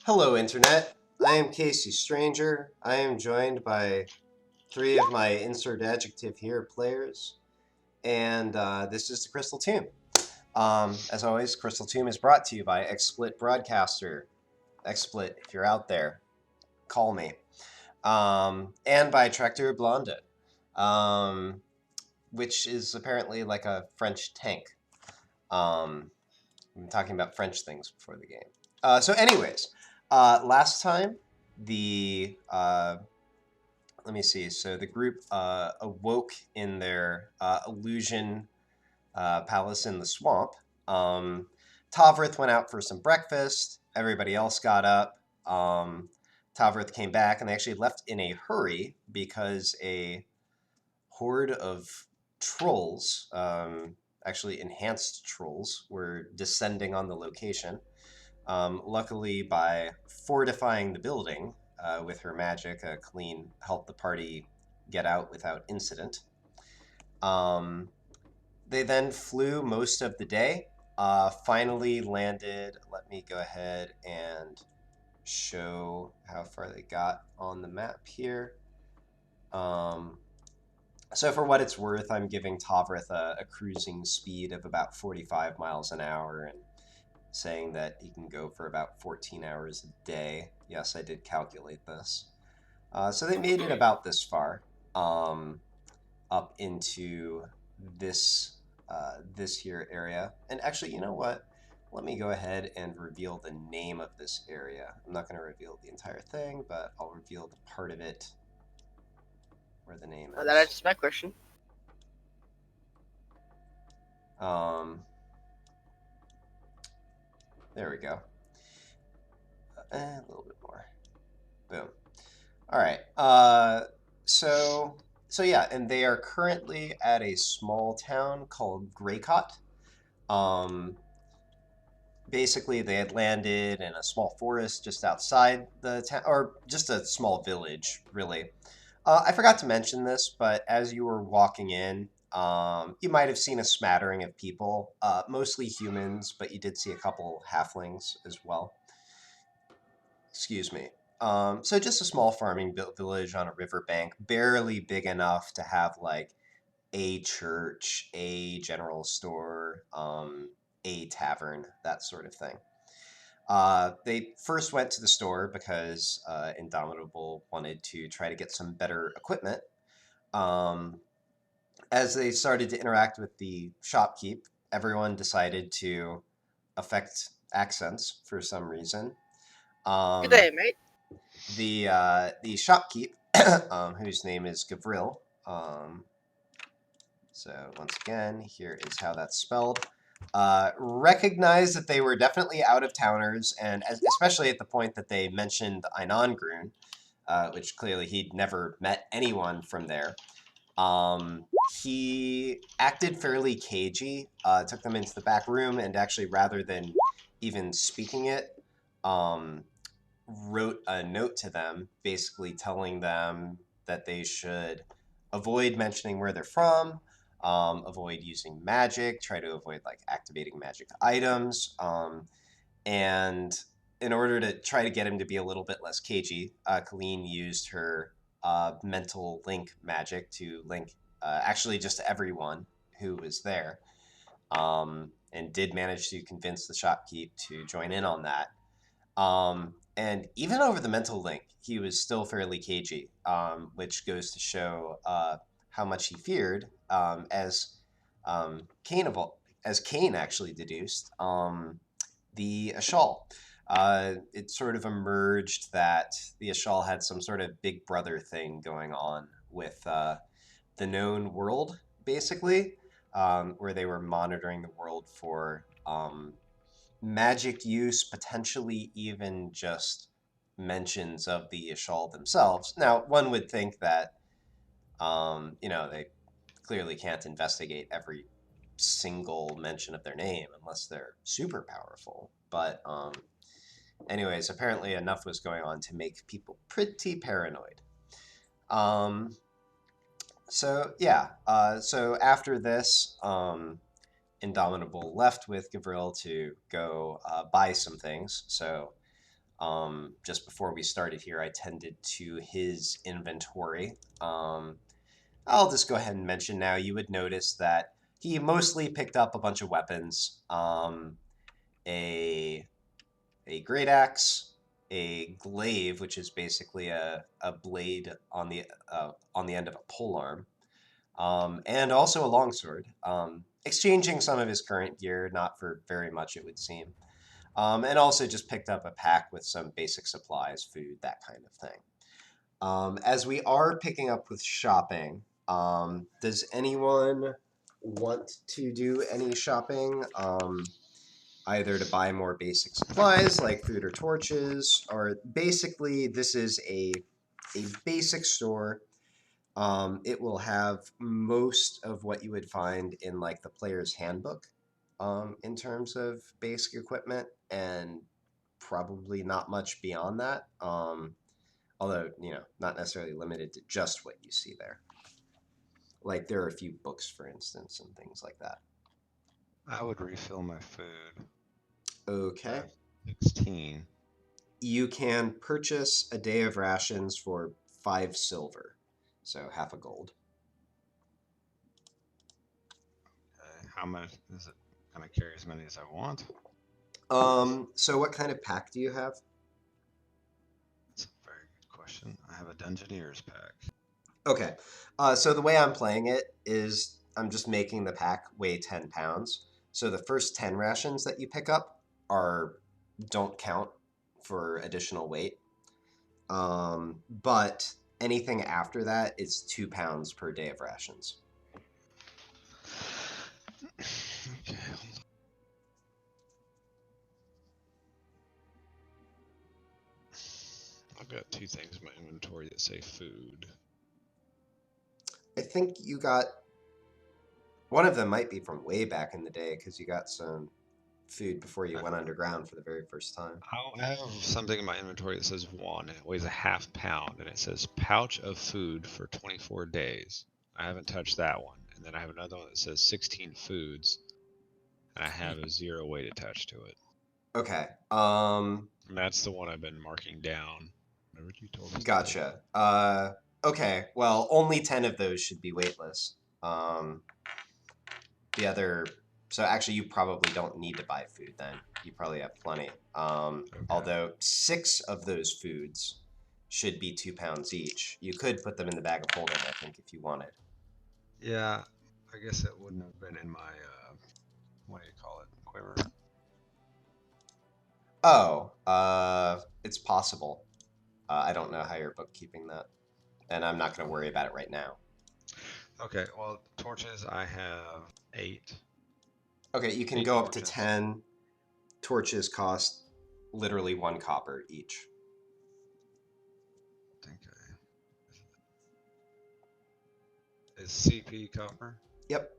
Hello, Internet. I am kcStranger. I am joined by three of my insert adjective here players, and this is the Crystal Tomb. As always, Crystal Tomb is brought to you by XSplit Broadcaster. XSplit, if you're out there, call me. And by Tracteur Blonde, which is apparently like a French tank. We've been talking about French things before the game. Anyways, last time the let me see. So the group awoke in their illusion palace in the swamp. Tavrith went out for some breakfast. Everybody else got up. Tavrith came back, and they actually left in a hurry because a horde of trolls, actually enhanced trolls, were descending on the location. Luckily, by fortifying the building with her magic, Colleen helped the party get out without incident. They then flew most of the day, finally landed. Let me go ahead and show how far they got on the map here. So for what it's worth, I'm giving Tavrith a cruising speed of about 45 miles an hour and saying that he can go for about 14 hours a day. Yes, I did calculate this. So they made it about this far, up into this this here area. And actually, you know what? Let me go ahead and reveal the name of this area. I'm not going to reveal the entire thing, but I'll reveal the part of it where the name is. That answers my question. There we go. A little bit more. Boom. All right. So yeah, and they are currently at a small town called Greycott. Um, Basically, they had landed in a small forest just outside the town, or just a small village, really. I forgot to mention this, but as you were walking in, you might have seen a smattering of people, mostly humans, but you did see a couple halflings as well. Excuse me. So just a small farming village on a riverbank, barely big enough to have like a church, a general store, a tavern, that sort of thing. They first went to the store because Indomitable wanted to try to get some better equipment. Um, as they started to interact with the shopkeep, everyone decided to affect accents for some reason. Good Um, day, mate. the shopkeep, whose name is Gavril. So once again, here is how that's spelled. Recognized that they were definitely out of towners, and especially at the point that they mentioned Einangrun, which clearly he'd never met anyone from there. He acted fairly cagey, took them into the back room, and actually, rather than even speaking it, um, wrote a note to them, basically telling them that they should avoid mentioning where they're from, avoid using magic, try to avoid like activating magic items, and in order to try to get him to be a little bit less cagey, Colleen used her mental link magic to link actually just everyone who was there, and did manage to convince the shopkeep to join in on that. And even over the mental link, he was still fairly cagey, which goes to show how much he feared, as Kane as Kane actually deduced, the Ashal. It sort of emerged that the Ashal had some sort of big brother thing going on with the known world, basically, where they were monitoring the world for magic use, potentially even just mentions of the Ishal themselves. Now, one would think that, they clearly can't investigate every single mention of their name unless they're super powerful. But, anyways, apparently enough was going on to make people pretty paranoid. Um, so after this, Indomitable left with Gavril to go buy some things. So Just before we started here, I tended to his inventory. I'll just go ahead and mention now. You would notice that he mostly picked up a bunch of weapons. A great axe, a glaive, which is basically a blade on the end of a polearm, and also a longsword. Exchanging some of his current gear, not for very much, it would seem. And also just picked up a pack with some basic supplies, food, that kind of thing. As we are picking up with shopping, does anyone want to do any shopping? Either to buy more basic supplies like food or torches, or basically this is a basic store. It will have most of what you would find in like the player's handbook, in terms of basic equipment, and probably not much beyond that. Although, not necessarily limited to just what you see there. Like there are a few books, for instance, and things like that. I would refill my food. Okay. 16. You can purchase a day of rations for 5 silver, so half a gold. How much is it? Can I carry as many as I want? So what kind of pack do you have? That's a very good question. I have a Dungeoneer's pack. Okay. So the way I'm playing it is I'm just making the pack weigh 10 pounds. So the first 10 rations that you pick up don't count for additional weight. But anything after that is 2 pounds per day of rations. Okay, hold on. I've got 2 things in my inventory that say food. I think you got one of them might be from way back in the day because you got some food before you went underground for the very first time. I have something in my inventory that says 1 and it weighs a half pound and it says pouch of food for 24 days. I haven't touched that one. And then I have another one that says 16 foods and I have a 0 weight attached to it. Okay. And that's the one I've been marking down. Whatever you told us. Gotcha. Okay. Well, only 10 of those should be weightless. The other, so actually, you probably don't need to buy food then. You probably have plenty. Okay. Although 6 of those foods should be 2 pounds each. You could put them in the bag of holding, I think, if you wanted. Yeah, I guess it wouldn't have been in my, what do you call it? Quiver. Oh, it's possible. I don't know how you're bookkeeping that, and I'm not going to worry about it right now. Okay, well, torches, I have 8. Okay, you can 8 go torches. up to 10. Torches cost literally 1 copper each. I think is CP copper? Yep.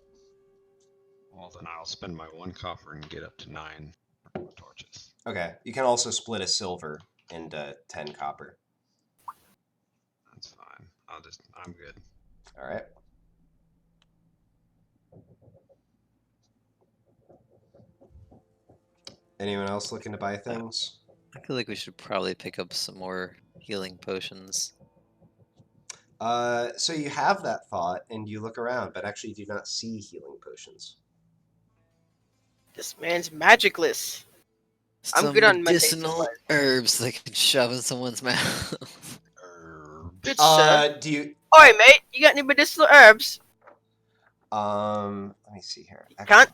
Well, then I'll spend my 1 copper and get up to 9 torches. Okay, you can also split a silver into 10 copper. That's fine. I'm good. All right. Anyone else looking to buy things? I feel like we should probably pick up some more healing potions. So you have that thought, and you look around, but actually do not see healing potions. This man's magicless. I'm Some good on medicinal herbs that can shove in someone's mouth. Good, sir. Do you? Oi, mate, you got any medicinal herbs? Let me see here. Can't.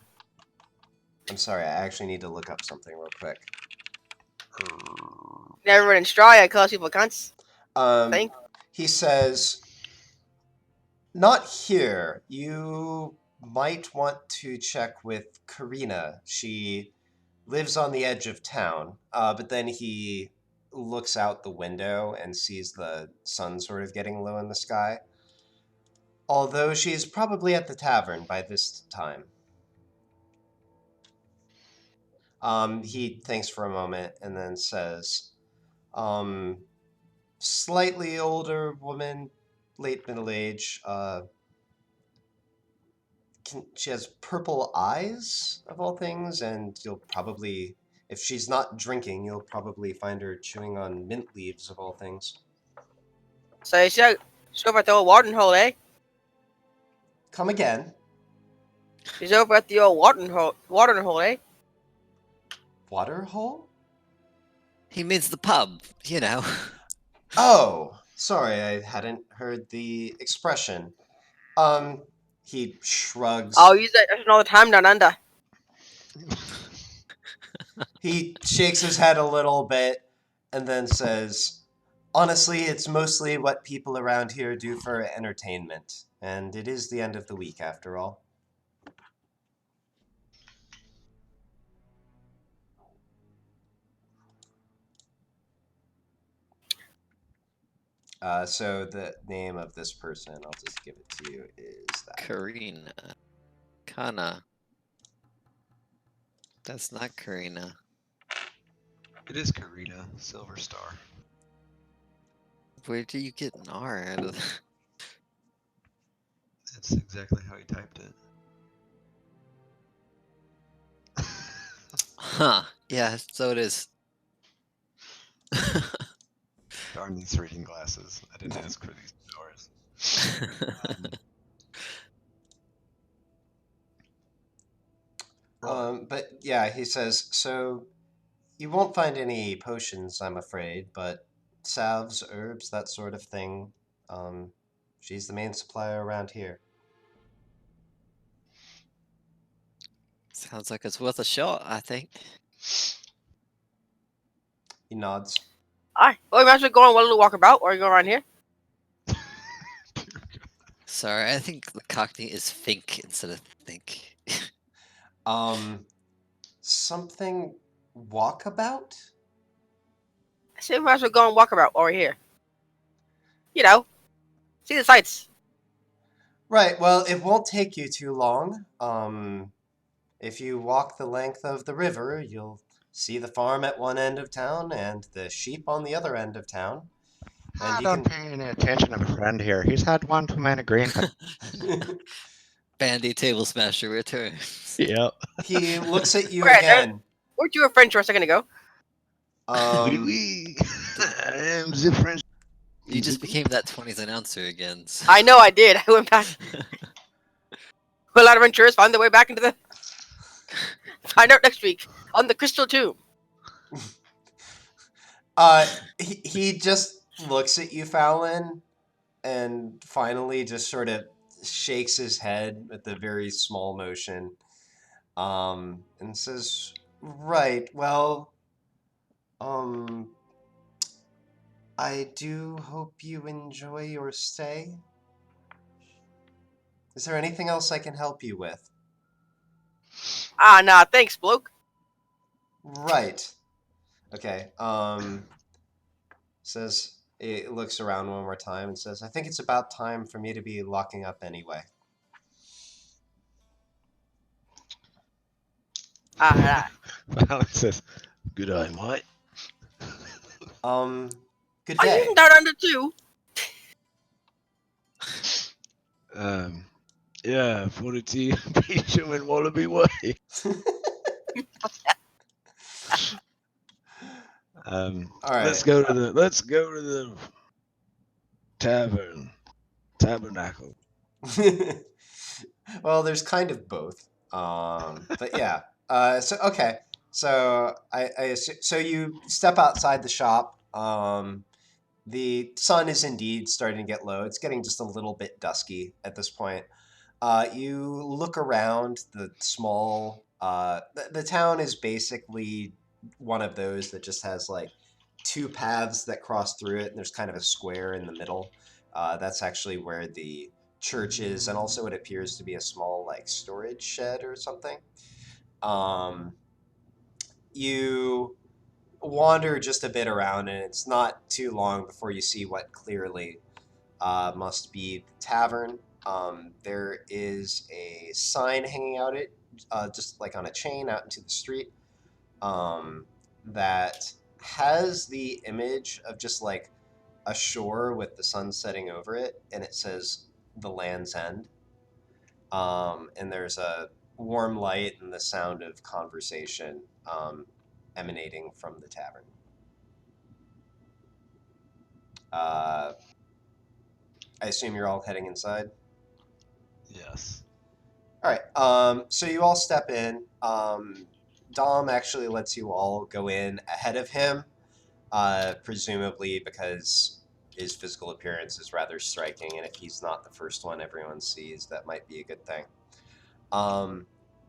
I'm sorry, I actually need to look up something real quick. Never running straw. I call people cunts. He says, not here. You might want to check with Karina. She lives on the edge of town. But then he looks out the window and sees the sun sort of getting low in the sky. Although she's probably at the tavern by this time. He thinks for a moment and then says, slightly older woman, late middle age. She has purple eyes, of all things, and you'll probably if she's not drinking, you'll probably find her chewing on mint leaves of all things. So she's over at the old watering hole, eh? Come again. She's over at the old watering hole, eh? Water hole? He means the pub, you know. Oh, sorry, I hadn't heard the expression. He shrugs. I'll use that expression all the time down under. He shakes his head a little bit and then says, honestly, it's mostly what people around here do for entertainment. And it is the end of the week, after all. So the name of this person, I'll just give it to you, is that. Karina. Kana. That's not Karina. It is Karina, Silver Star. Where do you get an R out of that? That's exactly how he typed it. Huh. Yeah, so it is. Darn these reading glasses. I didn't ask for these doors. But yeah, he says, so you won't find any potions, I'm afraid, but salves, herbs, that sort of thing. She's the main supplier around here. Sounds like it's worth a shot, I think. He nods. Alright, well, we might as well go on a little walk about, or go around here. Sorry, I think the Cockney is think instead of think. Something walkabout? I say we might as well go and walk about over here. You know, see the sights. Right, well, it won't take you too long. If you walk the length of the river, you'll see the farm at one end of town and the sheep on the other end of town. And I you don't pay any attention to my friend here. He's had one too many green. Bandy Table Smasher returns. Yep. He looks at you Brad, again. Weren't you a French a second ago? Oui, oui. I am the French. You just became that 20s announcer again. So. I know I did. I went back. A lot of adventurers find their way back into the. Find out next week on the Crystal Tomb. He just looks at you, Fallon, and finally just sort of shakes his head with a very small motion, and says, right, well, I do hope you enjoy your stay. Is there anything else I can help you with? Ah, nah, thanks, bloke. Right. Okay. Says, it looks around one more time and says, I think it's about time for me to be locking up anyway. Ah, Alex says, good eye, mate. Good are day. you down under too? Yeah, 42 Beecham and Wallaby Way. All right. Let's go to the tabernacle. Well, there's kind of both. But yeah. So okay. So so you step outside the shop. The sun is indeed starting to get low. It's getting just a little bit dusky at this point. You look around the small. The town is basically one of those that just has like two paths that cross through it, and there's kind of a square in the middle. That's actually where the church is, and also it appears to be a small like storage shed or something. You wander just a bit around, and it's not too long before you see what clearly must be the tavern. There is a sign hanging out it, just like on a chain out into the street, that has the image of just like a shore with the sun setting over it, and it says the Land's End. And there's a warm light and the sound of conversation emanating from the tavern. I assume you're all heading inside. Yes. All right. So you all step in. Dom actually lets you all go in ahead of him, presumably because his physical appearance is rather striking, and if he's not the first one everyone sees, that might be a good thing.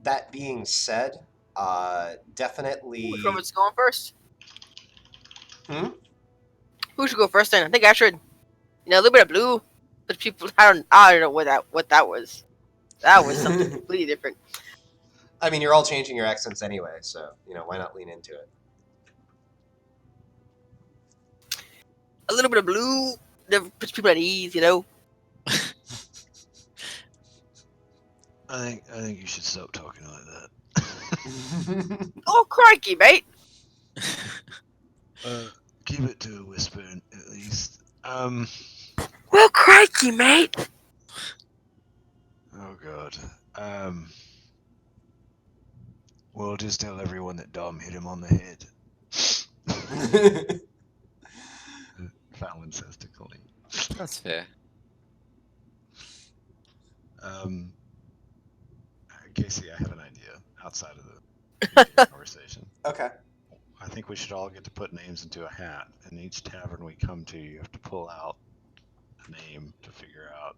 That being said, definitely. Which one was going first? Hmm? Who should go first then? I think I should. You know, a little bit of blue. But people, I don't know what that was. That was something completely different. I mean, you're all changing your accents anyway, so why not lean into it? A little bit of blue that puts people at ease, you know. I think you should stop talking like that. Oh crikey, mate! Keep it to a whisper at least. Well, crikey, mate! Oh god. We'll just tell everyone that Dom hit him on the head. Fallon says to Colleen. That's fair. Casey, I have an idea outside of the conversation. Okay. I think we should all get to put names into a hat, and each tavern we come to, you have to pull out a name to figure out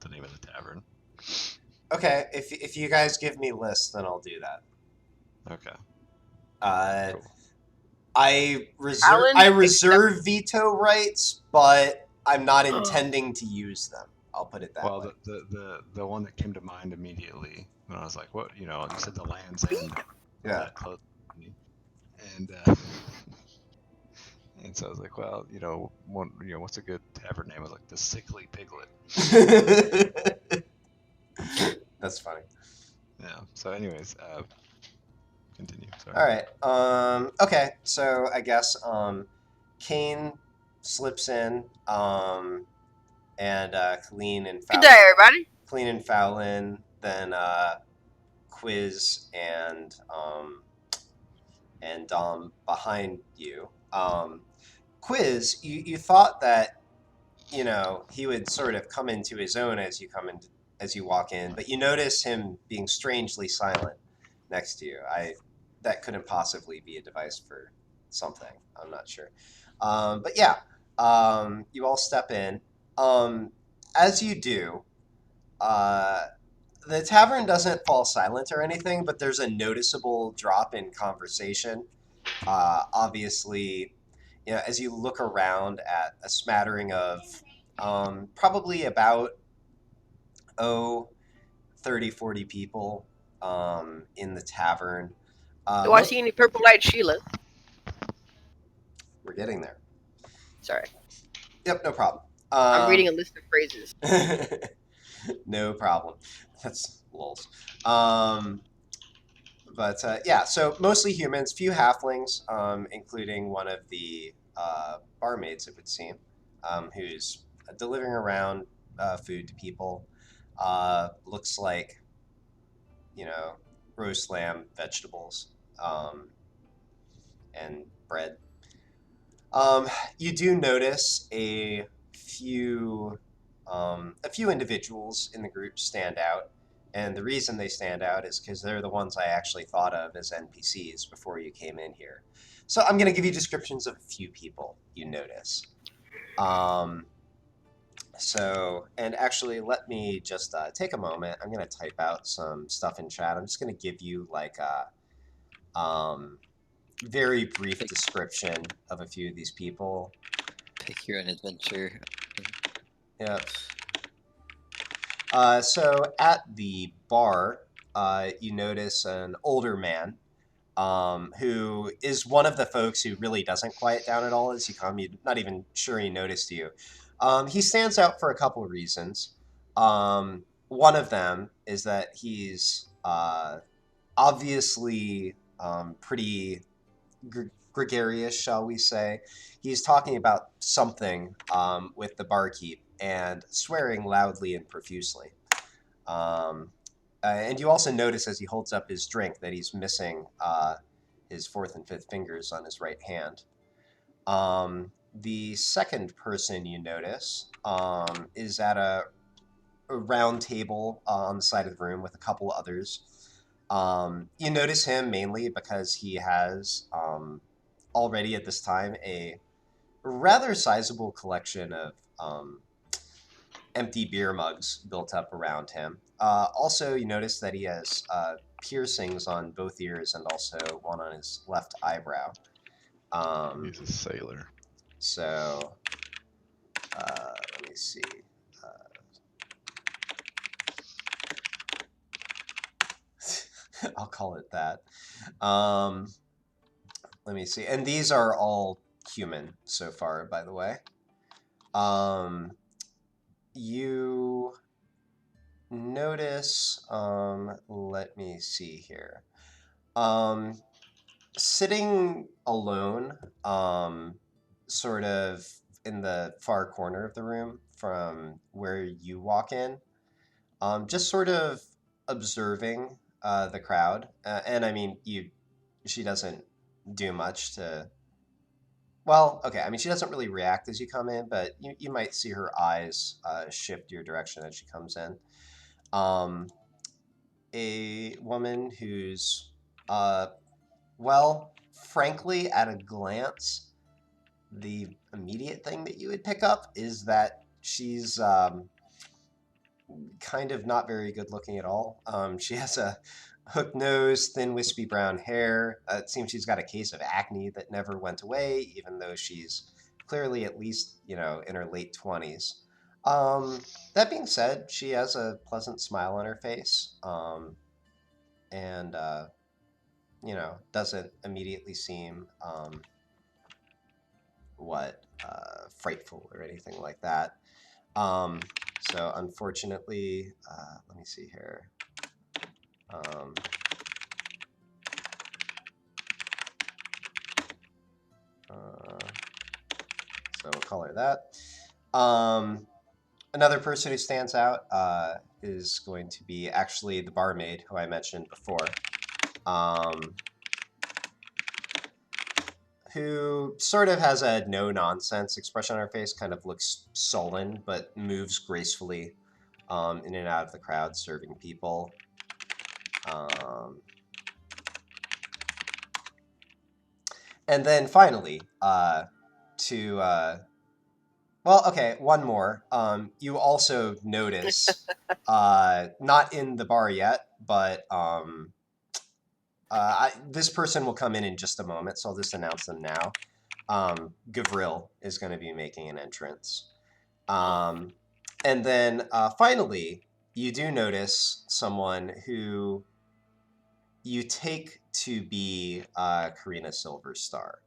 the name of the tavern. Okay. If you guys give me lists, then I'll do that. Okay. Cool. Alan? I reserve veto rights, but I'm not intending to use them. I'll put it that way. Well, the one that came to mind immediately when I was like, what, you said the Land's End. Yeah. That close to me. And so I was like, well, what's a good tavern name? I was like, the Sickly Piglet. That's funny. Yeah. So, anyways, continue. Sorry. All right. Okay. So I guess Kane slips in, and Colleen and Good day, everybody. Colleen and Fallon, then Quiz and Dom behind you. Quiz, you thought that he would sort of come into his own as you walk in, but you notice him being strangely silent next to you. That couldn't possibly be a device for something. I'm not sure. But yeah, you all step in. As you do, the tavern doesn't fall silent or anything, but there's a noticeable drop in conversation. Obviously, as you look around at a smattering of probably about 30, 40 people in the tavern. Do I see any purple-eyed Sheila? We're getting there. Sorry. Yep, no problem. I'm reading a list of phrases. No problem. That's lulz. But yeah, so mostly humans, few halflings, including one of the barmaids, it would seem, who's delivering around food to people. Looks like, roast lamb, vegetables, and bread. You do notice a few individuals in the group stand out, and the reason they stand out is because they're the ones I actually thought of as NPCs before you came in here. So I'm going to give you descriptions of a few people you notice. And actually, let me just take a moment. I'm going to type out some stuff in chat. I'm just going to give you like a very brief description of a few of these people. Pick your own adventure. Yep. So at the bar, you notice an older man who is one of the folks who really doesn't quiet down at all as you come. You're not even sure he noticed you. He stands out for a couple of reasons. One of them is that he's obviously pretty gregarious, shall we say. He's talking about something with the barkeep and swearing loudly and profusely. And you also notice as he holds up his drink that he's missing his fourth and fifth fingers on his right hand. The second person you notice is at a round table on the side of the room with a couple others. You notice him mainly because he has already at this time a rather sizable collection of empty beer mugs built up around him. Also, you notice that he has piercings on both ears and also one on his left eyebrow. He's a sailor. So, let me see. I'll call it that. Let me see. And these are all human so far, by the way. You notice, let me see here. Sitting alone, sort of in the far corner of the room from where you walk in, just sort of observing the crowd. And I mean, she doesn't do much to... Well, okay, I mean, she doesn't really react as you come in, but you might see her eyes shift your direction as she comes in. A woman who's, well, frankly, at a glance, the immediate thing that you would pick up is that she's kind of not very good looking at all. She has a hooked nose, thin, wispy brown hair. It seems she's got a case of acne that never went away, even though she's clearly at least, in her late 20s. That being said, she has a pleasant smile on her face, and, doesn't immediately seem, frightful or anything like that. So unfortunately, let me see here. So we'll call her that. Another person who stands out is going to be actually the barmaid who I mentioned before, who sort of has a no-nonsense expression on her face, kind of looks sullen, but moves gracefully in and out of the crowd, serving people. And then finally, well, okay, one more. You also notice, not in the bar yet, but this person will come in just a moment, so I'll just announce them now. Gavril is going to be making an entrance. And then finally, you do notice someone who you take to be KyrianSalvar Star.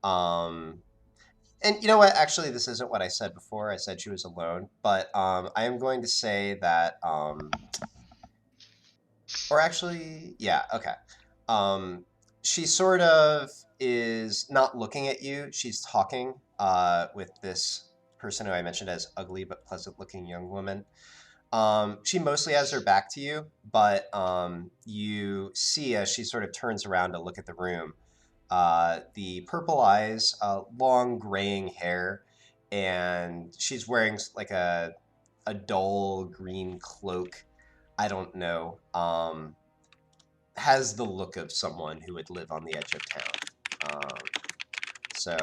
And you know what? Actually, this isn't what I said before. I said she was alone, but I am going to say that, or actually, yeah, okay. She sort of is not looking at you. She's talking with this person who I mentioned as ugly but pleasant-looking young woman. She mostly has her back to you, but you see as she sort of turns around to look at the room, the purple eyes, long graying hair, and she's wearing like a dull green cloak. I don't know. Has the look of someone who would live on the edge of town. So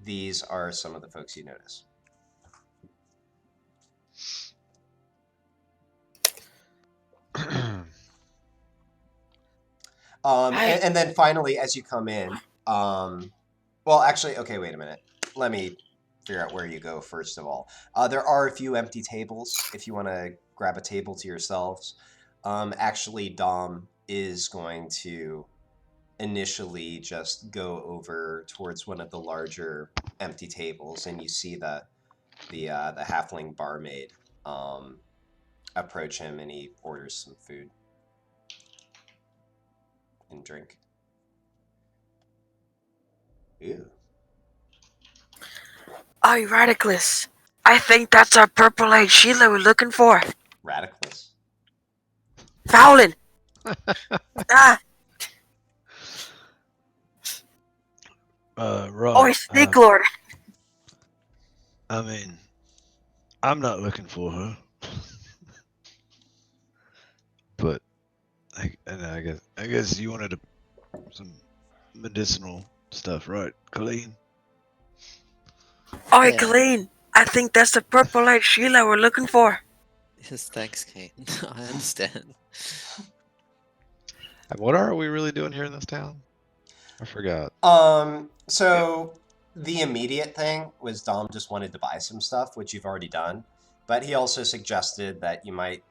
these are some of the folks you notice. And then finally, as you come in, well, actually, okay, wait a minute. Let me figure out where you go first of all. There are a few empty tables if you want to grab a table to yourselves. Actually, Dom is going to initially just go over towards one of the larger empty tables, and you see the halfling barmaid approach him, and he orders some food and drink. Ew. Oh, Radiclus. I think that's our purple-eyed Sheila we're looking for. Radiclus. Fowlin. Ah. Right. Oh, it's Snake Lord. I mean, I'm not looking for her, but I guess you wanted some medicinal stuff, right, Colleen? Oh, Yeah. Colleen. I think that's the purple light Sheila we're looking for. Yes, thanks, Kane. I understand. What are we really doing here in this town? I forgot. So the immediate thing was Dom just wanted to buy some stuff, which you've already done, but he also suggested that you might,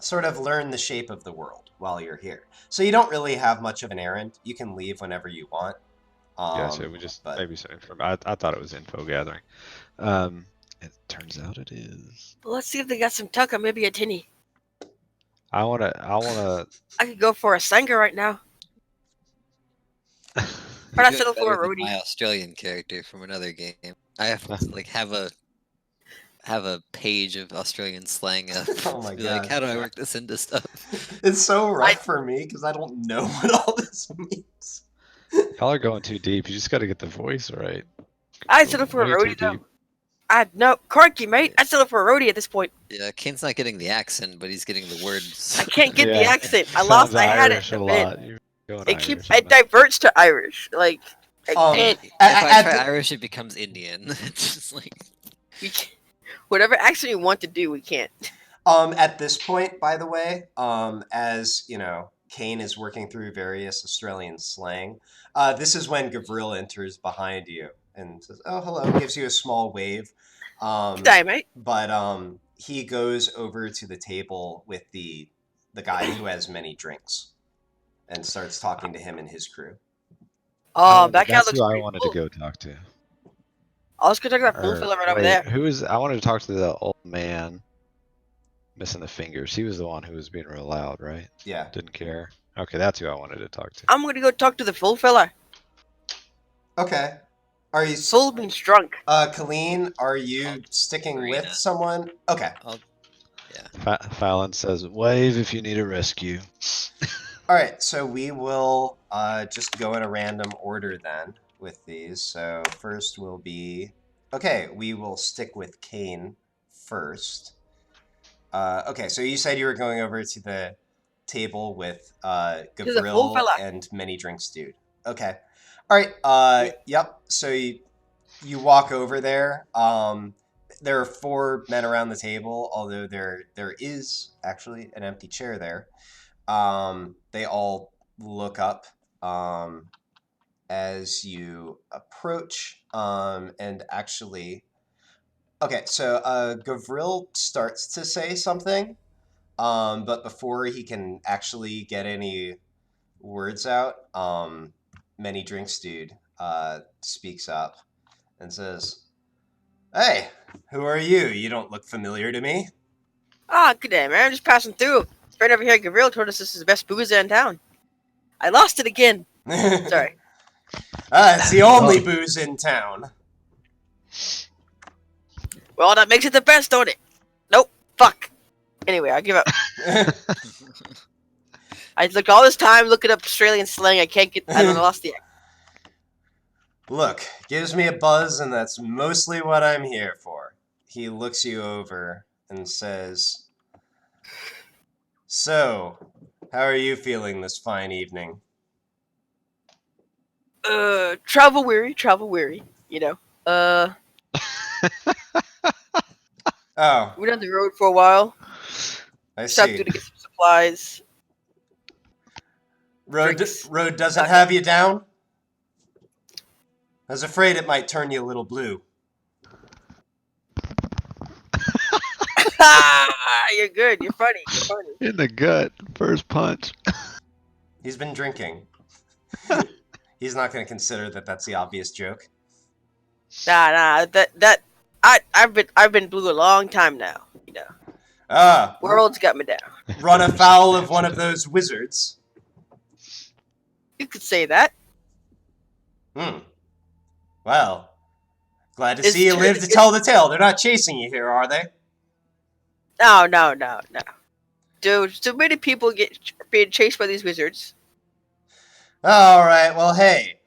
sort of learn the shape of the world while you're here. So you don't really have much of an errand. You can leave whenever you want. Yeah, so we just But maybe some info. I thought it was info gathering. It turns out it is. Let's see if they got some tuck or maybe a tinny. I wanna. I could go for a Sanger right now. You're But I doing settle for a better than roadie. my Australian character from another game. I have to like have a page of Australian slang up. Oh my to be like, God. how do I work this into stuff? it's so rough for me because I don't know what all this means. Y'all are going too deep. You just got to get the voice right. I settle for a Way too roadie though. deep. No, corky, mate. I settle for a roadie at this point. Yeah, Kane's not getting the accent, but he's getting the words. I can't get the Yeah. accent. I Sounds lost. I had Irish it. a in a bit. lot. You're going It keeps. Irish on It diverts to Irish. Like I can't. If at I try the- Irish, it becomes Indian. It's just like We can't. Whatever accent you want to do, we can't. At this point, by the way, as Kane is working through various Australian slang. This is when Gavril enters behind you and says, "Oh, hello," gives you a small wave. Good day, mate. But he goes over to the table with the guy who has many drinks and starts talking to him and his crew. Oh, that guy That's looks who I pretty wanted cool. to go talk to. I was gonna talk to that fool Or, fella right over wait, there. who is? I wanted to talk to the old man missing the fingers. He was the one who was being real loud, right? Yeah. Didn't care. Okay, that's who I wanted to talk to. I'm gonna go talk to the fool fella. Okay. Are you Fool means drunk. Colleen, are you sticking with Marina. someone? Okay. Fallon says, "Wave if you need a rescue." All right, so we will just go in a random order then with these. So first will be... Okay, we will stick with Kane first. Okay, so you said you were going over to the table with the full Gavril fella. and Many Drinks Dude. Okay. All right, yep. So you walk over there. There are 4 men around the table, although there is actually an empty chair there. They all look up as you approach, and actually... Okay, so Gavril starts to say something, but before he can actually get any words out, Many Drinks Dude speaks up and says, "Hey, who are you? You don't look familiar to me." Ah, good day, man. I'm just passing through. Right over here, Gabriel told us this is the best booze in town. I lost it again. Sorry. It's the only booze in town. Well, that makes it the best, don't it? Nope. Fuck. Anyway, I give up. I looked all this time looking up Australian slang. I can't get. I lost the. Look, gives me a buzz, and that's mostly what I'm here for. He looks you over and says, "So, how are you feeling this fine evening?" Travel weary. You know. Oh, We're on the road for a while. I Stopped see. through to get some supplies. Road drinks. doesn't have you down? I was afraid it might turn you a little blue. You're good. You're funny. You're funny. In the gut, first punch. He's been drinking. He's not going to consider that that's the obvious joke. Nah. I've been blue a long time now. You know. World's got me down. Run afoul of one of those wizards. You could say that. Well, glad to It's see you true- live to tell the tale. They're not chasing you here, are they? No. Dude, so many people being chased by these wizards. All right, well, hey.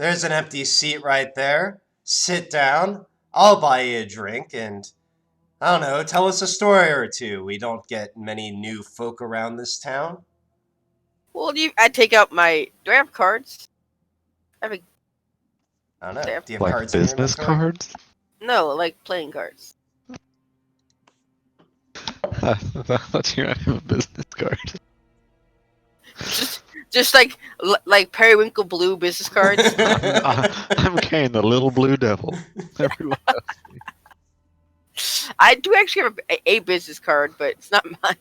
there's an empty seat right there. Sit down. I'll buy you a drink and, I don't know, tell us a story or two. We don't get many new folk around this town. Well, I take out my. Do I have cards? I have a, I don't know. There. Do you have Like cards in your business inventory? cards? no, like playing cards. I thought you were gonna have a business card. Just like periwinkle blue business cards. I'm Kane, the little blue devil. Everyone. I do actually have a business card, but it's not mine.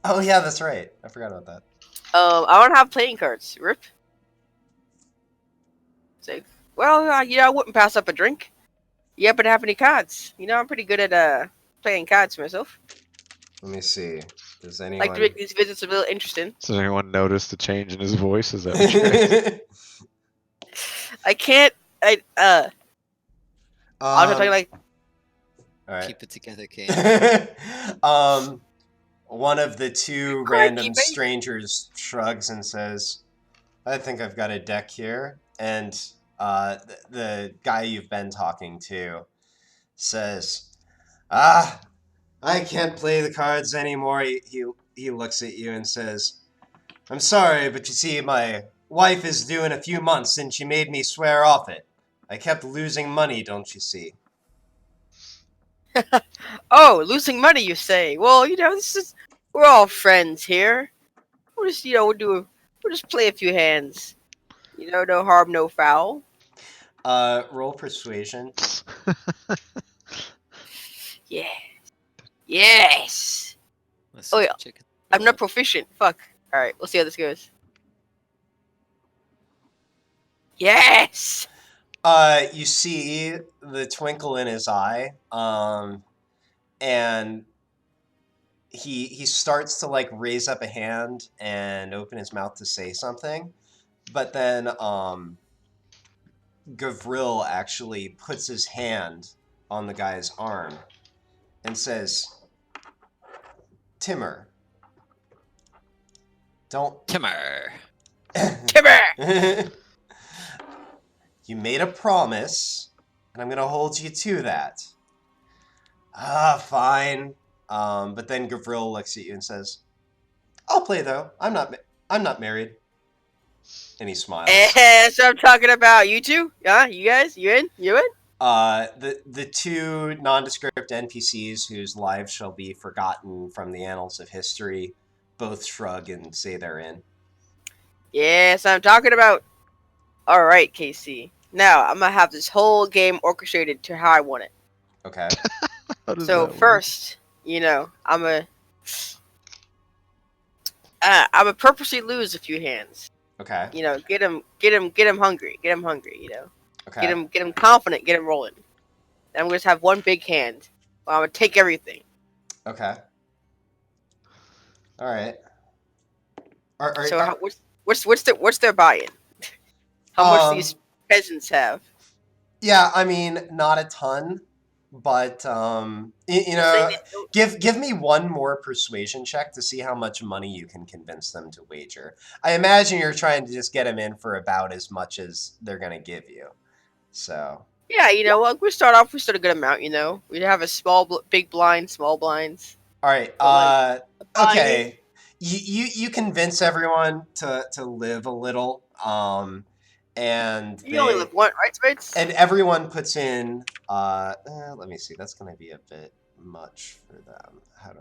Oh, yeah, that's right. I forgot about that. I don't have playing cards. Rip. It's like, well, I wouldn't pass up a drink. You happen to have any cards? I'm pretty good at playing cards myself. Let me see. Does anyone... Like to make these visits a little interesting. Does anyone notice the change in his voice? Is that what you're I can't. I'm talking like. All right. Keep it together, Kane. One of the two Crikey, random babe. strangers shrugs and says, I think I've got a deck here. And the guy you've been talking to says, I can't play the cards anymore. He looks at you and says, I'm sorry, but you see, my wife is due in a few months and she made me swear off it. I kept losing money, don't you see? Oh, losing money, you say? Well, we're all friends here. We'll just, we'll just play a few hands. No harm, no foul. Roll persuasion. Yeah. Yes. Let's Oh, see yeah. chicken. I'm not proficient. Fuck. All right, we'll see how this goes. Yes. You see the twinkle in his eye, and he starts to like raise up a hand and open his mouth to say something, but then Gavril actually puts his hand on the guy's arm and says, Timur, don't... Timur. Timur. You made a promise, and I'm gonna hold you to that. Fine. But then Gavril looks at you and says, I'll play though. I'm not married. And he smiles. That's what I'm talking about. You two? Yeah, you guys? You in? You in? The two nondescript NPCs whose lives shall be forgotten from the annals of history both shrug and say they're in. Yes, I'm talking about. All right, KC. Now I'm gonna have this whole game orchestrated to how I want it. Okay. How does So that work? first, I'm a purposely lose a few hands. Okay. Get him hungry. Get him hungry. Okay. Get him confident. Get him rolling. And I'm gonna just have one big hand. I'm gonna take everything. Okay. All right. So what's their buy-in? How much do these peasants have? Yeah, I mean, not a ton, but give me one more persuasion check to see how much money you can convince them to wager. I imagine you're trying to just get them in for about as much as they're gonna give you. So. Yeah, we start off with a good amount. We'd have a big blind, small blinds. All right. But, Okay. You convince everyone to live a little. And you only live one, right, Spades? And everyone puts in. Let me see. That's gonna be a bit much for them. How do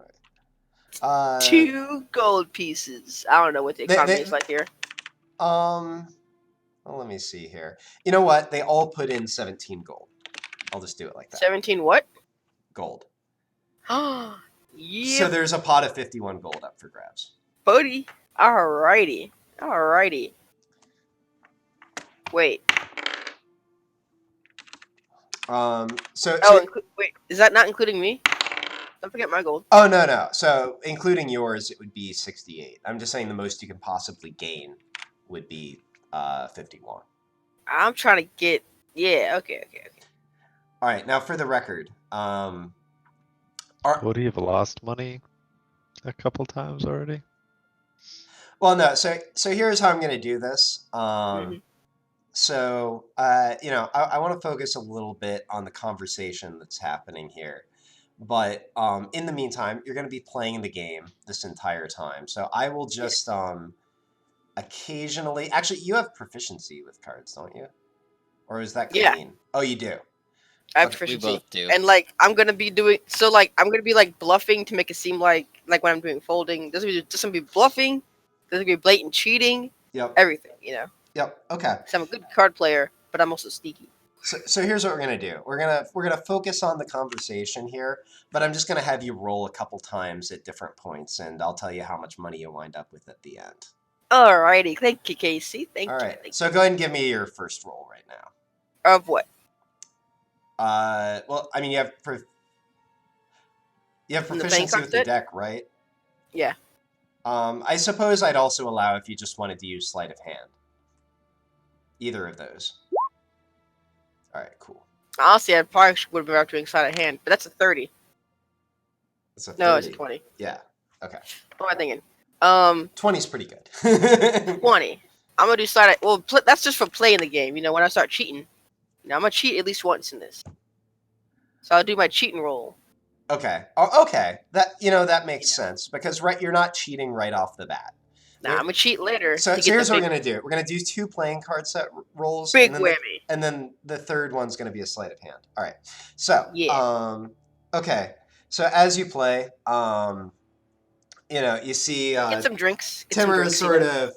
I? 2 gold pieces. I don't know what the economy is like here. Well, let me see here. You know what? They all put in 17 gold. I'll just do it like that. 17 what? Gold. Yeah. So there's a pot of 51 gold up for grabs. Buddy. Alrighty. Wait. Wait. Is that not including me? Don't forget my gold. Oh, no. So including yours, it would be 68. I'm just saying the most you can possibly gain would be 51. I'm trying to get. Yeah. Okay. All right. Now for the record, Would he have lost money a couple times already? Well, no. So here's how I'm going to do this. So, I want to focus a little bit on the conversation that's happening here. But in the meantime, you're going to be playing the game this entire time. So I will just occasionally. Actually, you have proficiency with cards, don't you? Or is that Yeah. Colleen? Oh, you do. I have Okay. We proficiency. both do. And like I'm gonna be doing so like I'm gonna be like bluffing to make it seem like when I'm doing folding, doesn't be bluffing, doesn't be blatant cheating, Yep. everything, you know. Yep. Okay. So I'm a good card player, but I'm also sneaky. So here's what we're gonna do. We're gonna focus on the conversation here, but I'm just gonna have you roll a couple times at different points, and I'll tell you how much money you wind up with at the end. Alrighty, thank you, Casey. Thank All you. right. Thank So go ahead and give me your first roll right now. you. Of what? Well, I mean, you have From the playing proficiency card with the set? deck, right? Yeah. I suppose I'd also allow if you just wanted to use sleight of hand. Either of those. All right, cool. Honestly, I probably would have been out doing sleight of hand, but that's a 30. It's a 30. No, it's a 20. Yeah. Okay. What am I thinking? 20's pretty good. 20. I'm gonna do sleight of. Well, that's just for playing the game. You know, when I start cheating, I'm gonna cheat at least once in this. So I'll do my cheating roll. Okay. Oh, okay. That makes sense because you're not cheating right off the bat. Nah, I'm gonna cheat later. So to get here's the what we're gonna do. We're gonna do 2 playing card set rolls, big and whammy. then the third one's gonna be a sleight of hand. All right. So okay. So as you play, you see Get some drinks. Timmer sort of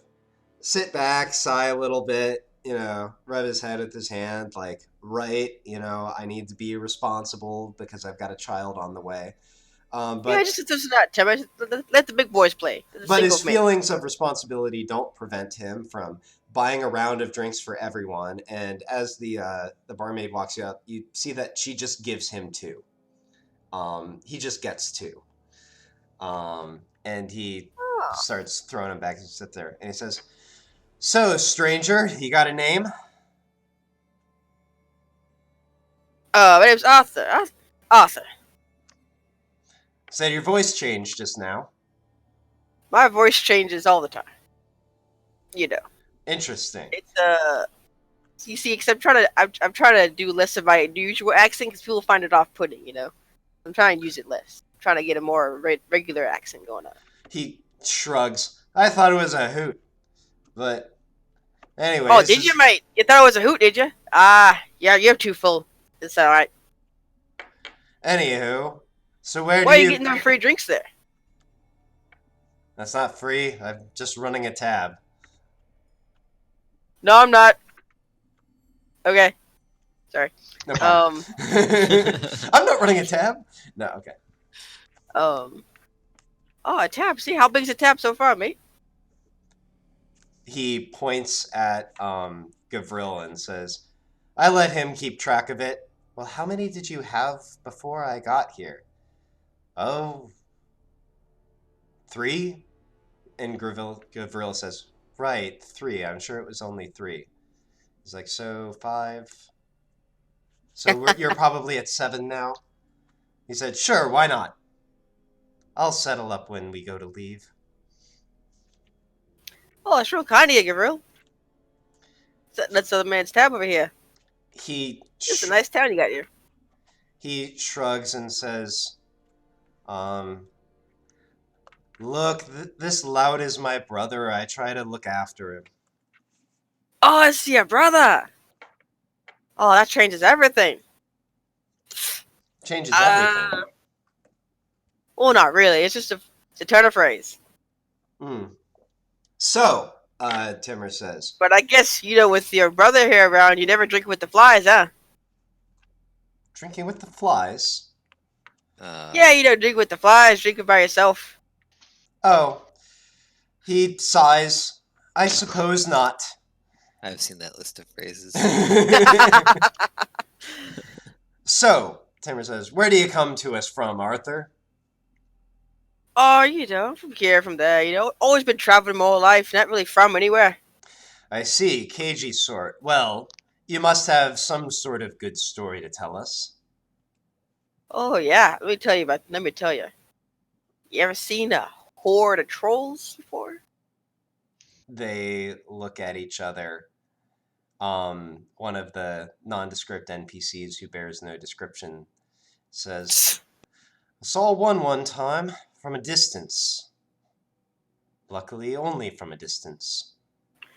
sit back, sigh a little bit, rub his head with his hand, like, right, I need to be responsible because I've got a child on the way. But just not Timmer. Let the big boys play. But his feelings of responsibility don't prevent him from buying a round of drinks for everyone. And as the barmaid walks you up, you see that she just gives him 2. He just gets 2. And he starts throwing them back and sits there. And he says, "So, stranger, you got a name?" My name's Arthur. Arthur. Said your voice changed just now. My voice changes all the time. You know. Interesting. It's you see, because I'm trying to do less of my usual accent because people find it off-putting. I'm trying to use it less. I'm trying to get a more regular accent going on. He shrugs. I thought it was a hoot, but anyway. Oh, did you, mate? You thought it was a hoot, did you? Yeah, you're too full. It's all right. Anywho, so why are you getting them free drinks there? That's not free. I'm just running a tab. No, I'm not. Okay. Sorry. No problem. I'm not running a tab. No, okay. Oh, a tab. See, how big's a tab so far, mate? He points at Gavril and says, "I let him keep track of it." "Well, how many did you have before I got here?" "Oh, 3." And Gavril says, "Right, 3. I'm sure it was only 3." He's like, "So 5. So you're probably at 7 now?" He said, "Sure, why not? I'll settle up when we go to leave." Oh, that's real kind of you, Gavril. That's the man's tab over here. It's a nice town you got here. He shrugs and says, "Look, this lout is my brother. I try to look after him." "Oh, I see your brother. Oh, that changes everything." Changes everything. Well, not really. It's just a turn of phrase. So, Timmer says. But I guess, with your brother here around, you never drink with the flies, huh? Drinking with the flies? Yeah, you don't drink with the flies. Drink it by yourself. Oh. He sighs. "I suppose not." I've seen that list of phrases. So, Timmer says, "Where do you come to us from, Arthur?" Oh, from here, from there. Always been traveling my whole life. Not really from anywhere. "I see, cagey sort. Well, you must have some sort of good story to tell us." Oh, yeah. Let me tell you. You ever seen a horde of trolls before? They look at each other. One of the nondescript NPCs who bears no description says, I saw one time from a distance. Luckily, only from a distance.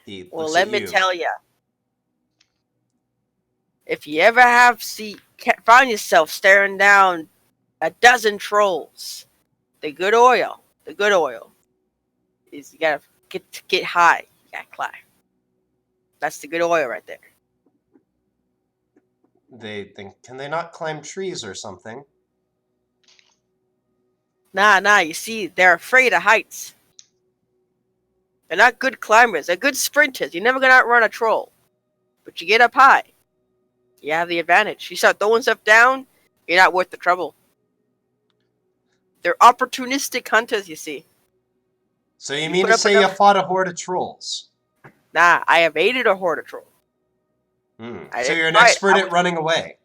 He Well, looks let at me you. tell you, if you ever find yourself staring down a dozen trolls, the good oil is you gotta get high, you gotta climb. That's the good oil right there. They think, can they not climb trees or something? Nah, you see, they're afraid of heights. They're not good climbers, they're good sprinters. You're never gonna outrun a troll. But you get up high, you have the advantage. You start throwing stuff down, you're not worth the trouble. They're opportunistic hunters, you see. So you You mean put to up say you enough- fought a horde of trolls? Nah, I evaded a horde of troll. I So didn't you're an fight. expert at running away.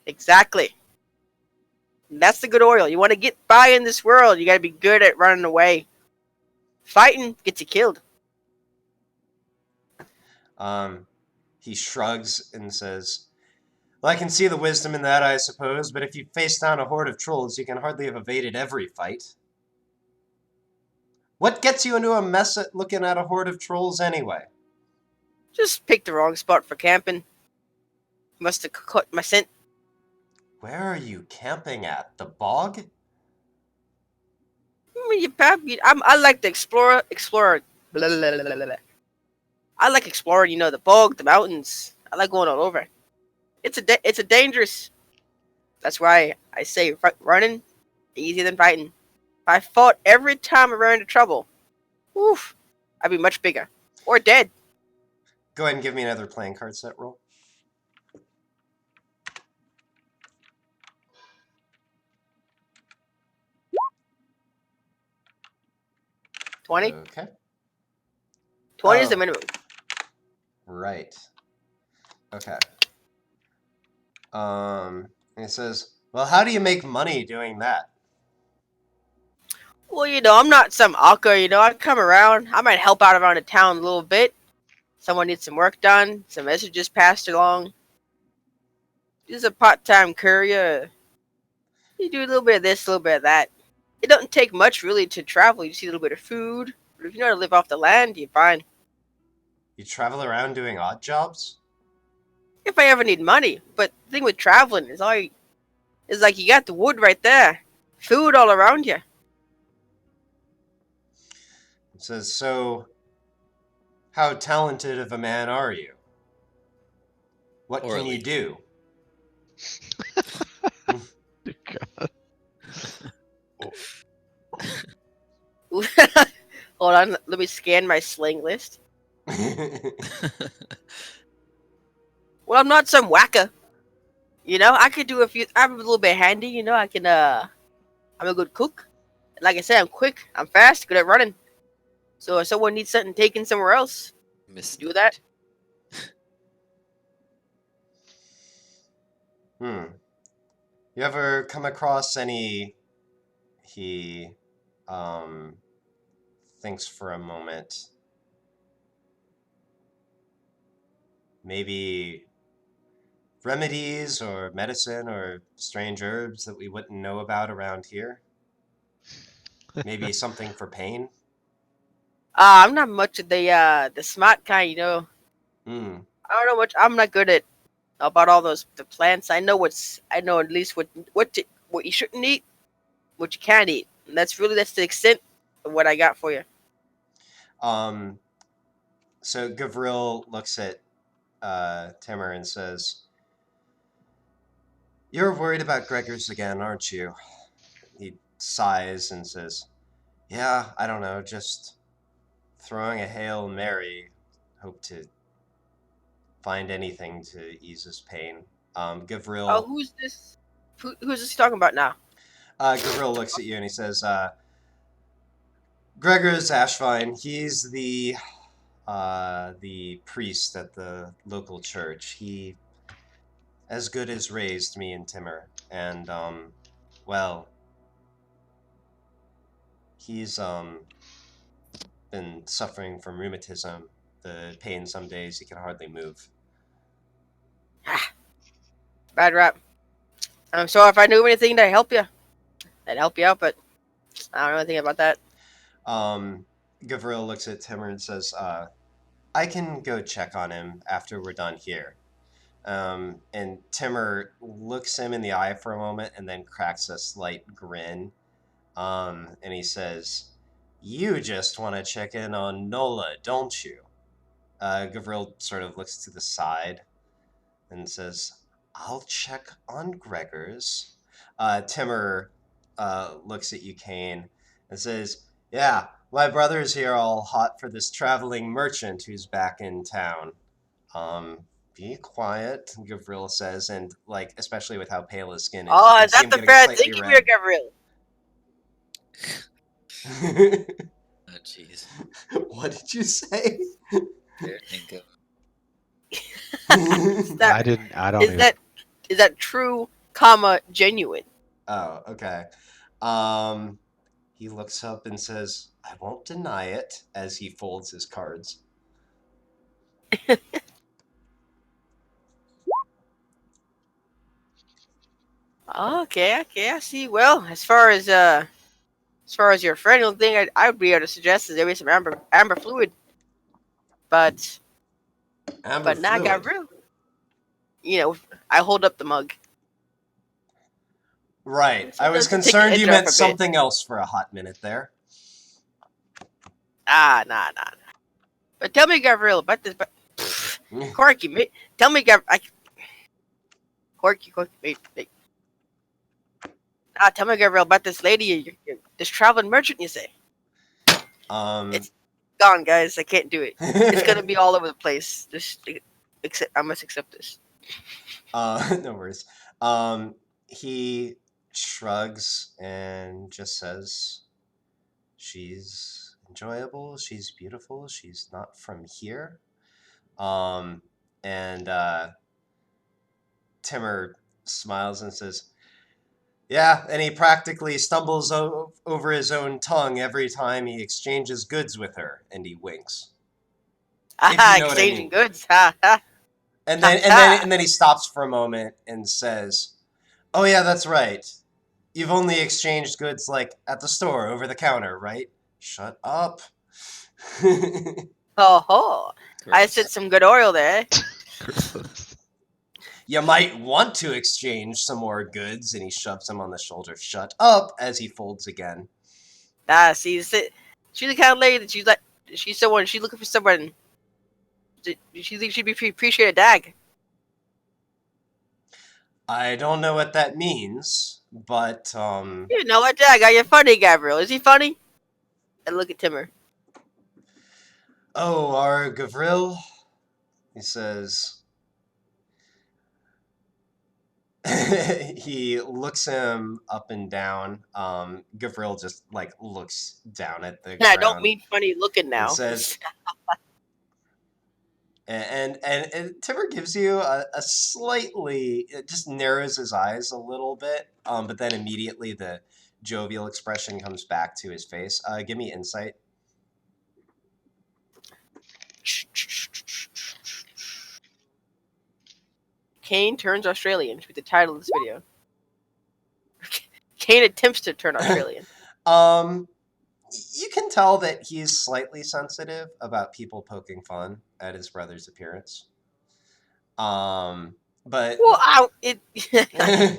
Exactly. And that's the good oil. You want to get by in this world, you gotta be good at running away. Fighting gets you killed. He shrugs and says, well, I can see the wisdom in that, I suppose, but if you face down a horde of trolls, you can hardly have evaded every fight. What gets you into a mess at looking at a horde of trolls anyway? Just picked the wrong spot for camping. Must have caught my scent. Where are you camping at? The bog? I like to explore. Blah, blah, blah, blah, blah. I like exploring, the bog, the mountains. I like going all over. It's a dangerous. That's why I say running easier than fighting. If I fought every time I ran into trouble, oof, I'd be much bigger or dead. Go ahead and give me another playing card set roll. $20. Okay. 20 is the minimum. Right. Okay. It says, well, how do you make money doing that? Well, I'm not some Akka, I come around. I might help out around the town a little bit. Someone needs some work done, some messages passed along. This is a part-time courier. You do a little bit of this, a little bit of that. It doesn't take much, really, to travel. You see a little bit of food. But if you know how to live off the land, you're fine. You travel around doing odd jobs? If I ever need money. But the thing with traveling is like you got the wood right there. Food all around you. It says, so how talented of a man are you? What can Orally. you do? God. Hold on, let me scan my sling list. Well, I'm not some whacker. I could do a few. I'm a little bit handy. I can. I'm a good cook. Like I said, I'm quick. I'm fast. Good at running. So if someone needs something taken somewhere else, Missed do that. You ever come across any... He thinks for a moment. Maybe remedies or medicine or strange herbs that we wouldn't know about around here? Maybe something for pain? I'm not much of the smart kind. Hmm. I don't know much. I'm not good at about all the plants. I know at least what you shouldn't eat, what you can eat. And that's the extent of what I got for you. So Gavril looks at Timur and says, you're worried about Gregors again, aren't you? He sighs and says, yeah, I don't know, just throwing a Hail Mary, hope to find anything to ease his pain. Gavril... Oh, who's this? Who's this talking about now? Gavril looks at you and he says, Gregor's Ashvine, he's the priest at the local church. He as good as raised me and Timur. And, well, he's been suffering from rheumatism the pain some days he can hardly move. Bad rap. So if I knew anything to help you, I'd help you out, but I don't know anything about that. Gavril looks at Timur and says, I can go check on him after we're done here. And Timur looks him in the eye for a moment and then cracks a slight grin. And he says, you just want to check in on Nola, don't you? Gavril sort of looks to the side and says, I'll check on Gregor's. Timur looks at you, Kane, and says, yeah, my brother's here all hot for this traveling merchant who's back in town. Be quiet, Gavril says, and like, especially with how pale his skin is. Oh, you is can see that him the getting fair slightly thinking red. here, Gabriel? Oh, jeez. What did you say? Fair think Is that, I don't is even. is that true, comma, genuine? Oh, okay. He looks up and says, I won't deny it, as he folds his cards. Okay, I see. Well, as far as your friend, the only thing I would be able to suggest is maybe some amber fluid. But Amber now I got fluid. real. You know, I hold up the mug. Right. I was Sometimes I take the concerned you edge off a meant bit. something else for a hot minute there. Nah. But tell me, Gabriel, about this. Corky, mate. Tell me, Corky, mate. Tell me, Gabriel, about this lady, this traveling merchant. You say it's gone, guys. I can't do it. It's gonna be all over the place. I must accept this. No worries. He shrugs and just says, she's enjoyable, she's beautiful, she's not from here. And Timur smiles and says, yeah, and he practically stumbles over his own tongue every time he exchanges goods with her, and he winks. If you know what I Exchanging mean. goods. Ha ha. And then he stops for a moment and says, oh yeah, that's right. You've only exchanged goods like at the store over the counter, right? Shut up. Oh, I said some good oil there. Gross. You might want to exchange some more goods, and he shoves him on the shoulder. Shut up, as he folds again. See, she's the kind of lady that she's looking for someone. She thinks she'd be appreciate a dag. I don't know what that means, but You know what, dag? Are you funny, Gabriel? Is he funny? And look at Timur. oh, our Gavril, he says. He looks him up and down. Gavril just like looks down at the I ground. don't mean funny looking now. And says, and Timur gives you a slightly, it just narrows his eyes a little bit, but then immediately the jovial expression comes back to his face. Give me insight. Kane turns Australian with the title of this video. Kane attempts to turn Australian. You can tell that he's slightly sensitive about people poking fun at his brother's appearance. But Well, yeah,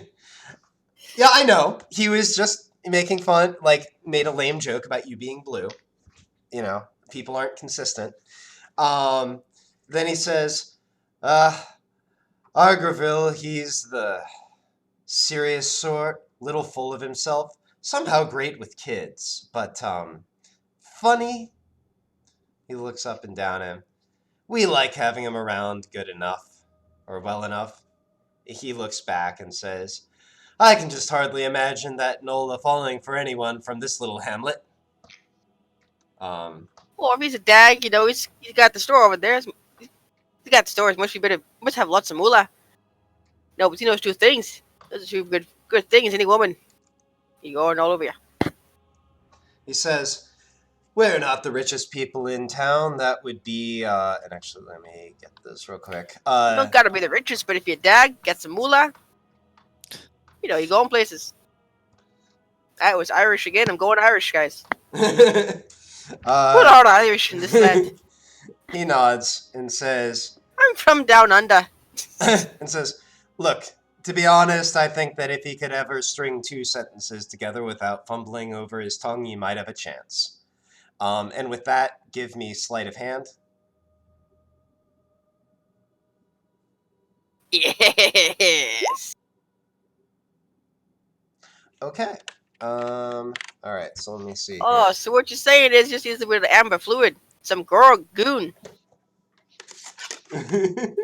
I know. He was just making fun, like made a lame joke about you being blue. You know, people aren't consistent. Then he says, Argraville, he's the serious sort, little full of himself, somehow great with kids, but funny. He looks up and down at him. We like having him around good enough, or well enough. He looks back and says, I can just hardly imagine that Nola falling for anyone from this little hamlet. well, if he's a dag, you know, he's got the store over there. He's got the stores. Must have lots of moolah. No, but he knows two things. Those are two good things. Any woman, you going all over you. He says, We're not the richest people in town. That would be, and actually, let me get this real quick. You don't gotta be the richest, but if your dad gets some moolah, you're going places. I was Irish again. I'm going Irish, guys. What are Irish in this land? He nods and says, I'm from down under. and says, "Look, to be honest, I think that if he could ever string 2 sentences together without fumbling over his tongue, he might have a chance. And with that, give me sleight of hand." Yes. Okay. All right. So let me see. Oh, so what you're saying is just use it with amber fluid. Some girl goon. Here.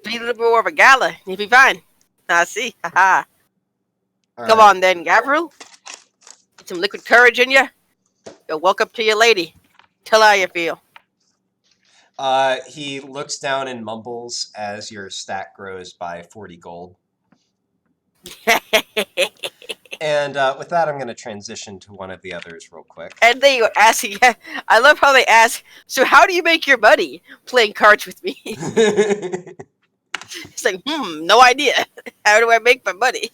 Be a little bit more of a gala. You'll be fine. I see. Haha. All Come right. on then, Gavril. Get some liquid courage in you. Go walk up to your lady. Tell her how you feel. He looks down and mumbles as your stack grows by 40 gold. And with that, I'm going to transition to one of the others real quick. And they were asking, I love how they ask, so how do you make your money playing cards with me? It's like, no idea. How do I make my money?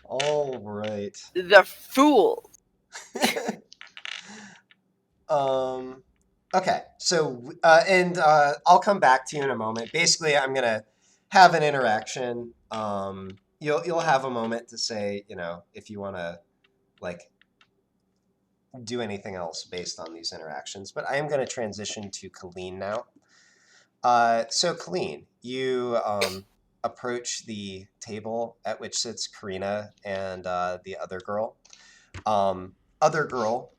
All right. The fool. Okay, so I'll come back to you in a moment. Basically, I'm gonna have an interaction. You'll have a moment to say, if you want to like do anything else based on these interactions. But I am going to transition to Colleen now. So Colleen, you approach the table at which sits Karina and the other girl. Other girl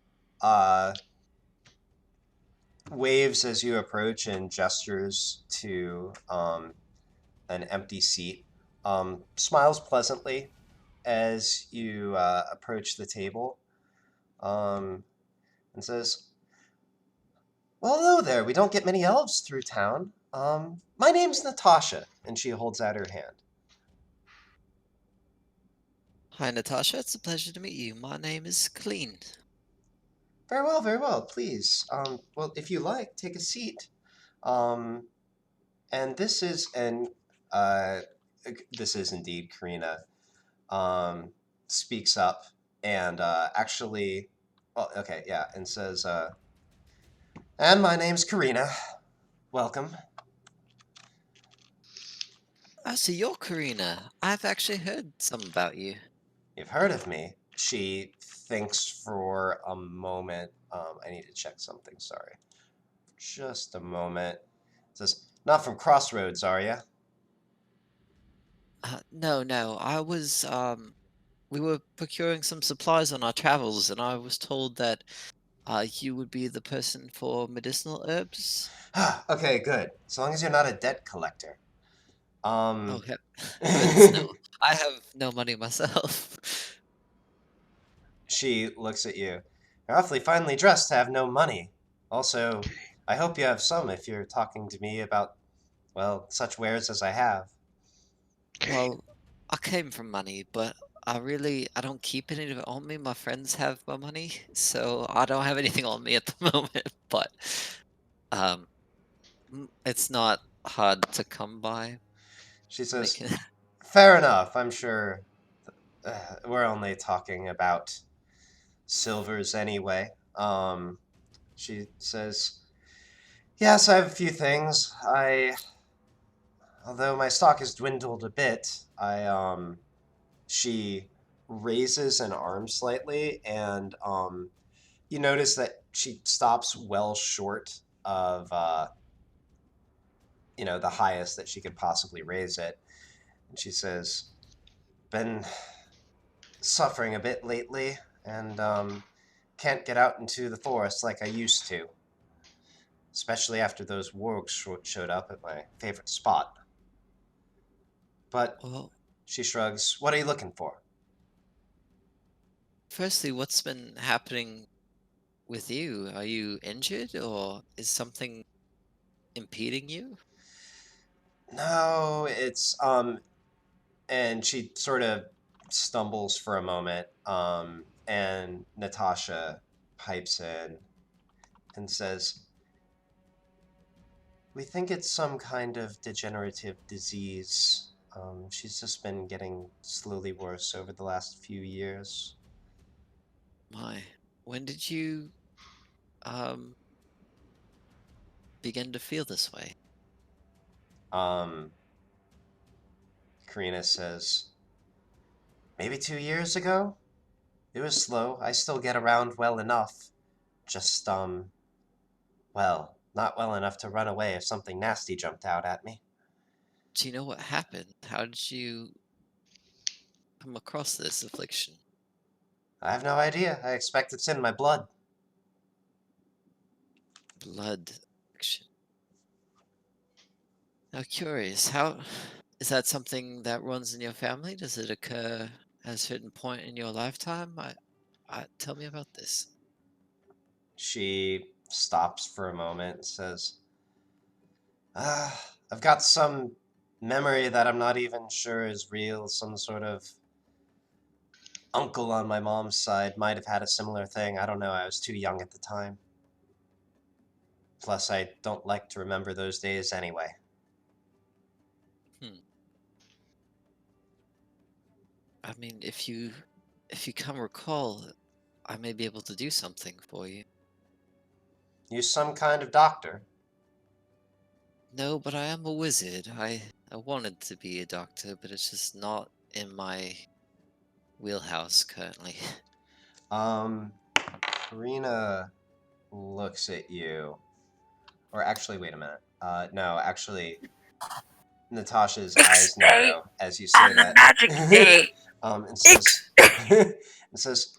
waves as you approach and gestures to an empty seat. Smiles pleasantly as you approach the table, and says, "Well, hello there. We don't get many elves through town. My name's Natasha," and she holds out her hand. Hi, Natasha. It's a pleasure to meet you. My name is Colleen. Very well, very well. Please, well, if you like, take a seat. And this is indeed Karina. Speaks up and actually, well, okay, yeah, and says, "And my name's Karina. Welcome." Oh, so you're Karina. I've actually heard some about you. "You've heard of me?" She thinks for a moment. I need to check something. Sorry, just a moment. Says, "Not from Crossroads, are you?" No. We were procuring some supplies on our travels, and I was told that you would be the person for medicinal herbs. Okay, good. As long as you're not a debt collector. Oh, heavens, no. I have no money myself. She looks at you. "You're awfully finely dressed to have no money. Also, I hope you have some if you're talking to me about, well, such wares as I have." Well, I came from money, but I don't keep any of it on me. My friends have my money, so I don't have anything on me at the moment. But um, it's not hard to come by. She says, Making "Fair enough. I'm sure we're only talking about silvers anyway." She says, "Yes, I have a few things. Although my stock has dwindled a bit, she raises an arm slightly, and you notice that she stops well short of the highest that she could possibly raise it, and she says, "Been suffering a bit lately, and can't get out into the forest like I used to, especially after those wargs showed up at my favorite spot. But," well, she shrugs, "what are you looking for?" firstly, what's been happening with you? Are you injured, or is something impeding you? "No, it's and she sort of stumbles for a moment, and Natasha pipes in and says, "We think it's some kind of degenerative disease. She's just been getting slowly worse over the last few years." My, when did you um begin to feel this way? Um, Karina says, "Maybe 2 years ago? It was slow. I still get around well enough. Just, well, not well enough to run away if something nasty jumped out at me." Do you know what happened? How did you come across this affliction? "I have no idea. I expect it's in my blood." Blood affliction. Now, curious, how is that something that runs in your family? Does it occur at a certain point in your lifetime? Tell me about this. She stops for a moment and says, I've got some memory that I'm not even sure is real. Some sort of uncle on my mom's side might have had a similar thing. I don't know. I was too young at the time. Plus, I don't like to remember those days anyway." Hmm. I mean, if you can recall, I may be able to do something for you. "You some kind of doctor?" No, but I am a wizard. I wanted to be a doctor, but it's just not in my wheelhouse currently. Karina looks at you. Or actually, wait a minute. No, actually, Natasha's eyes narrow as you say that. And says, and says,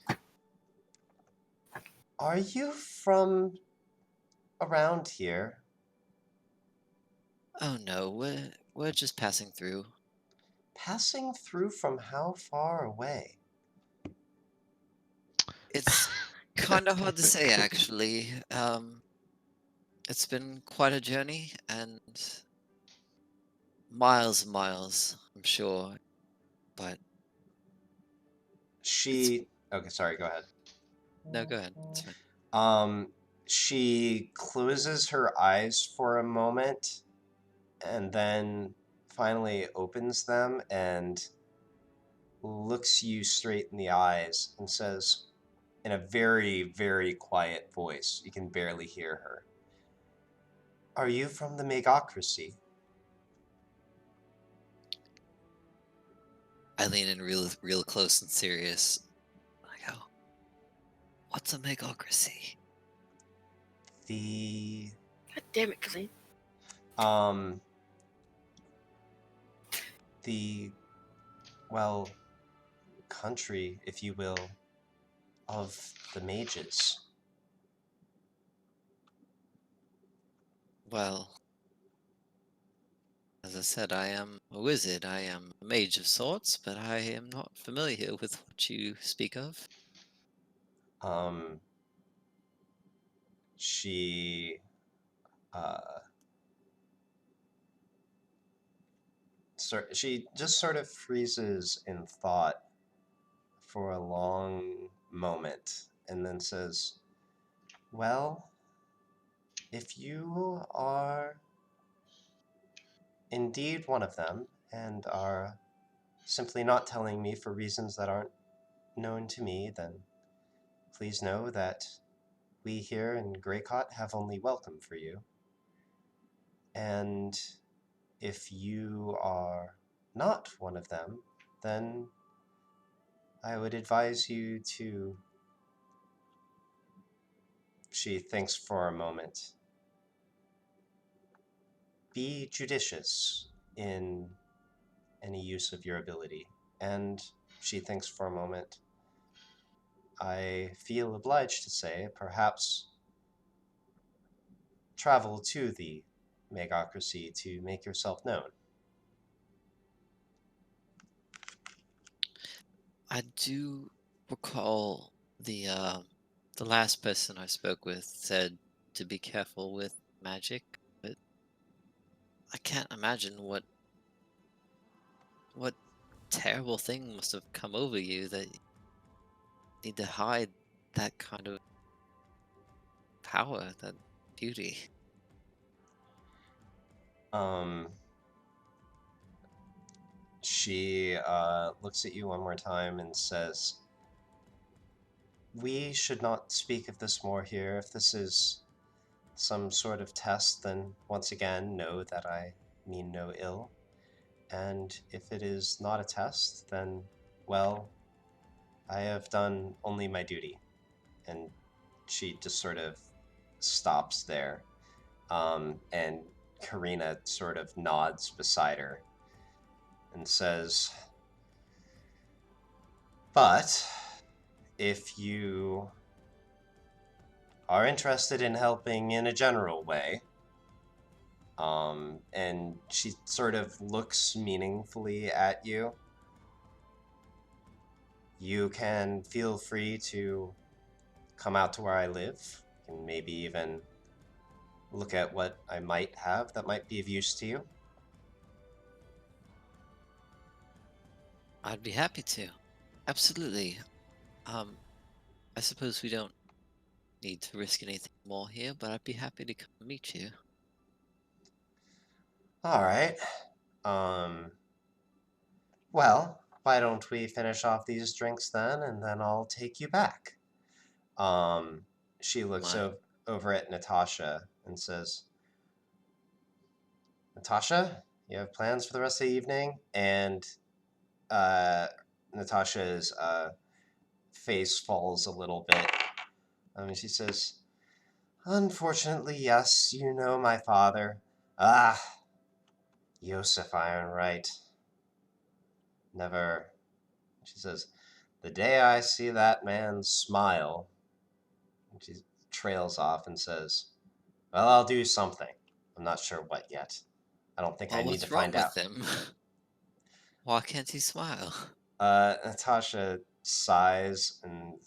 "Are you from around here?" Oh no, we're just passing through. "Passing through from how far away?" It's kind of hard to say actually. It's been quite a journey and miles and miles, I'm sure, but She, okay, sorry, go ahead. no, go ahead. It's fine. She closes her eyes for a moment and then finally opens them and looks you straight in the eyes and says, in a very, very quiet voice, you can barely hear her, "Are you from the Megocracy?" I lean in real close and serious. I go, what's a megocracy? The, God damn it, Colleen. um, the, well, country, if you will, of the mages. Well, as I said, I am a wizard. I am a mage of sorts, but I am not familiar with what you speak of. Um, she, uh, she just sort of freezes in thought for a long moment and then says, "Well, if you are indeed one of them and are simply not telling me for reasons that aren't known to me, then please know that we here in Greycott have only welcome for you. And if you are not one of them, then I would advise you to..." She thinks for a moment. "Be judicious in any use of your ability." And she thinks for a moment. "I feel obliged to say, perhaps travel to the Megocracy to make yourself known." I do recall the last person I spoke with said to be careful with magic, but I can't imagine what terrible thing must have come over you that you need to hide that kind of power than beauty. She looks at you one more time and says, "We should not speak of this more here. If this is some sort of test, then once again, know that I mean no ill. And if it is not a test, then, well, I have done only my duty." And she just sort of stops there. And Karina sort of nods beside her and says, "But if you are interested in helping in a general way," and she sort of looks meaningfully at you, "you can feel free to come out to where I live and maybe even look at what I might have that might be of use to you." I'd be happy to. Absolutely. I suppose we don't need to risk anything more here, but I'd be happy to come meet you. All right. Um, well, why don't we finish off these drinks then, and then I'll take you back. Um, she looks My, over at Natasha and says, "Natasha, you have plans for the rest of the evening?" And uh, Natasha's face falls a little bit. She says, "Unfortunately, yes, you know my father. Ah, Yosef Ironright. Never," she says, "the day I see that man smile." And she trails off and says, "Well, I'll do something. I'm not sure what yet. I don't think I well, need to what's wrong find out." with him? Why can't he smile? Natasha sighs and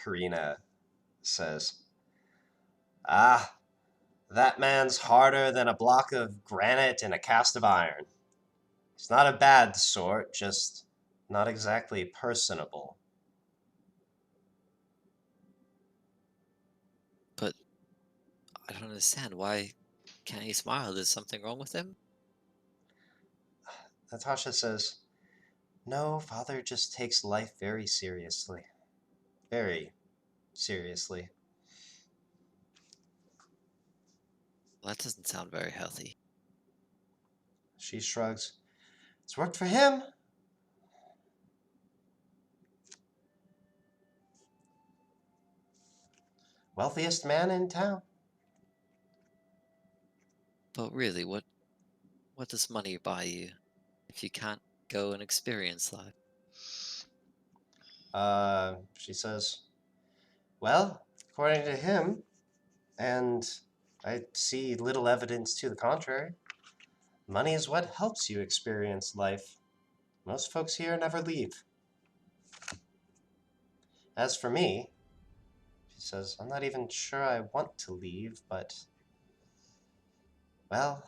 Karina says, "Ah, that man's harder than a block of granite and a cast of iron. He's not a bad sort, just not exactly personable." But I don't understand. Why can't he smile? There's something wrong with him? Natasha says, "No, father just takes life very seriously. Very seriously." Well, that doesn't sound very healthy. She shrugs. "It's worked for him." Wealthiest man in town. But really, what does money buy you if you can't go and experience life? She says, "Well, according to him, and I see little evidence to the contrary, money is what helps you experience life. Most folks here never leave. As for me," she says, "I'm not even sure I want to leave, but, well,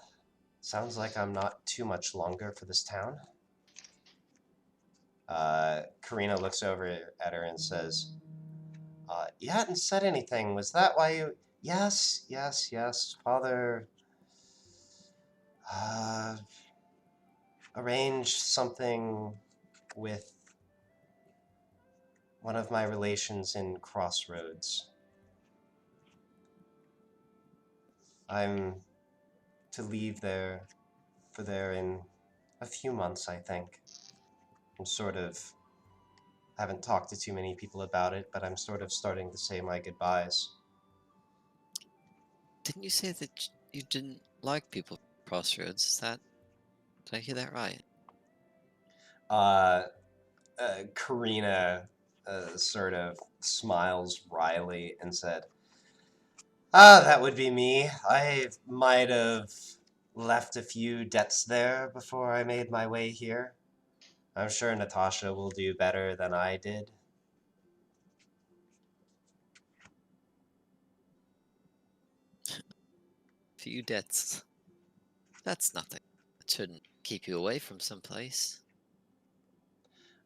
sounds like I'm not too much longer for this town." Karina looks over at her and says, "You hadn't said anything. Was that why you..." "Yes, yes, yes. Father uh, arranged something with one of my relations in Crossroads. I'm to leave there in a few months, I think. I'm sort of haven't talked to too many people about it, but I'm sort of starting to say my goodbyes." Didn't you say that you didn't like people from Crossroads? Did I hear that right? Uh, Karina sort of smiles wryly and said, "Ah, that would be me. I might have left a few debts there before I made my way here. I'm sure Natasha will do better than I did." Few debts. That's nothing. It shouldn't keep you away from someplace.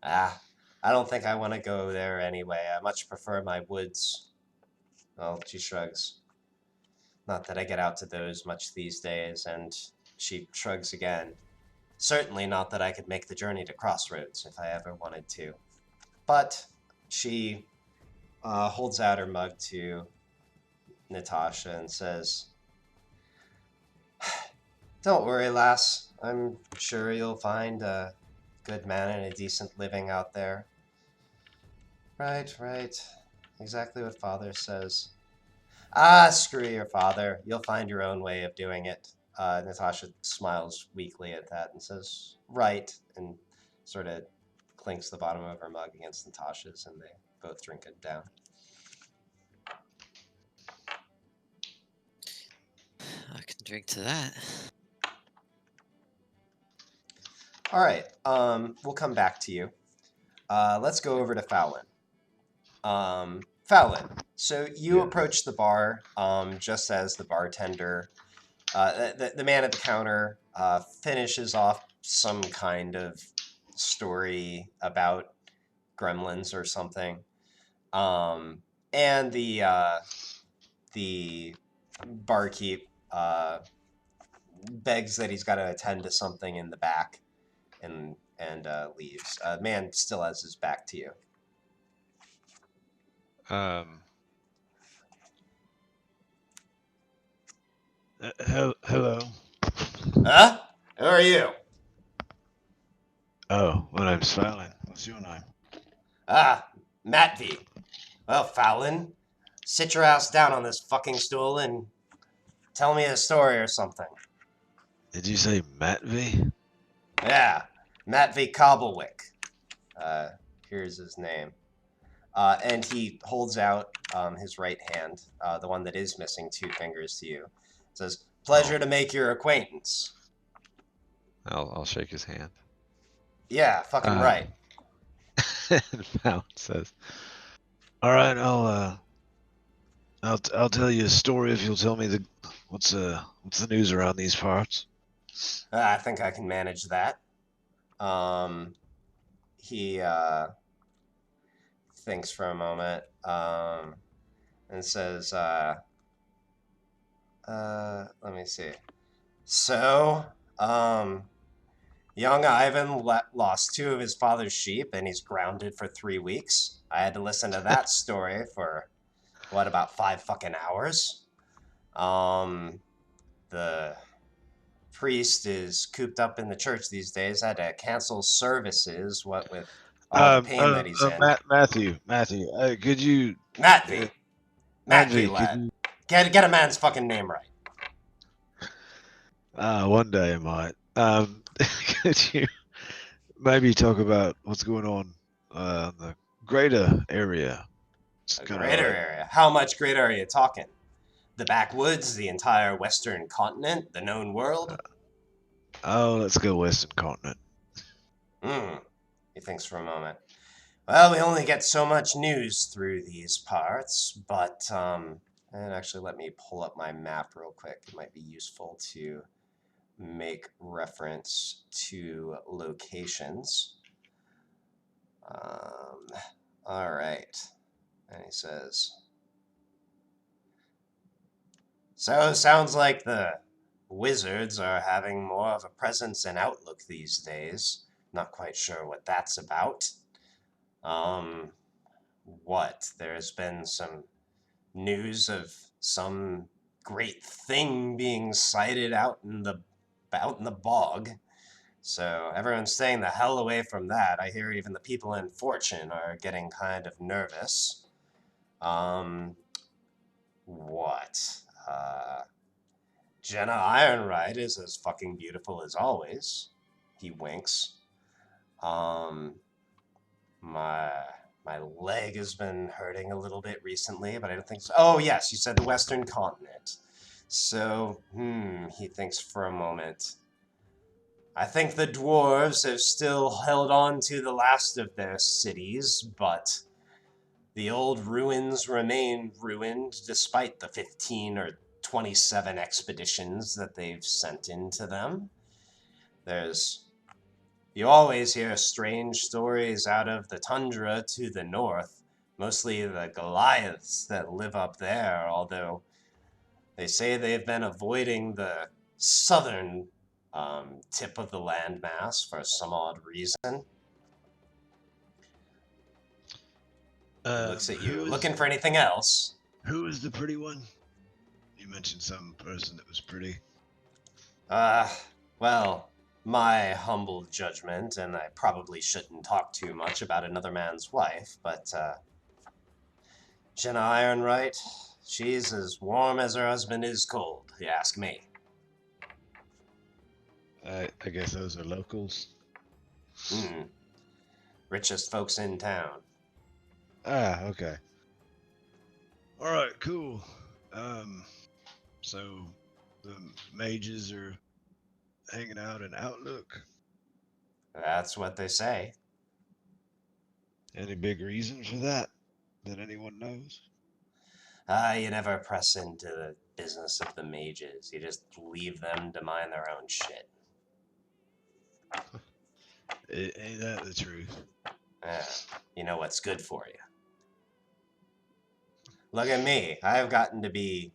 "Ah, I don't think I want to go there anyway. I much prefer my woods. Well, she shrugs. Not that I get out to those much these days, and she shrugs again. Certainly not that I could make the journey to Crossroads if I ever wanted to. But she holds out her mug to Natasha and says, "Don't worry, lass. I'm sure you'll find a good man and a decent living out there." Right. Exactly what father says. Ah, screw your father. You'll find your own way of doing it. Natasha smiles weakly at that and says, "Right," and sort of clinks the bottom of her mug against Natasha's, and they both drink it down. I can drink to that. All right. We'll come back to you. Let's go over to Fallon. Fallon, so you Yeah. approach the bar just as the bartender, the man at the counter, finishes off some kind of story about gremlins or something. And the barkeep begs that he's got to attend to something in the back and leaves. Man still has his back to you. Hello. Huh? Who are you? Oh, my name's Fallon. What's your name? Ah, Matt V. Well, Fallon, sit your ass down on this fucking stool and tell me a story or something. Did you say Matt V? Yeah, Matt V. Cobblewick. Here's his name. And he holds out his right hand, the one that is missing 2 fingers to you. Says, "Pleasure to make your acquaintance." I'll shake his hand. Yeah, fucking right. And Fallon says, "All right, I'll tell you a story if you'll tell me what's the news around these parts." I think I can manage that. He thinks for a moment and says, let me see. So, young Ivan lost 2 of his father's sheep and he's grounded for 3 weeks. I had to listen to that story for, about 5 fucking hours. The priest is cooped up in the church these days. Had to cancel services, what with all the pain that he's in. Matthew, could you, Matt V. Matt V, could lad. you, Get a man's fucking name right. one day I might. Could you maybe talk about what's going on in the greater area? It's A kinda greater like- area. How much greater are you talking? The backwoods, the entire western continent, the known world? Oh, let's go Western Continent. He thinks for a moment. Well, we only get so much news through these parts, but, and actually let me pull up my map real quick. It might be useful to make reference to locations. All right. And he says, "So sounds like the wizards are having more of a presence and outlook these days. Not quite sure what that's about. What? There's been some news of some great thing being sighted out in the bog. So everyone's staying the hell away from that. I hear even the people in Fortune are getting kind of nervous. What? Jenna Ironride is as fucking beautiful as always." He winks. My leg has been hurting a little bit recently, but I don't think so. Oh, yes, you said the Western Continent. So, he thinks for a moment. "I think the dwarves have still held on to the last of their cities, but the old ruins remain ruined despite the 15 or 27 expeditions that they've sent into them. There's You always hear strange stories out of the tundra to the north, mostly the Goliaths that live up there, although they say they've been avoiding the southern tip of the landmass for some odd reason. He looks at you, looking for anything else. Who is the pretty one? You mentioned some person that was pretty. Well, my humble judgment, and I probably shouldn't talk too much about another man's wife, but, Jenna Ironright, she's as warm as her husband is cold, if you ask me. I guess those are locals. Richest folks in town. Ah, okay. Alright, cool. So the mages are hanging out in Outlook. That's what they say. Any big reason for that anyone knows? You never press into the business of the mages. You just leave them to mind their own shit. Ain't that the truth? You know what's good for you. Look at me. I've gotten to be,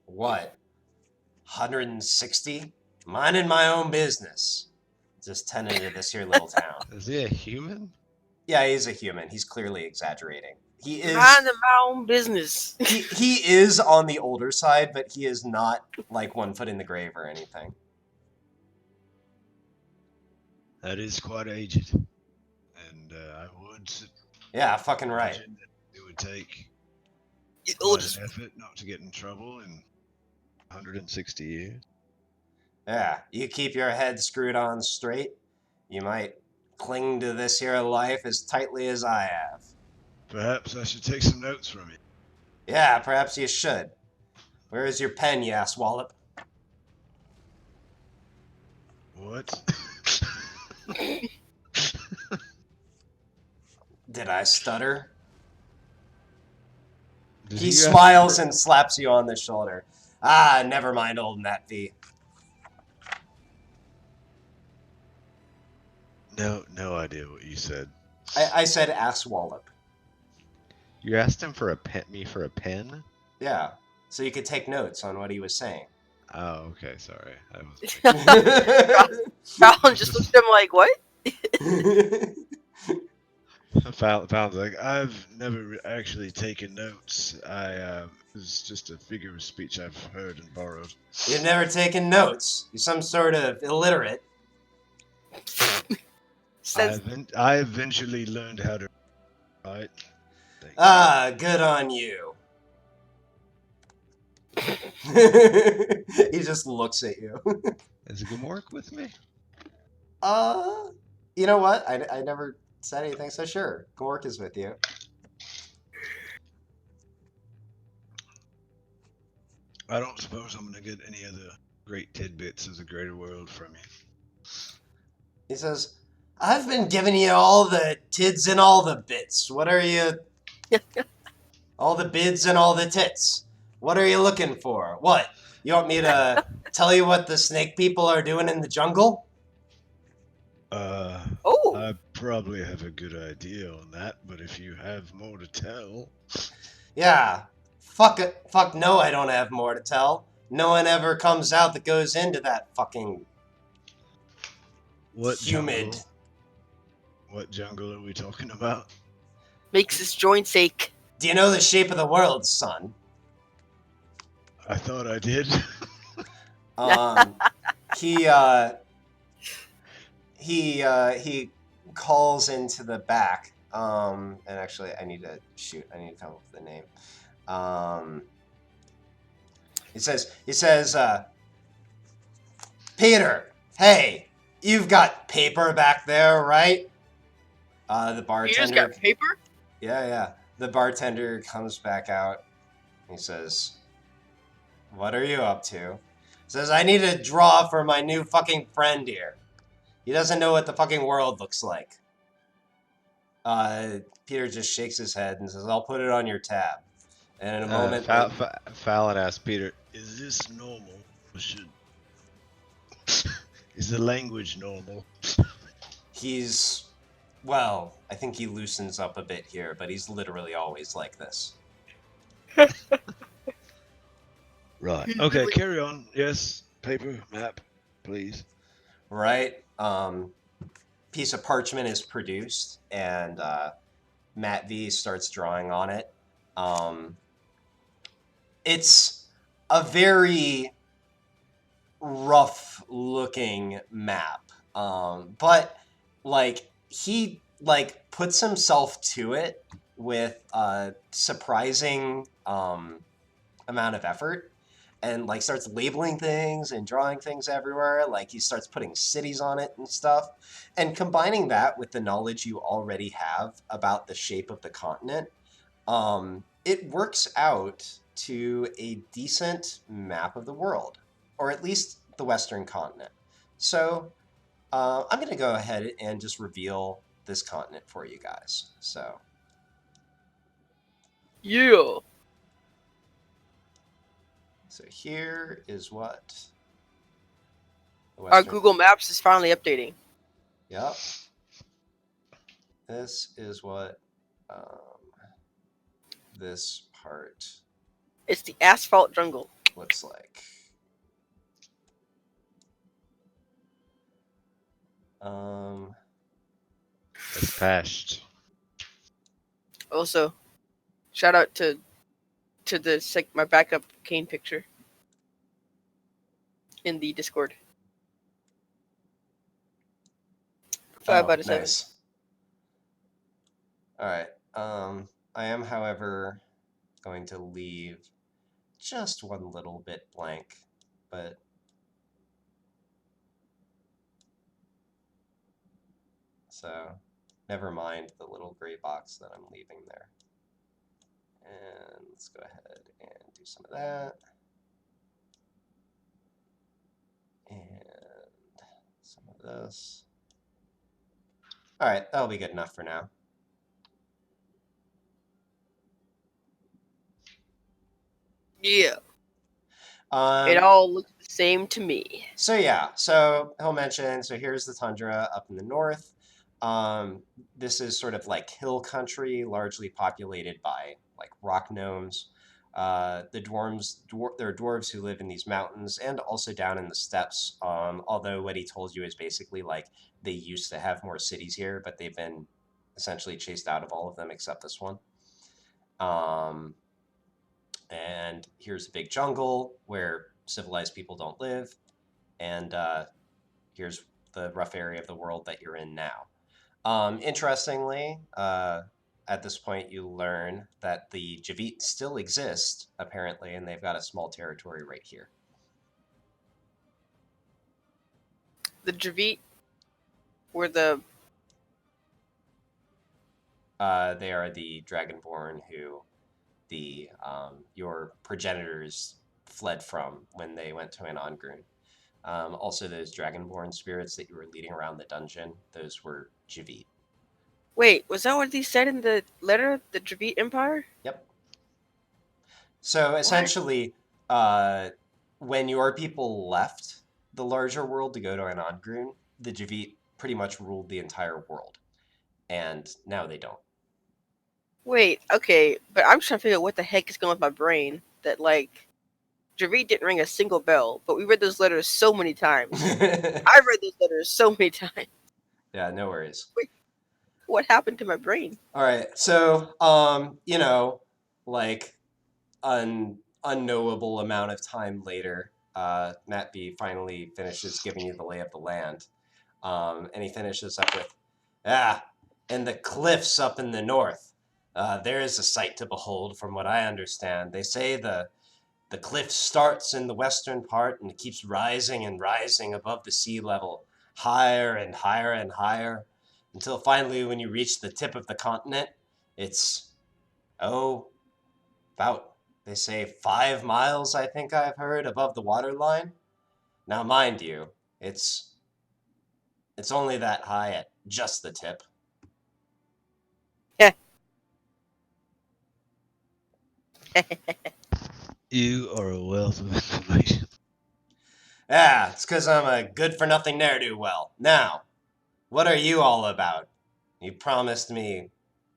160? Minding my own business. Just tending to this here little town. Is he a human? Yeah, he's a human. He's clearly exaggerating. He is. Minding my own business. he is on the older side, but he is not like 1 foot in the grave or anything. That is quite aged. And I would Yeah, fucking right. imagine that it would take You quite old as an effort not to get in trouble in 160 years. Yeah, you keep your head screwed on straight, you might cling to this here life as tightly as I have. Perhaps I should take some notes from you. Yeah, perhaps you should. Where is your pen, you ass wallop? What? Did I stutter? Did He you ask smiles for- and slaps you on the shoulder. Ah, never mind, old Nat V. No idea what you said. I said ass wallop. You asked him for a pen? Yeah, so you could take notes on what he was saying. Oh, okay, sorry. I was Fallon just looked at him like, what? Found Like, I've never actually taken notes. It's just a figure of speech I've heard and borrowed. You've never taken notes. You're some sort of illiterate. Says, I eventually learned how to write. Thank you. Ah, good on you. He just looks at you. Is Gamork with me? You know what? I never said anything, so sure. Gork is with you. I don't suppose I'm gonna get any other great tidbits of the greater world from you. He says, I've been giving you all the tids and all the bits. What are you... all the bids and all the tits. What are you looking for? What? You want me to tell you what the snake people are doing in the jungle? oh, I probably have a good idea on that, but if you have more to tell... Yeah. Fuck it. Fuck no, I don't have more to tell. No one ever comes out that goes into that fucking... What humid. jungle? What jungle are we talking about? makes his joints ache. Do you know the shape of the world, son? I thought I did. He calls into the back. And actually, I need to come up with the name. He says, Peter, hey, you've got paper back there, right? The You just bartender. got paper? Yeah. The bartender comes back out. He says, what are you up to? He says, I need a draw for my new fucking friend here. He doesn't know what the fucking world looks like. Peter just shakes his head and says, I'll put it on your tab. And in a moment... Fallon asked Peter, Is this normal? Or is the language normal? He's, well, I think he loosens up a bit here, but he's literally always like this. Right. Okay, carry on. Yes. Paper, map, please. Right? Piece of parchment is produced, and Matt V starts drawing on it. It's a very rough looking map. But like he like puts himself to it with a surprising amount of effort, and like starts labeling things and drawing things everywhere. Like he starts putting cities on it and stuff, and combining that with the knowledge you already have about the shape of the continent, it works out to a decent map of the world, or at least the Western continent. So I'm going to go ahead and just reveal this continent for you guys. So Yeah. so here is what the Our Western. Google Maps is finally updating. Yep. This is what this part It's the asphalt jungle. looks like. It's patched. Also, shout out to my backup Kane picture in the Discord. 5 out of 7. Nice. All right. I am, however, going to leave just one little bit blank, but so never mind the little gray box that I'm leaving there. And let's go ahead and do some of that. And some of this. All right, that'll be good enough for now. Yeah. It all looks the same to me. So yeah, so he'll mention, so here's the tundra up in the north. This is sort of like hill country, largely populated by like rock gnomes. The there are dwarves who live in these mountains and also down in the steppes. Although what he told you is basically like they used to have more cities here, but they've been essentially chased out of all of them except this one. And here's a big jungle where civilized people don't live. And here's the rough area of the world that you're in now. Interestingly, at this point, you learn that the Javit still exist, apparently, and they've got a small territory right here. The Javit were the... They are the Dragonborn who your progenitors fled from when they went to Anongrun. Also, those Dragonborn spirits that you were leading around the dungeon, those were Javit. Wait, was that what he said in the letter? The Javit Empire? Yep. So essentially, when your people left the larger world to go to Anongrun, the Javit pretty much ruled the entire world. And now they don't. Wait, okay, but I'm trying to figure out what the heck is going on with my brain. That, like, Javit didn't ring a single bell, but we read those letters so many times. I read those letters so many times. Yeah, no worries. Wait, what happened to my brain? All right, so, like, unknowable amount of time later, Matt B finally finishes giving you the lay of the land. And he finishes up with, and the cliffs up in the north. There is a sight to behold, from what I understand. They say the cliff starts in the western part and it keeps rising and rising above the sea level, higher and higher and higher, until finally when you reach the tip of the continent, it's, about, they say 5 miles, I think I've heard, above the waterline. Now, mind you, it's only that high at just the tip. You are a wealth of information. It's because I'm a good-for-nothing ne'er-do-well. Now, What are you all about? You promised me,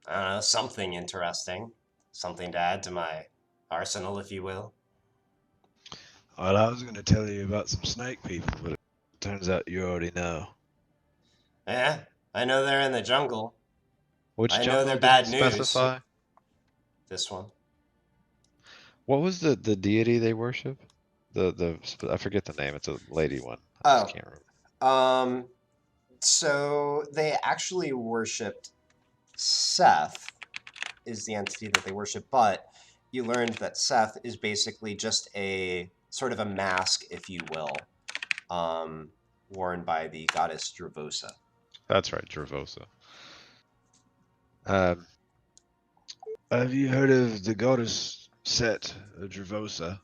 I don't know, something interesting. Something to add to my arsenal, if you will. Well, I was going to tell you about some snake people, but it turns out you already know. Yeah, I know they're in the jungle. Which I know jungle they're did bad it news. specify? This one. What was the deity they worship? I forget the name. It's a lady one. I just Oh, can't remember. So they actually worshipped Seth, is the entity that they worship, but you learned that Seth is basically just a sort of a mask, if you will, worn by the goddess Dravosa. That's right, Dravosa. Have you heard of the goddess Set, Dravosa?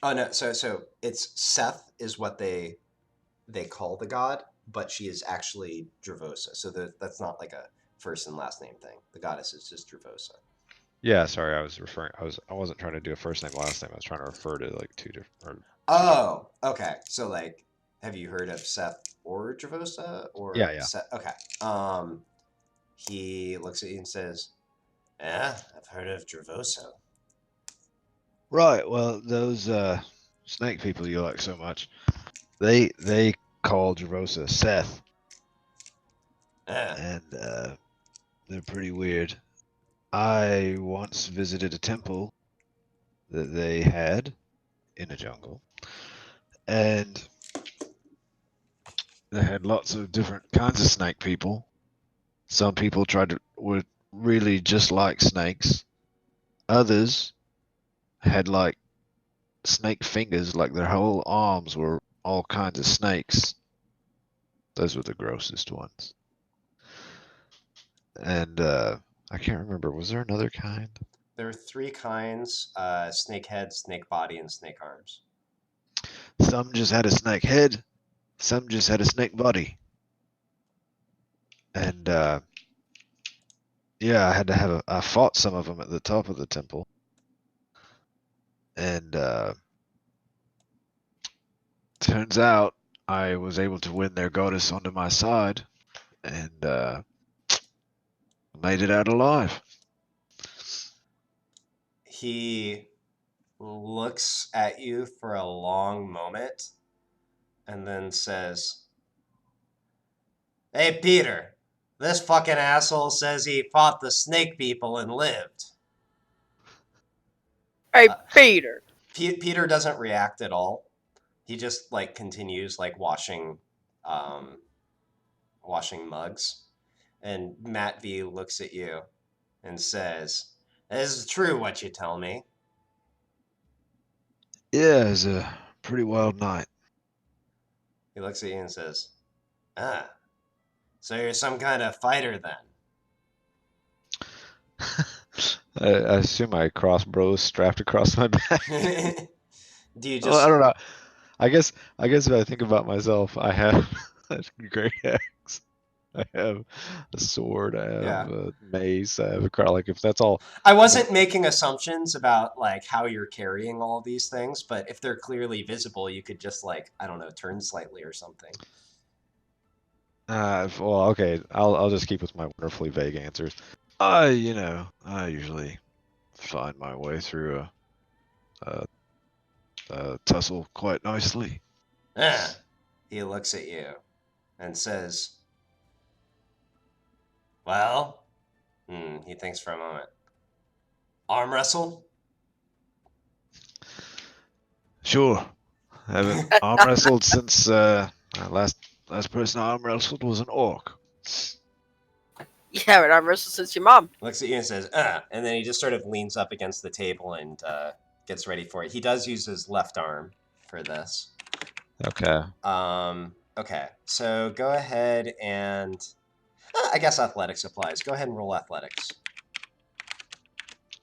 Oh no, so it's Seth is what they call the god, but she is actually Dravosa. So that's not like a first and last name thing. The goddess is just Dravosa. Yeah, sorry, I wasn't trying to do a first name, last name. I was trying to refer to like two different. Oh, okay. So like, have you heard of Seth or Dravosa or Yeah. Seth? Okay. He looks at you and says, "Yeah, I've heard of Dravosa." Right. Well, those snake people you like so much, they call Dravosa Seth, Yeah. and they're pretty weird. I once visited a temple that they had in a jungle, and they had lots of different kinds of snake people. Some people were really just like snakes. Others had like snake fingers, like their whole arms were all kinds of snakes. Those were the grossest ones. And I can't remember. Was there another kind? There are three kinds: snake head, snake body, and snake arms. Some just had a snake head. Some just had a snake body. And yeah, I had to have I fought some of them at the top of the temple. And turns out I was able to win their goddess onto my side, and made it out alive. He looks at you for a long moment and then says, "Hey, Peter, this fucking asshole says he fought the snake people and lived." Hey, Uh, Peter. Peter doesn't react at all. He just like continues like washing mugs. And Matt V looks at you and says, "This is true what you tell me." Yeah, it was a pretty wild night. He looks at you and says, "Ah, so you're some kind of fighter then." I assume my crossbow strapped across my back. Do you Well, I just don't know. I guess if I think about myself, I have a great axe. I have a sword. I have yeah. a mace. I have a car. Like if that's all. I If, wasn't making assumptions about like how you're carrying all these things, but if they're clearly visible, you could just like, I don't know, turn slightly or something. well, okay. I'll just keep with my wonderfully vague answers. I usually find my way through a, a tussle quite nicely. Ah. He looks at you and says, "Well," he thinks for a moment. "Arm wrestle?" Sure, I haven't arm wrestled since last person I arm wrestled was an orc. You haven't arm wrestled since your mom. Looks at you and says, "Ah," and then he just sort of leans up against the table and gets ready for it. He does use his left arm for this. Okay. Okay, so go ahead and I guess athletics applies. Go ahead and roll athletics.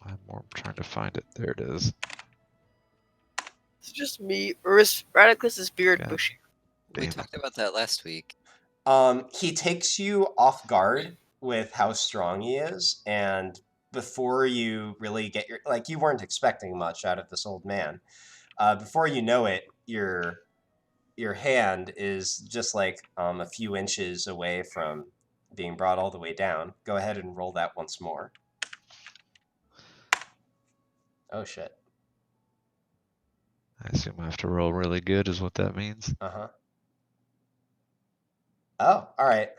I'm more trying to find it. There it is. It's just me, or is Radiclus's beard God. bushy? We Damn talked it. about that last week. He takes you off guard with how strong he is, and before you really get your like, you weren't expecting much out of this old man. Before you know it, you're your hand is just like a few inches away from being brought all the way down. Go ahead and roll that once more. Oh shit. I assume I have to roll really good, is what that means. Uh-huh. Oh, all right.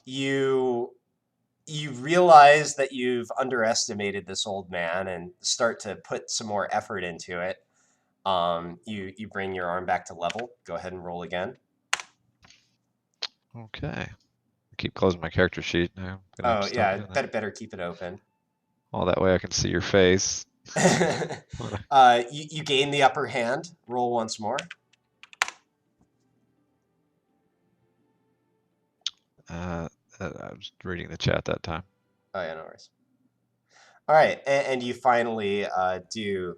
You realize that you've underestimated this old man and start to put some more effort into it. You bring your arm back to level. Go ahead and roll again. Okay. I keep closing my character sheet now. Gonna have Oh to stop yeah, doing that. better keep it open. All that way I can see your face. You gain the upper hand. Roll once more. I was reading the chat that time. Oh yeah, no worries. All right, and you finally do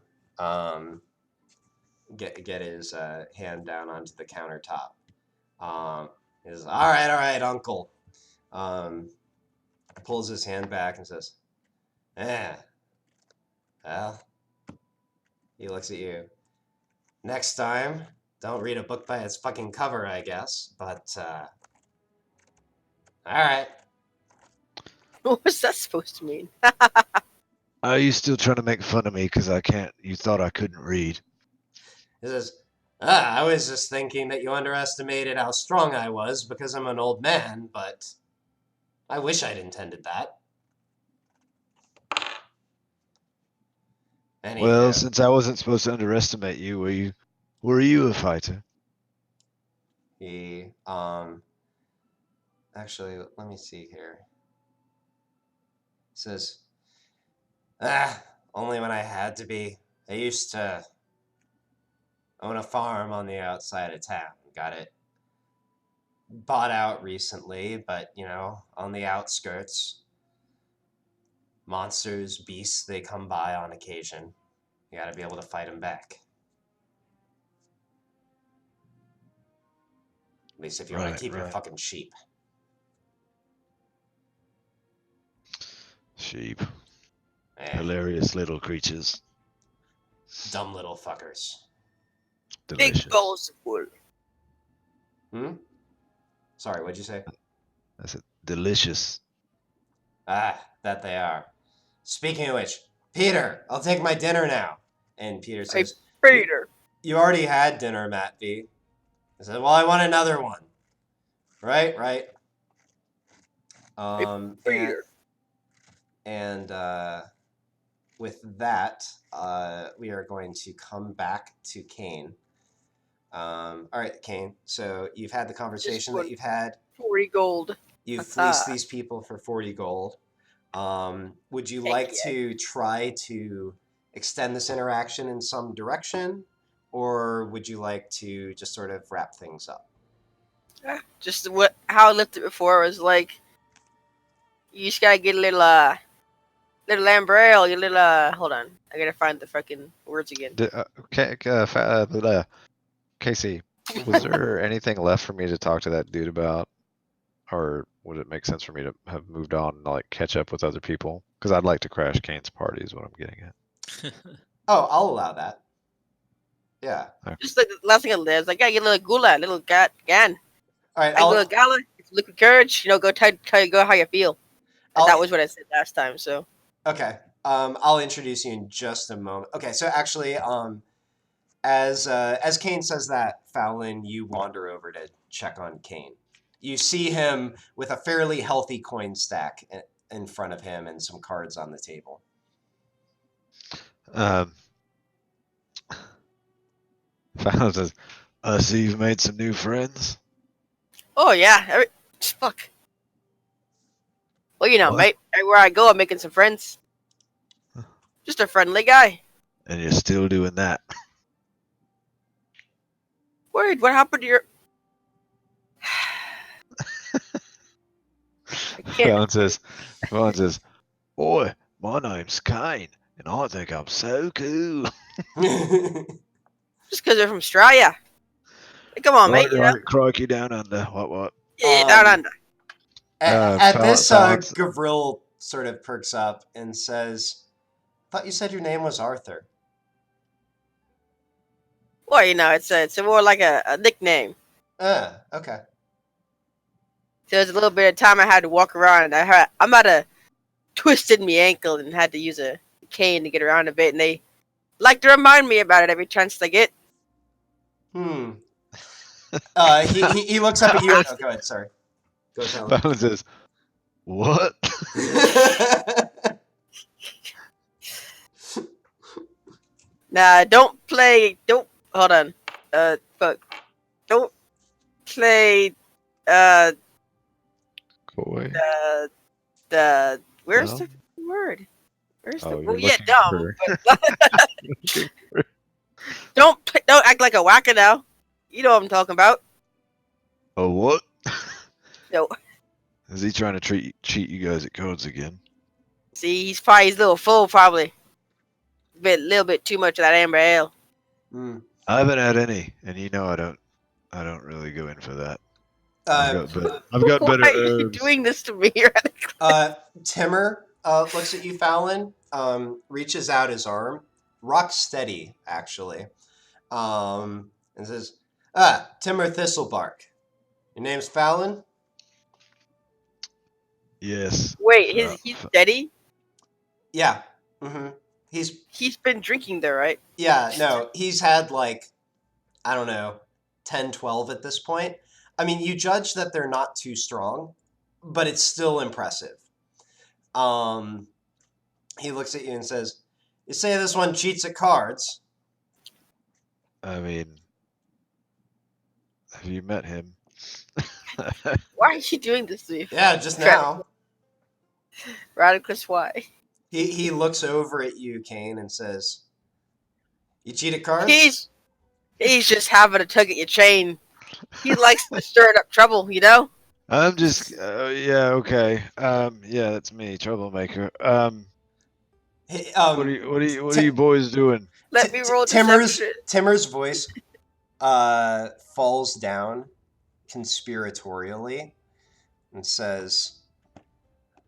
get his hand down onto the countertop. He says, all right, Uncle. Pulls his hand back and says, well, he looks at you. Next time, don't read a book by its fucking cover, I guess. But, all right. What was that supposed to mean? Are you still trying to make fun of me because I can't? You thought I couldn't read? He says, I was just thinking that you underestimated how strong I was because I'm an old man, but I wish I'd intended that. Well, Anywho, since I wasn't supposed to underestimate you, were you a fighter? he, actually, let me see here. He says, only when I had to be. I used to own a farm on the outside of town. Got it bought out recently, but, on the outskirts. Monsters, beasts, they come by on occasion. You gotta be able to fight them back. At least if you want to keep your fucking sheep. Sheep. Hilarious little creatures. Dumb little fuckers. Delicious. Big balls of wool. Sorry, what'd you say? I said delicious. That they are. Speaking of which, Peter, I'll take my dinner now. And Peter says, Peter. You already had dinner, Matt V. I said, well, I want another one. Right. Peter. And with that, we are going to come back to Kane. All right, Kane. So you've had the conversation that you've had. 40 gold. You've fleeced these people for 40 gold. Would you like to try to extend this interaction in some direction? Or would you like to just sort of wrap things up? Just how I left it before was like, you just gotta get a little Lambrel, your little, hold on. I gotta find the fucking words again. Casey, was there anything left for me to talk to that dude about? Or would it make sense for me to have moved on and like catch up with other people? Because I'd like to crash Kane's party is what I'm getting at. Oh, I'll allow that. Yeah. Okay. Just like the last thing I did is like, I get a little gula, a little gan. All right. I go to gala, liquid courage, go tell you go how you feel. And that was what I said last time, so. Okay. I'll introduce you in just a moment. Okay, so actually, as Kane says that, Fallon, you wander over to check on Kane. You see him with a fairly healthy coin stack in front of him and some cards on the table. Fallon says, I see you've made some new friends. Oh, yeah. Fuck. Well, What? mate, everywhere I go, I'm making some friends. Just a friendly guy. And you're still doing that. Wait, what happened to your... Fallon says, boy, my name's Kane, and I think I'm so cool. Just because they're from Australia. Hey, come on, mate. Right, crikey down under. What? Yeah, down under. At this, Gavril sort of perks up and says, thought you said your name was Arthur. Well, it's more like a nickname. Okay. So there's a little bit of time I had to walk around, and I might have twisted my ankle and had to use a cane to get around a bit, and they like to remind me about it every chance they get. Hmm. He looks up at you. Oh, go ahead. Sorry. Go ahead, Tyler. Fallon says, "What?" Nah, don't hold on. Fuck. Don't play, uh, Go away. where's Dumb? the word? Where's the, Oh, well, you're yeah, looking dumb. for. But don't act like a wacko now. You know what I'm talking about. Oh, what? No, Is he trying to cheat you guys at codes again? see, he's a little full, probably. Little bit too much of that amber ale. Hmm. I haven't had any, and you know I don't really go in for that. I've got Why better are you herbs. doing this to me, Radiclus? Timur looks at you, Fallon. Reaches out his arm, rock steady, actually, and says, Timur Thistlebark. Your name's Fallon? Yes. Wait, he's steady? Yeah. Mm-hmm. He's been drinking there, right? Yeah, no, he's had like, I don't know, 10, 12 at this point. I mean, you judge that they're not too strong, but it's still impressive. He looks at you and says, you say this one cheats at cards? I mean, have you met him? Why are you doing this to me? Yeah, just now. Radiclus, why? He looks over at you, Kane, and says, you cheat at cards? He's just having a tug at your chain. He likes to stir up trouble, you know? I'm just, yeah, okay. Yeah, that's me, troublemaker. Hey, What are you boys doing? Let me roll deception. Timur's voice falls down conspiratorially and says,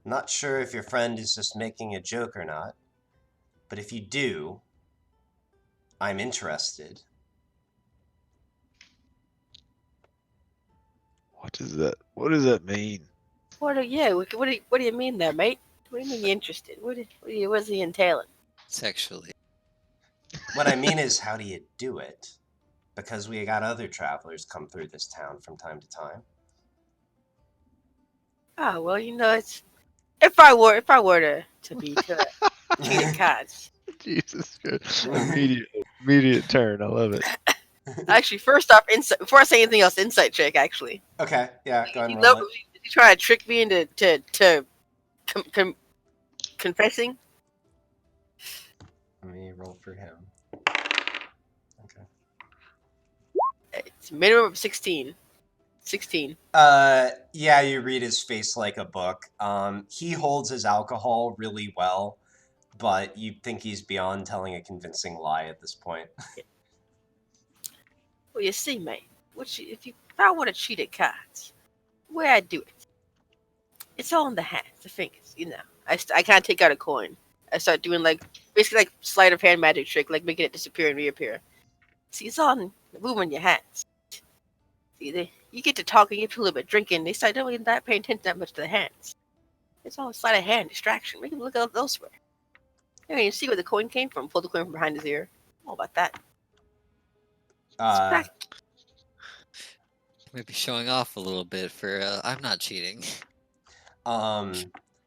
not sure if your friend is just making a joke or not, but if you do, I'm interested. What does that mean? What do you mean there, mate? What do you mean you're interested? What's he entailing? Sexually. What I mean is, how do you do it? Because we got other travelers come through this town from time to time. Oh well, it's if I were to be cheating cards. Jesus Christ. Immediate turn. I love it. Actually, first off, insight. Before I say anything else, insight check. Actually, Okay, yeah, go ahead and you roll know, it. you trying to trick me into confessing? Let me roll for him. Okay. It's a minimum of 16. 16. Yeah, you read his face like a book. He holds his alcohol really well, but you think he's beyond telling a convincing lie at this point. Well, you see, mate. If I want to cheat at cards, where I do it, it's all in the hands, the fingers. I kind of take out a coin. I start doing basically like sleight of hand magic trick, like making it disappear and reappear. See, it's all in the movement in your hands. See, you get to talking, you get to a little bit drinking, they start not paying attention that much to the hands. It's all sleight of hand distraction. Make them look elsewhere. You see where the coin came from. Pull the coin from behind his ear. All about that. Maybe showing off a little bit for I'm not cheating.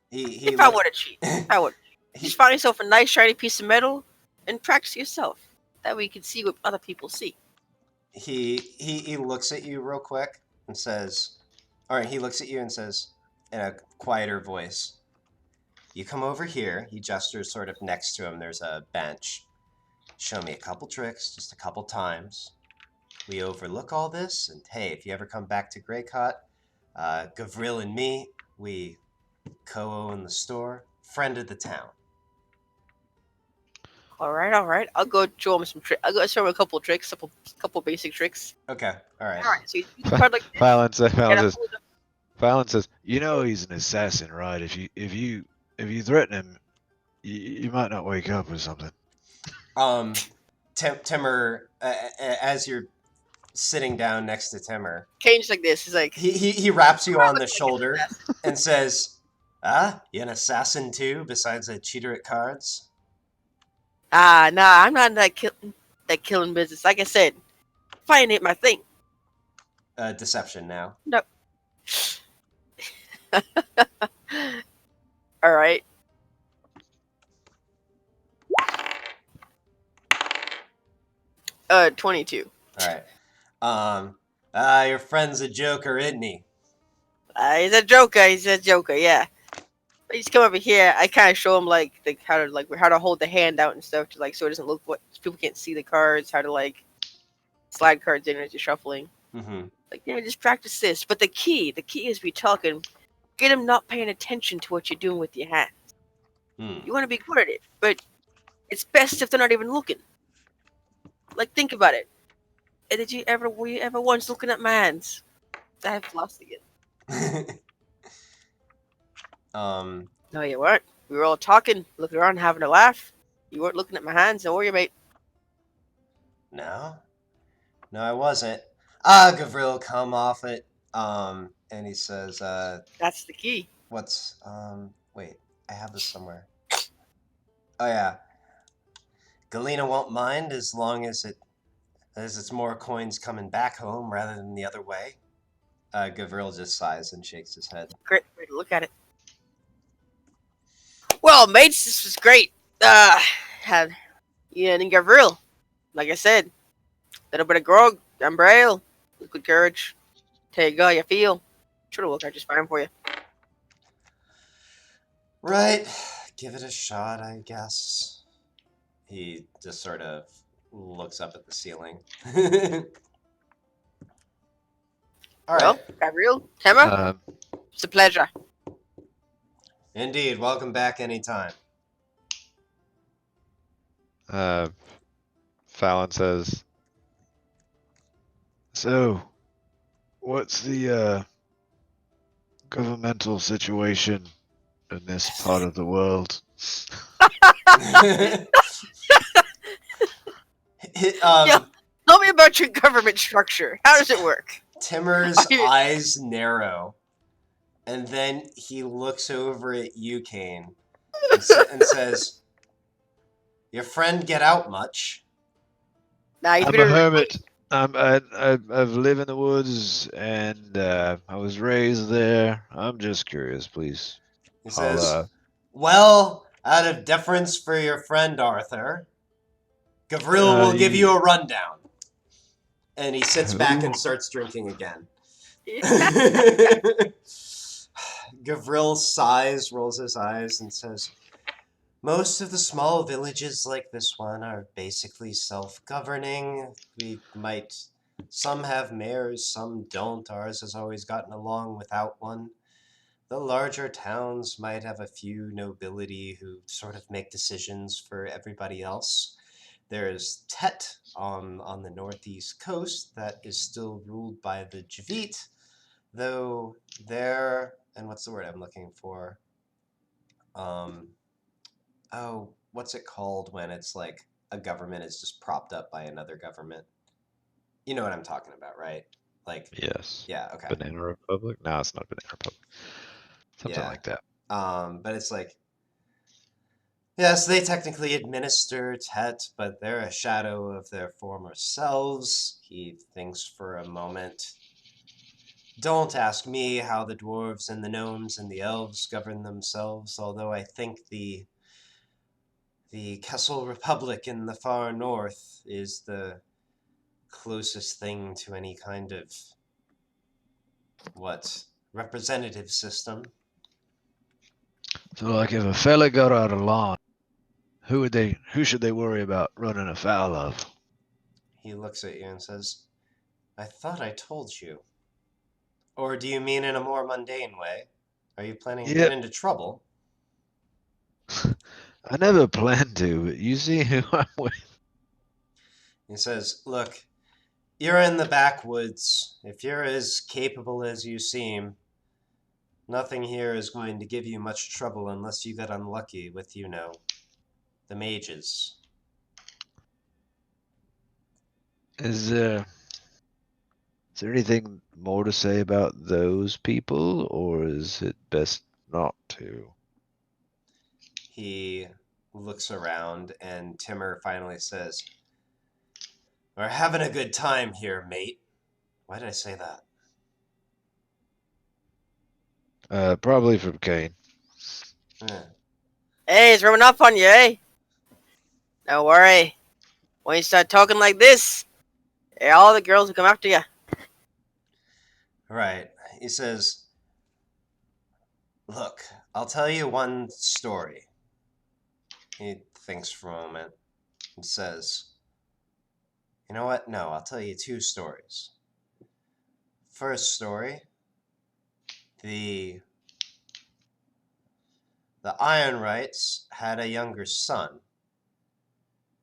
He if I were to cheat, I would. Just find yourself a nice shiny piece of metal and practice yourself. That way you can see what other people see. He looks at you real quick and says, or he looks at you and says in a quieter voice, you come over here. He gestures sort of next to him. There's a bench. Show me a couple tricks, just a couple times. We overlook all this, and hey, if you ever come back to Greycott, Gavril and me, we co-own the store, friend of the town. All right. I'll go show him some tricks. I'll go show him a couple of tricks, couple basic tricks. Okay, all right. So you card like this. Fallon says, you know he's an assassin, right? If you threaten him, you might not wake up or something. Timur, as you're sitting down next to Timur, Kane's like this. He's like, he raps you on the like an shoulder and says, "Ah, you an assassin too, besides a cheater at cards?" nah, I'm not in that killing business. Like I said, fighting ain't my thing. Deception now. No. All right. Uh, 22. All right. Your friend's a joker, isn't he? He's a joker. He's a joker. Yeah. But he's come over here. I kind of show him like how to hold the hand out and stuff to like so it doesn't look what people can't see the cards. How to like slide cards in as you're shuffling. Mm-hmm. Like just practice this. But the key is we talking. Get him not paying attention to what you're doing with your hand. You want to be good at it, but it's best if they're not even looking. Like think about it. Were you ever once looking at my hands? I've lost again. No, you weren't. We were all talking, looking around, having a laugh. You weren't looking at my hands. Don't worry, mate. No, I wasn't. Gavril, come off it. And he says, That's the key. what's, wait, I have this somewhere. Oh yeah. Galena won't mind as long as it's more coins coming back home rather than the other way. Gavril just sighs and shakes his head. Great way to look at it. Well, mates, this was great. Had and Gavril. Like I said, little bit of grog, amber ale, good courage. Tell you how you feel. Sure will work out just fine for you. Right. Give it a shot, I guess. He just sort of looks up at the ceiling. All right. Well, Gavril, Tema, it's a pleasure. Indeed. Welcome back anytime. Fallon says, So, what's the governmental situation in this part of the world? Tell me about your government structure. How does it work? Timur's eyes narrow, and then he looks over at you, Kane, and says, "Your friend get out much?" Nah, I'm a hermit. I live in the woods, and I was raised there. I'm just curious, please. He says, "Well, out of deference for your friend Arthur, Gavril will give you a rundown." And he sits back and starts drinking again. Gavril sighs, rolls his eyes, and says, "Most of the small villages like this one are basically self-governing. Some have mayors, some don't. Ours has always gotten along without one. The larger towns might have a few nobility who sort of make decisions for everybody else. There's Tet on the northeast coast that is still ruled by the Javit, though and what's the word I'm looking for? What's it called when it's like a government is just propped up by another government? You know what I'm talking about, right? Like, yes. Yeah, okay. Banana Republic? No, it's not Banana Republic. Something like that. But it's like, yes, they technically administer Tet, but they're a shadow of their former selves. He thinks for a moment. Don't ask me how the dwarves and the gnomes and the elves govern themselves, although I think the Kessel Republic in the far north is the closest thing to any kind of representative system. So, like, if a fella got out of line, who should they worry about running afoul of? He looks at you and says, "I thought I told you." Or do you mean in a more mundane way? Are you planning to get into trouble? I never planned to, but you see who I'm with. He says, "Look, you're in the backwoods. If you're as capable as you seem, nothing here is going to give you much trouble unless you get unlucky with, the mages." Is there anything more to say about those people, or is it best not to? He looks around, and Timur finally says, "We're having a good time here, mate." Why did I say that? Probably from Kane. Eh. Hey, it's rubbing off on you, eh? Don't worry. When you start talking like this, all the girls will come after you. Right. He says, "Look, I'll tell you one story." He thinks for a moment and says, "You know what? No, I'll tell you two stories. First story, the Ironrights had a younger son.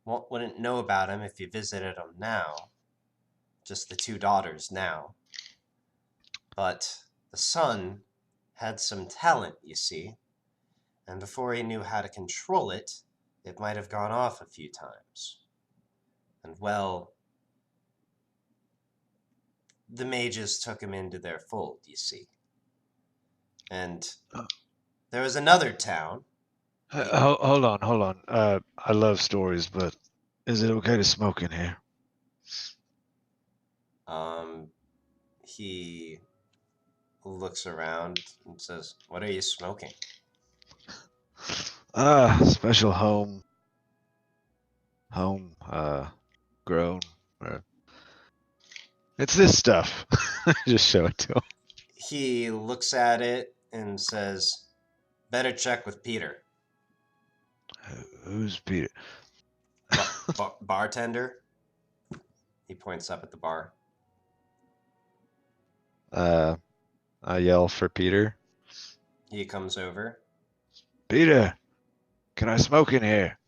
Wouldn't know about him if you visited him now. Just the two daughters now. But the son had some talent, you see, and before he knew how to control it, it might have gone off a few times. And well, the mages took him into their fold, you see. And there was another town. Hold on. I love stories, but is it okay to smoke in here? He looks around and says, "What are you smoking?" Special grown. It's this stuff. Just show it to him. He looks at it and says, "Better check with Peter." Who's Peter? Bartender? He points up at the bar. I yell for Peter. He comes over. Peter, can I smoke in here?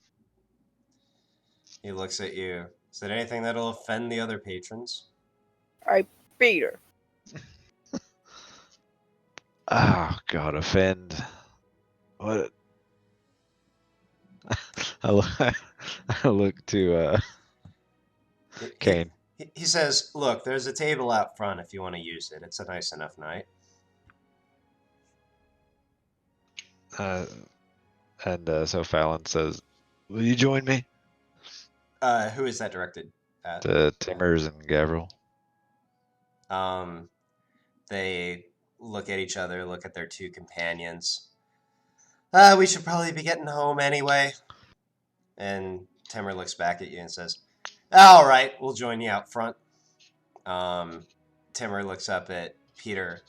He looks at you. Is there anything that'll offend the other patrons? Alright, Peter. Oh, God, offend. What? I look to Kane. He says, "Look, there's a table out front if you want to use it. It's a nice enough night." So Fallon says, "Will you join me?" Who is that directed at? To Timmers and Gavril. They look at each other, look at their two companions. We should probably be getting home anyway. And Timur looks back at you and says, "All right, we'll join you out front." Timur looks up at Peter.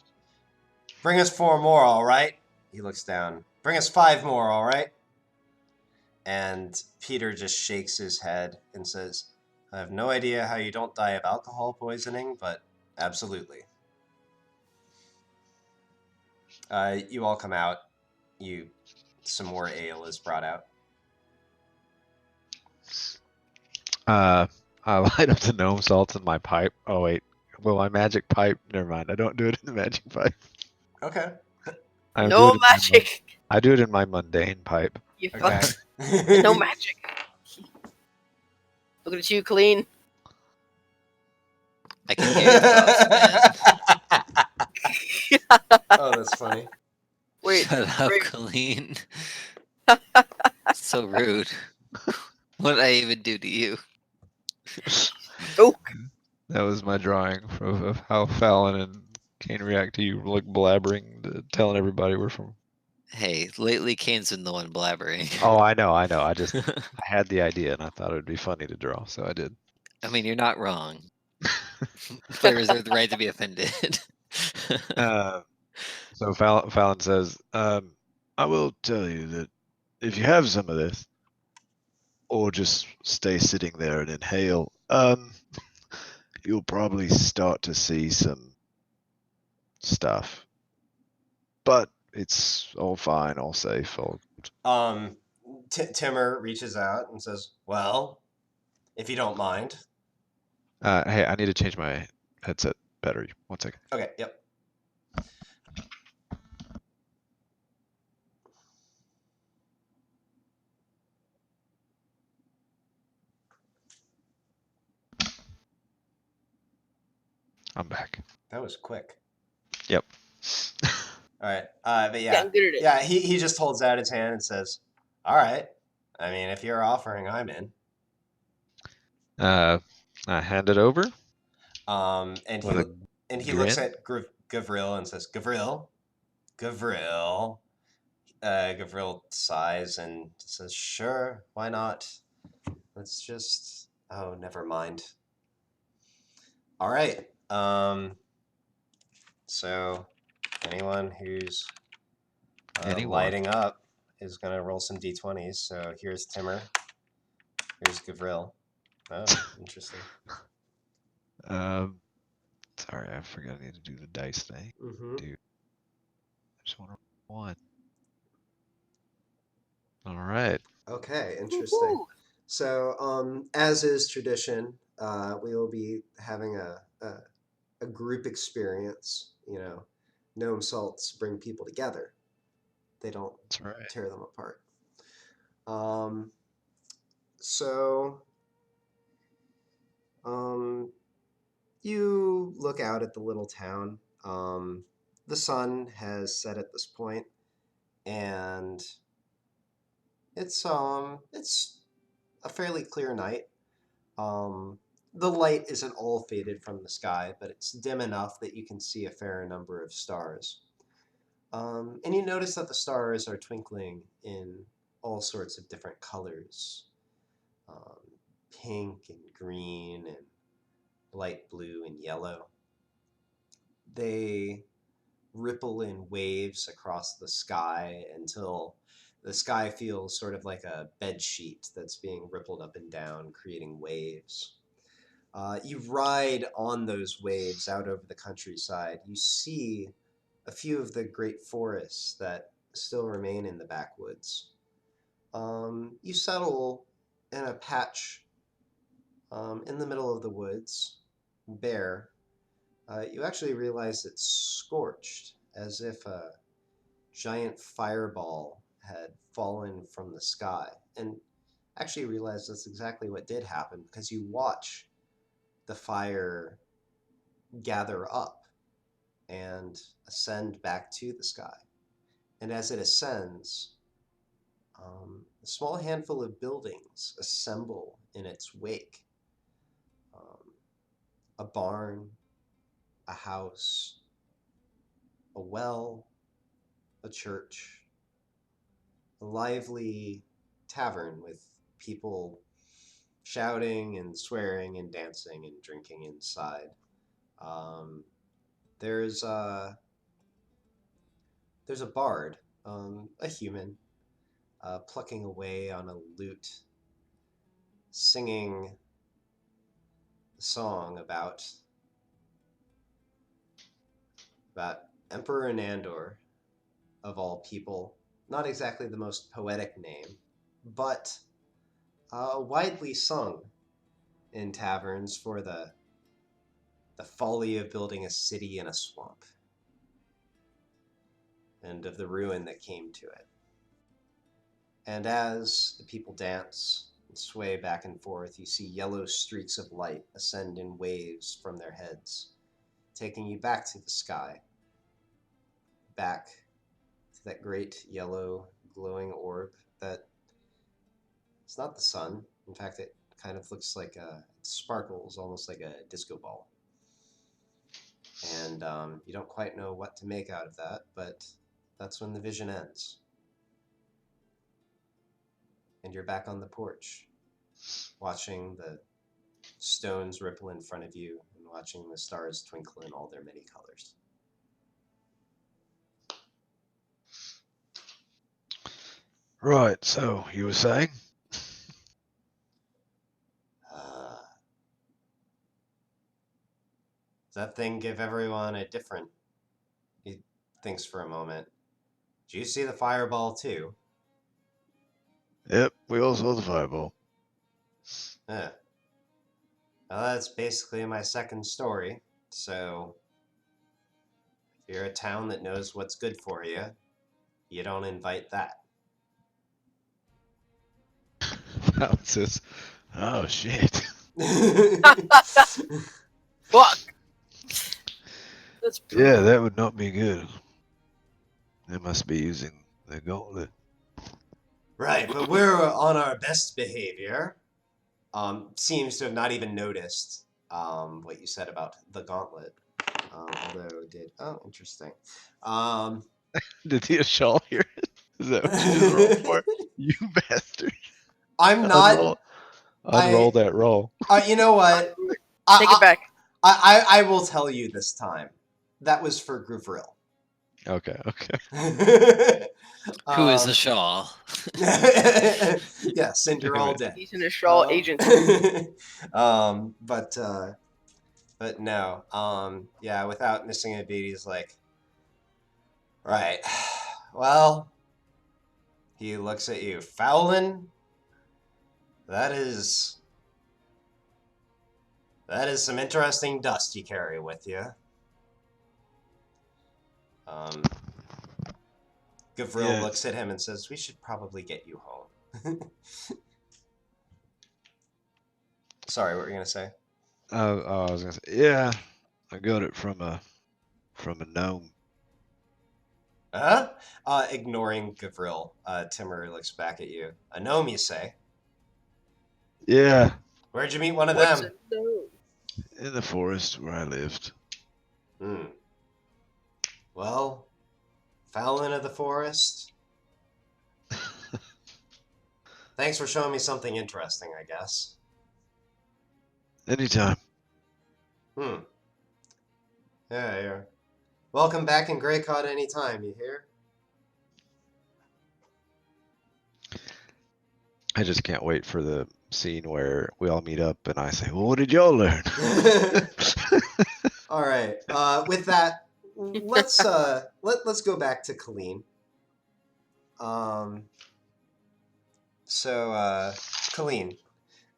"Bring us 4 more, all right?" He looks down. "Bring us 5 more, all right?" And Peter just shakes his head and says, "I have no idea how you don't die of alcohol poisoning, but absolutely." You all come out. Some more ale is brought out. I light up the gnome salts in my pipe. Oh wait, well my magic pipe. Never mind. I don't do it in the magic pipe. Okay. I do No it in magic. I do it in my mundane pipe. You Okay. fuck. No magic. Look at you, clean. I can hear your thoughts, man. Oh, that's funny. Wait. Shut up, wait. Colleen. So rude. What did I even do to you? Oh, That was my drawing of how Fallon and Kane react to you like blabbering, telling everybody we're from. Hey, lately Kane's been the one blabbering. Oh, I know. I had the idea and I thought it would be funny to draw, so I did. I mean, you're not wrong. But I reserve the right to be offended. So Fallon says, I will tell you that if you have some of this, or just stay sitting there and inhale, you'll probably start to see some stuff. But it's all fine, all safe, all good. Timur reaches out and says, "Well, if you don't mind." Hey, I need to change my headset battery. 1 second. Okay, yep. I'm back. That was quick. Yep. All right. But Yeah, yeah. I'm good at it. Yeah, he just holds out his hand and says, all right. I mean, if you're offering, I'm in. I hand it over. And With a he looks grin? at Gavril and says, Gavril. Gavril sighs and says, sure, why not? Let's just... Oh, never mind. All right. So anyone who's Anyone. lighting up is going to roll some d20s. So here's Timur. Here's Gavril. Oh, interesting. Sorry, I forgot I need to do the dice thing. Mm-hmm. Dude, I just want to roll one. All right. Okay, interesting. Woo-hoo. So, as is tradition, we will be having a group experience. You know, gnome salts bring people together. They don't That's right. tear them apart. So, you look out at the little town. The sun has set at this point, and it's a fairly clear night. The light isn't all faded from the sky, but it's dim enough that you can see a fair number of stars. And you notice that the stars are twinkling in all sorts of different colors. Pink and green and light blue and yellow. They ripple in waves across the sky until the sky feels sort of like a bed sheet that's being rippled up and down, creating waves. You ride on those waves out over the countryside. You see a few of the great forests that still remain in the backwoods. You settle in a patch in the middle of the woods, bare. You actually realize it's scorched, as if a giant fireball had fallen from the sky. And actually realize that's exactly what did happen, because you watch the fire gather up and ascend back to the sky. And as it ascends, a small handful of buildings assemble in its wake. A barn, a house, a well, a church, a lively tavern with people shouting and swearing and dancing and drinking inside. There's a bard, a human, plucking away on a lute, singing a song about Emperor Nandor, of all people. Not exactly the most poetic name, but widely sung in taverns for the folly of building a city in a swamp, and of the ruin that came to it. And as the people dance and sway back and forth, you see yellow streaks of light ascend in waves from their heads, taking you back to the sky, back to that great yellow glowing orb that it's not the sun. In fact, it kind of looks like it sparkles almost like a disco ball. And you don't quite know what to make out of that, but that's when the vision ends. And you're back on the porch, watching the stones ripple in front of you and watching the stars twinkle in all their many colors. Right, so you were saying? Does that thing give everyone a different... He thinks for a moment. Do you see the fireball too? Yep, we all saw the fireball. Well, that's basically my second story. So, if you're a town that knows what's good for you, you don't invite that. That was just, oh shit. Fuck. That's Yeah, brutal. that would not be good. They must be using the gauntlet. Right, but we're on our best behavior. Seems to have not even noticed what you said about the gauntlet. Although did interesting. Did the Ashal hear it? Is that what you just rolled for? You bastard. I'm not. Unroll that roll. You know what? Take it back. I will tell you this time. That was for Grivril. Okay. Who is the Shaw? Yes, and you're all dead. He's an Astral agent. But no. Yeah, without missing a beat, he's like, right. Well, he looks at you. Fowlin, that is some interesting dust you carry with you. Gavril looks at him and says, we should probably get you home. Sorry, what were you going to say? I was gonna say, yeah, I got it from a gnome. Huh? Ignoring Gavril, Timur looks back at you. A gnome, you say? Yeah, Where'd you meet one of What's them? a gnome? in the forest where I lived. Well, Fowlin of the Forest. Thanks for showing me something interesting, I guess. Anytime. Yeah, you're welcome back in Greycott anytime, you hear? I just can't wait for the scene where we all meet up and I say, well, what did y'all learn? All right. With that, let's go back to Colleen. So Colleen,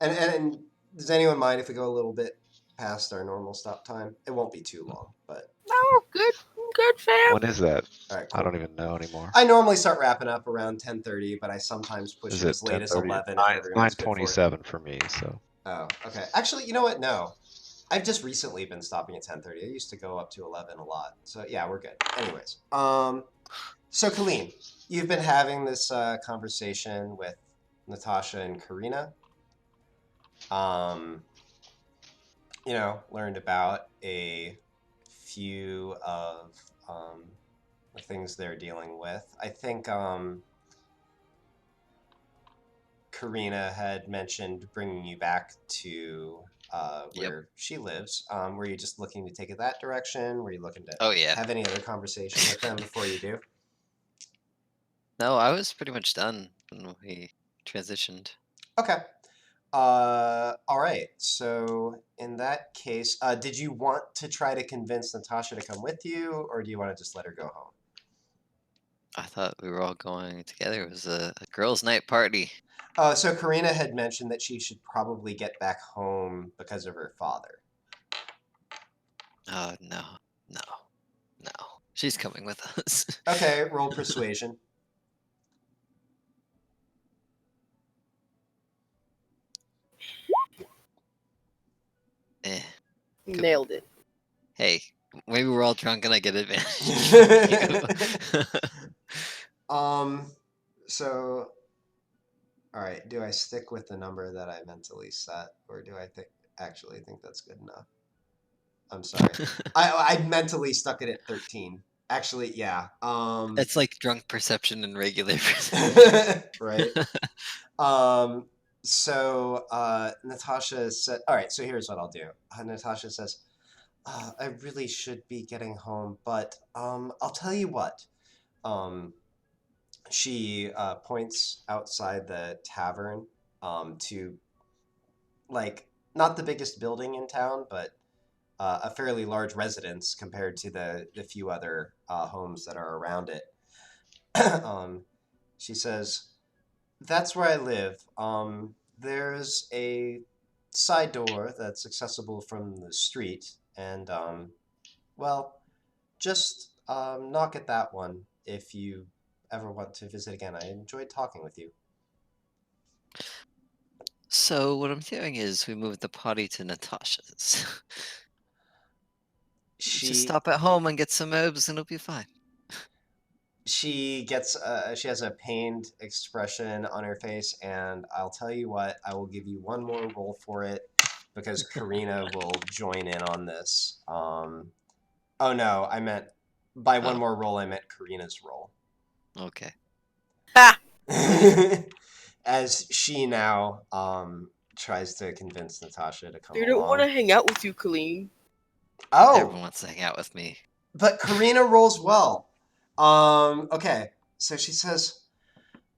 and does anyone mind if we go a little bit past our normal stop time? It won't be too long, but No, good, fam. When is that? all right, cool. I don't even know anymore. I normally start wrapping up around 10:30, but I sometimes push Is it it as late as 10:30? 11 if everyone's good for it. 9:27 for me, so. Oh, okay. Actually, you know what? No. I've just recently been stopping at 10:30. I used to go up to 11 a lot. So yeah, we're good. Anyways, so Colleen, you've been having this conversation with Natasha and Karina. Learned about a few of the things they're dealing with. I think Karina had mentioned bringing you back to where she lives. Were you just looking to take it that direction? Were you looking to have any other conversation with them before you do? No, I was pretty much done when we transitioned. Okay. All right. So in that case, did you want to try to convince Natasha to come with you, or do you want to just let her go home? I thought we were all going together. It was a girls' night party. So Karina had mentioned that she should probably get back home because of her father. Oh, no. She's coming with us. Okay, roll persuasion. Nailed it. Hey, maybe we're all drunk and I get advantage. So, all right, do I stick with the number that I mentally set, or do I actually think that's good enough? I'm sorry. I mentally stuck it at 13. Actually, yeah. It's like drunk perception and regular perception. Right. So Natasha said, all right, so here's what I'll do. Natasha says, I really should be getting home, but I'll tell you what. She points outside the tavern to, like, not the biggest building in town, but a fairly large residence compared to the few other homes that are around it. She says, that's where I live. There's a side door that's accessible from the street, and, well, just knock at that one if you ever want to visit again. I enjoyed talking with you. So what I'm hearing is we moved the party to Natasha's. Just She stop at home and get some herbs and it'll be fine. she gets she has a pained expression on her face, and I'll tell you what, I will give you one more roll for it because Karina will join in on this. Oh no, I meant by one Oh. more roll I meant Karina's roll. Okay. Ha! As she now tries to convince Natasha to come They don't along. want to hang out with you, Colleen. Oh, Everyone wants to hang out with me. but Karina rolls well. Okay, so she says,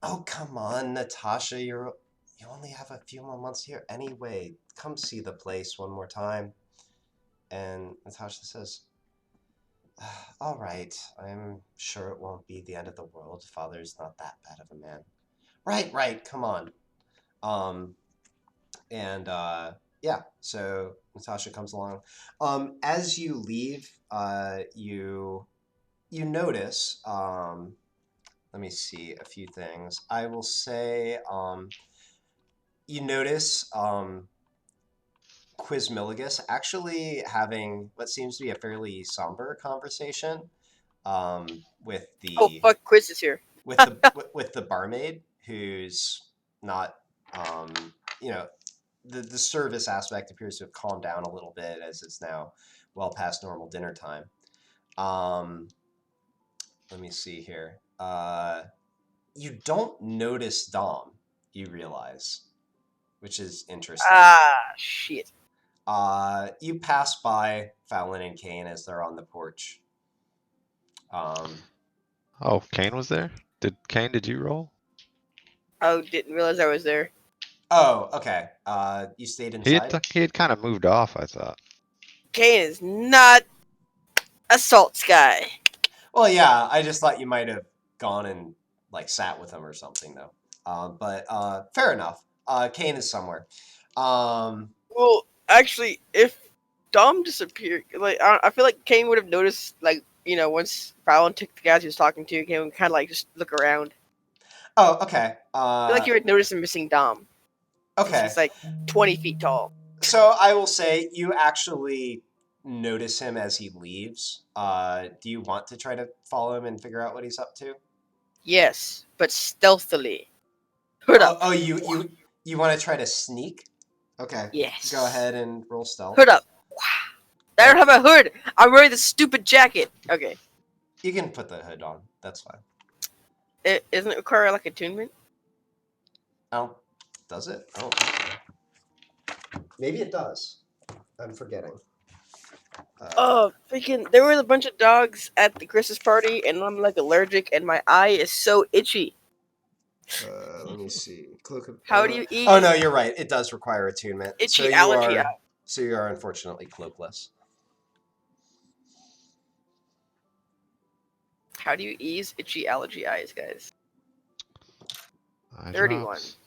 "Oh, come on, Natasha, you only have a few more months here anyway. Come see the place one more time." And Natasha says, "All right, I'm sure it won't be the end of the world. Father's not that bad of a man." Right, come on. And yeah, so Natasha comes along. As you leave, you notice. Let me see a few things. I will say, you notice Quizmilligus actually having what seems to be a fairly somber conversation with the Oh fuck, Quiz is here. with the barmaid, who's not you know, the service aspect appears to have calmed down a little bit as it's now well past normal dinner time. Let me see here. You don't notice Dom, you realize, which is interesting. Ah, shit. You pass by Fallon and Kane as they're on the porch. Oh, Kane was there? Did you roll? Oh, didn't realize I was there. Oh, okay. You stayed He inside? had kind of moved off, I thought. Kane is not a salt guy. Well, yeah, I just thought you might have gone and like sat with him or something, though. But fair enough. Kane is somewhere. Well, actually, if Dom disappeared, like I feel like Kane would have noticed, like once Fallon took the guys he was talking to, Kane would kind of like just look around. Oh, okay. I feel like you would notice him missing Dom. Okay. He's like 20 feet tall. So I will say you actually notice him as he leaves. Do you want to try to follow him and figure out what he's up to? Yes, but stealthily. Hood up. Oh, you want to try to sneak? Okay. Yes. Go ahead and roll stealth. Hood up. I don't have a hood. I'm wearing the stupid jacket. Okay. You can put the hood on. That's fine. Isn't it require like attunement? Oh, does it? Oh, maybe it does. I'm forgetting. Freaking! There were a bunch of dogs at the Christmas party, and I'm like allergic, and my eye is so itchy. Let me see. Cloak of, How do you eat? Oh no, you're right. It does require attunement. Itchy allergy eye. So you are unfortunately cloakless. How do you ease itchy allergy eyes, guys? Eye 31. drops.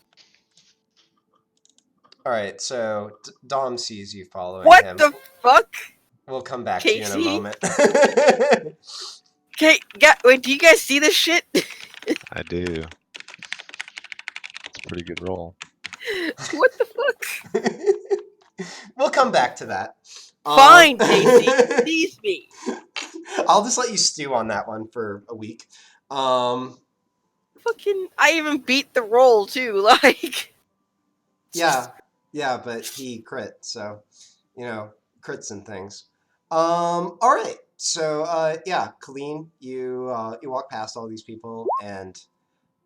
All right, so Dom sees you following What him. the fuck? We'll come back to you in a Casey? moment. Okay, wait, do you guys see this shit? I do. It's a pretty good roll. What the fuck? We'll come back to that. Fine, Casey. Tease me. I'll just let you stew on that one for a week. Fucking, I even beat the roll too. Like, Yeah, but he crit, so crits and things. All right, so yeah, Colleen, you walk past all these people, and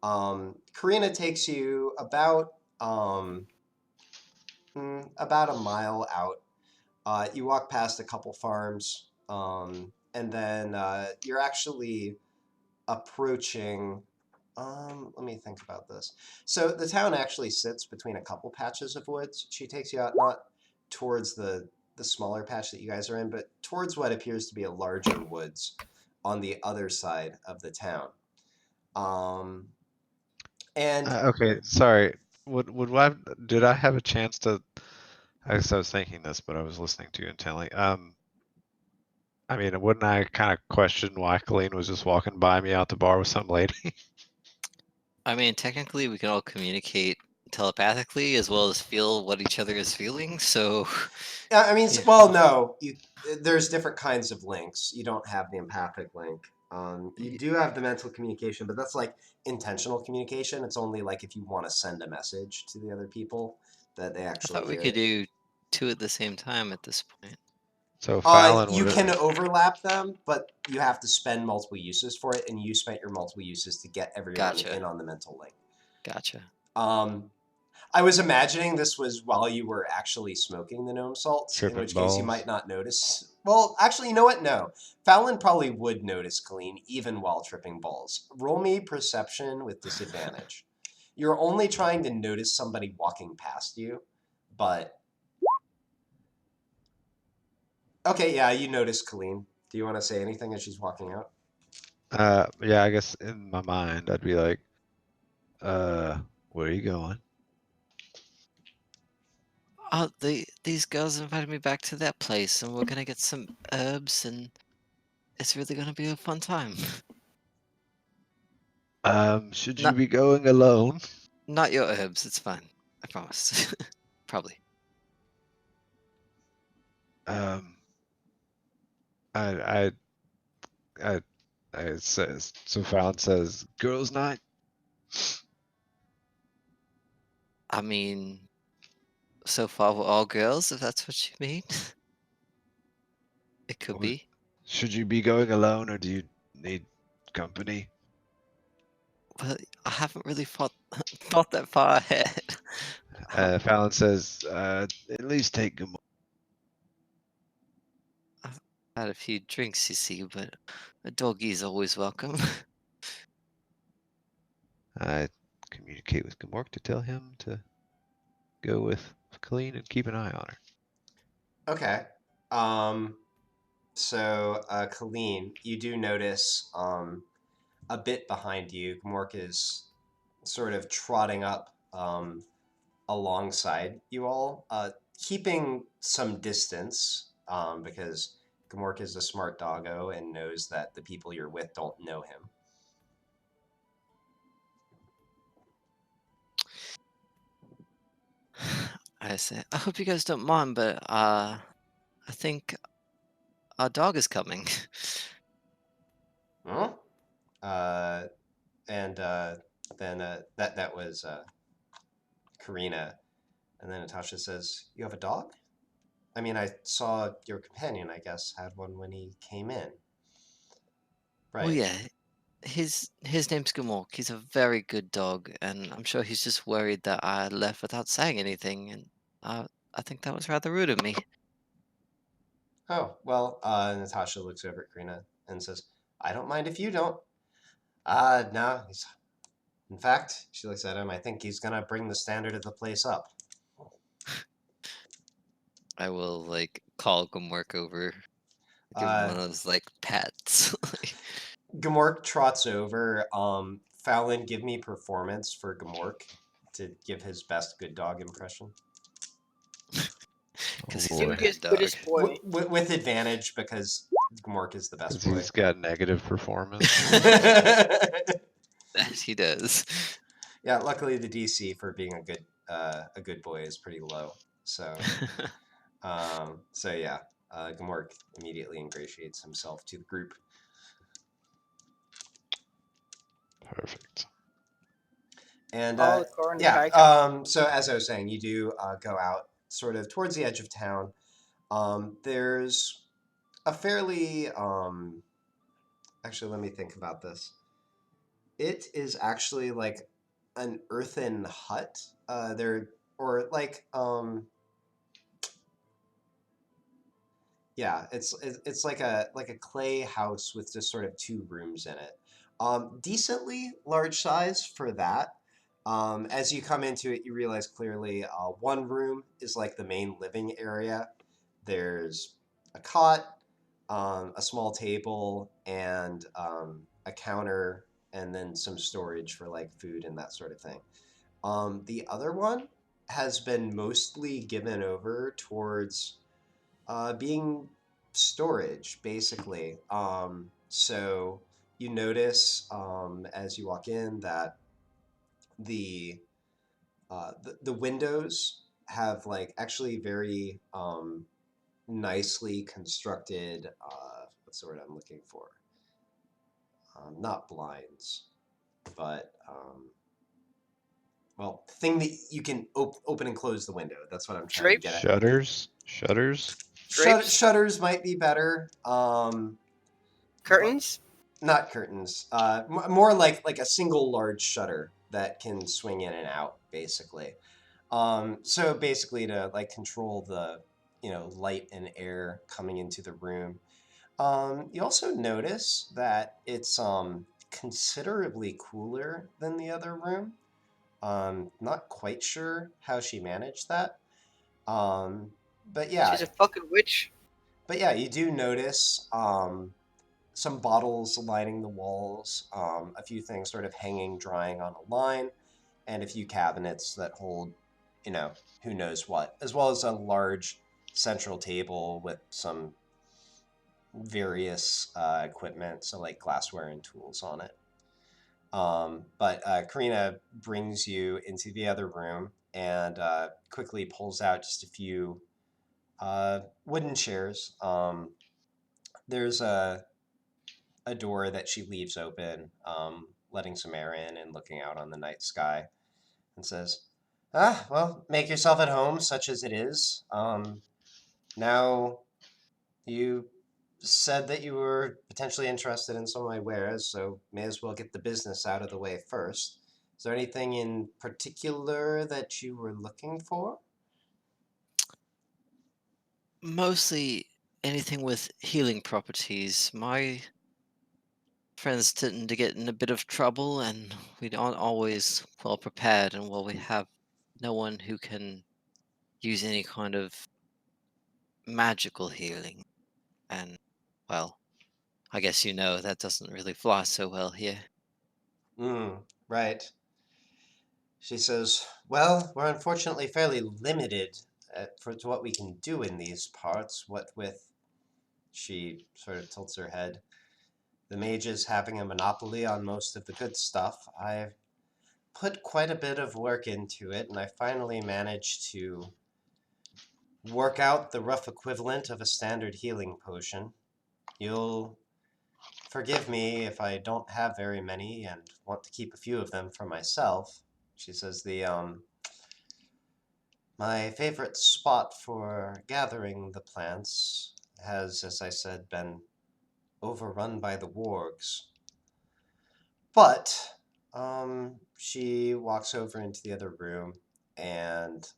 Karina takes you about a mile out. You walk past a couple farms, and then you're actually approaching. Let me think about this. So the town actually sits between a couple patches of woods. She takes you out not towards the smaller patch that you guys are in, but towards what appears to be a larger woods on the other side of the town. And Okay, sorry. Did I have a chance to? I guess I was thinking this, but I was listening to you intently. I mean, wouldn't I kind of question why Colleen was just walking by me out the bar with some lady? I mean, technically, we can all communicate telepathically as well as feel what each other is feeling. So Yeah, I mean, Yeah. well, no, there's different kinds of links. You don't have the empathic link. You Y- do have the mental communication, but that's like intentional communication. It's only like if you want to send a message to the other people that they I actually thought we hear could it. do two at the same time at this point. So Fallon You would can overlap them, but you have to spend multiple uses for it, and you spent your multiple uses to get everyone Gotcha. in on the mental link. Gotcha. I was imagining this was while you were actually smoking the gnome salts, in tripping which case you balls. might not notice. Well, actually, you know what? No. Fallon probably would notice Colleen even while tripping balls. Roll me perception with disadvantage. You're only trying to notice somebody walking past you, but... Okay, yeah, you notice Colleen. Do you want to say anything as she's walking out? Yeah, I guess in my mind I'd be like, where are you going? Oh, these girls invited me back to their place, and we're gonna get some herbs, and it's really gonna be a fun time. Should you Not be going alone? not your herbs. It's fine. I promise. Probably. Um, I I I says so Fallon says, girls' night. I mean, so far we're all girls, if that's what you mean. It could Well, be. should you be going alone or do you need company? Well, I haven't really thought that far ahead. Fallon says, At least take them. I've had a few drinks, you see, but a doggie's always welcome. I communicate with Gamork to tell him to go with Colleen and keep an eye on her. Okay. So, Colleen, you do notice a bit behind you, Gmork is sort of trotting up alongside you all, keeping some distance because Gmork is a smart doggo and knows that the people you're with don't know him. I say, I hope you guys don't mind, but I think our dog is coming. Huh? And then that was Karina, and then Natasha says, "You have a dog? I mean, I saw your companion, I guess, had one when he came in." Well, Right. yeah, his name's Gamork. He's a very good dog, and I'm sure he's just worried that I left without saying anything, and I think that was rather rude of me. Oh, well, Natasha looks over at Karina and says, "I don't mind if you don't." No. In fact, she looks at him, I think he's gonna bring the standard of the place up. I will like call Gamork over, give him one Uh, of those like pats. Gamork trots over. Fallon, give me performance for Gamork to give his best good dog impression. Because Oh he's a boy, good dog. Goodest boy. With advantage because Gamork is the best because boy. he's got negative performance. That he does. Yeah, luckily the DC for being a good boy is pretty low. So yeah, Gamork immediately ingratiates himself to the group. Perfect. And All according to yeah, Kaika. so as I was saying, you do go out sort of towards the edge of town. There's a fairly actually, let me think about this. It is actually like an earthen hut. There or like yeah, it's like a clay house with just sort of two rooms in it. Decently large size for that. As you come into it, you realize clearly one room is like the main living area. There's a cot, a small table, and a counter, and then some storage for like food and that sort of thing. The other one has been mostly given over towards being storage, basically. So you notice as you walk in that the the windows have like actually very nicely constructed. What's the word I'm looking for? Not blinds, but well, thing that you can open and close the window. That's what I'm trying to get Drapes? at. Shutters. Drapes? Shutters might be better. But Curtains? not curtains. More like a single large shutter that can swing in and out, basically. So basically to like control the light and air coming into the room. You also notice that it's considerably cooler than the other room. Not quite sure how she managed that. Um, but yeah, She's a fucking witch. you do notice some bottles lining the walls, a few things sort of hanging, drying on a line, and a few cabinets that hold, who knows what, as well as a large central table with some various equipment, so like glassware and tools on it. But Karina brings you into the other room and quickly pulls out just a few wooden chairs. There's a door that she leaves open, letting some air in and looking out on the night sky, and says, "Ah, well, make yourself at home, such as it is. Now, you said that you were potentially interested in some of my wares, so may as well get the business out of the way first. Is there anything in particular that you were looking for?" Mostly anything with healing properties. My friends tend to get in a bit of trouble, and we aren't always well prepared. And while we have no one who can use any kind of magical healing, and well, I guess that doesn't really fly so well here. Right. She says, "Well, we're unfortunately fairly limited to what we can do in these parts. What with," she sort of tilts her head, "the mages having a monopoly on most of the good stuff, I've put quite a bit of work into it, and I finally managed to work out the rough equivalent of a standard healing potion. You'll forgive me if I don't have very many and want to keep a few of them for myself." She says, "My favorite spot for gathering the plants has, as I said, been overrun by the wargs. But," she walks over into the other room and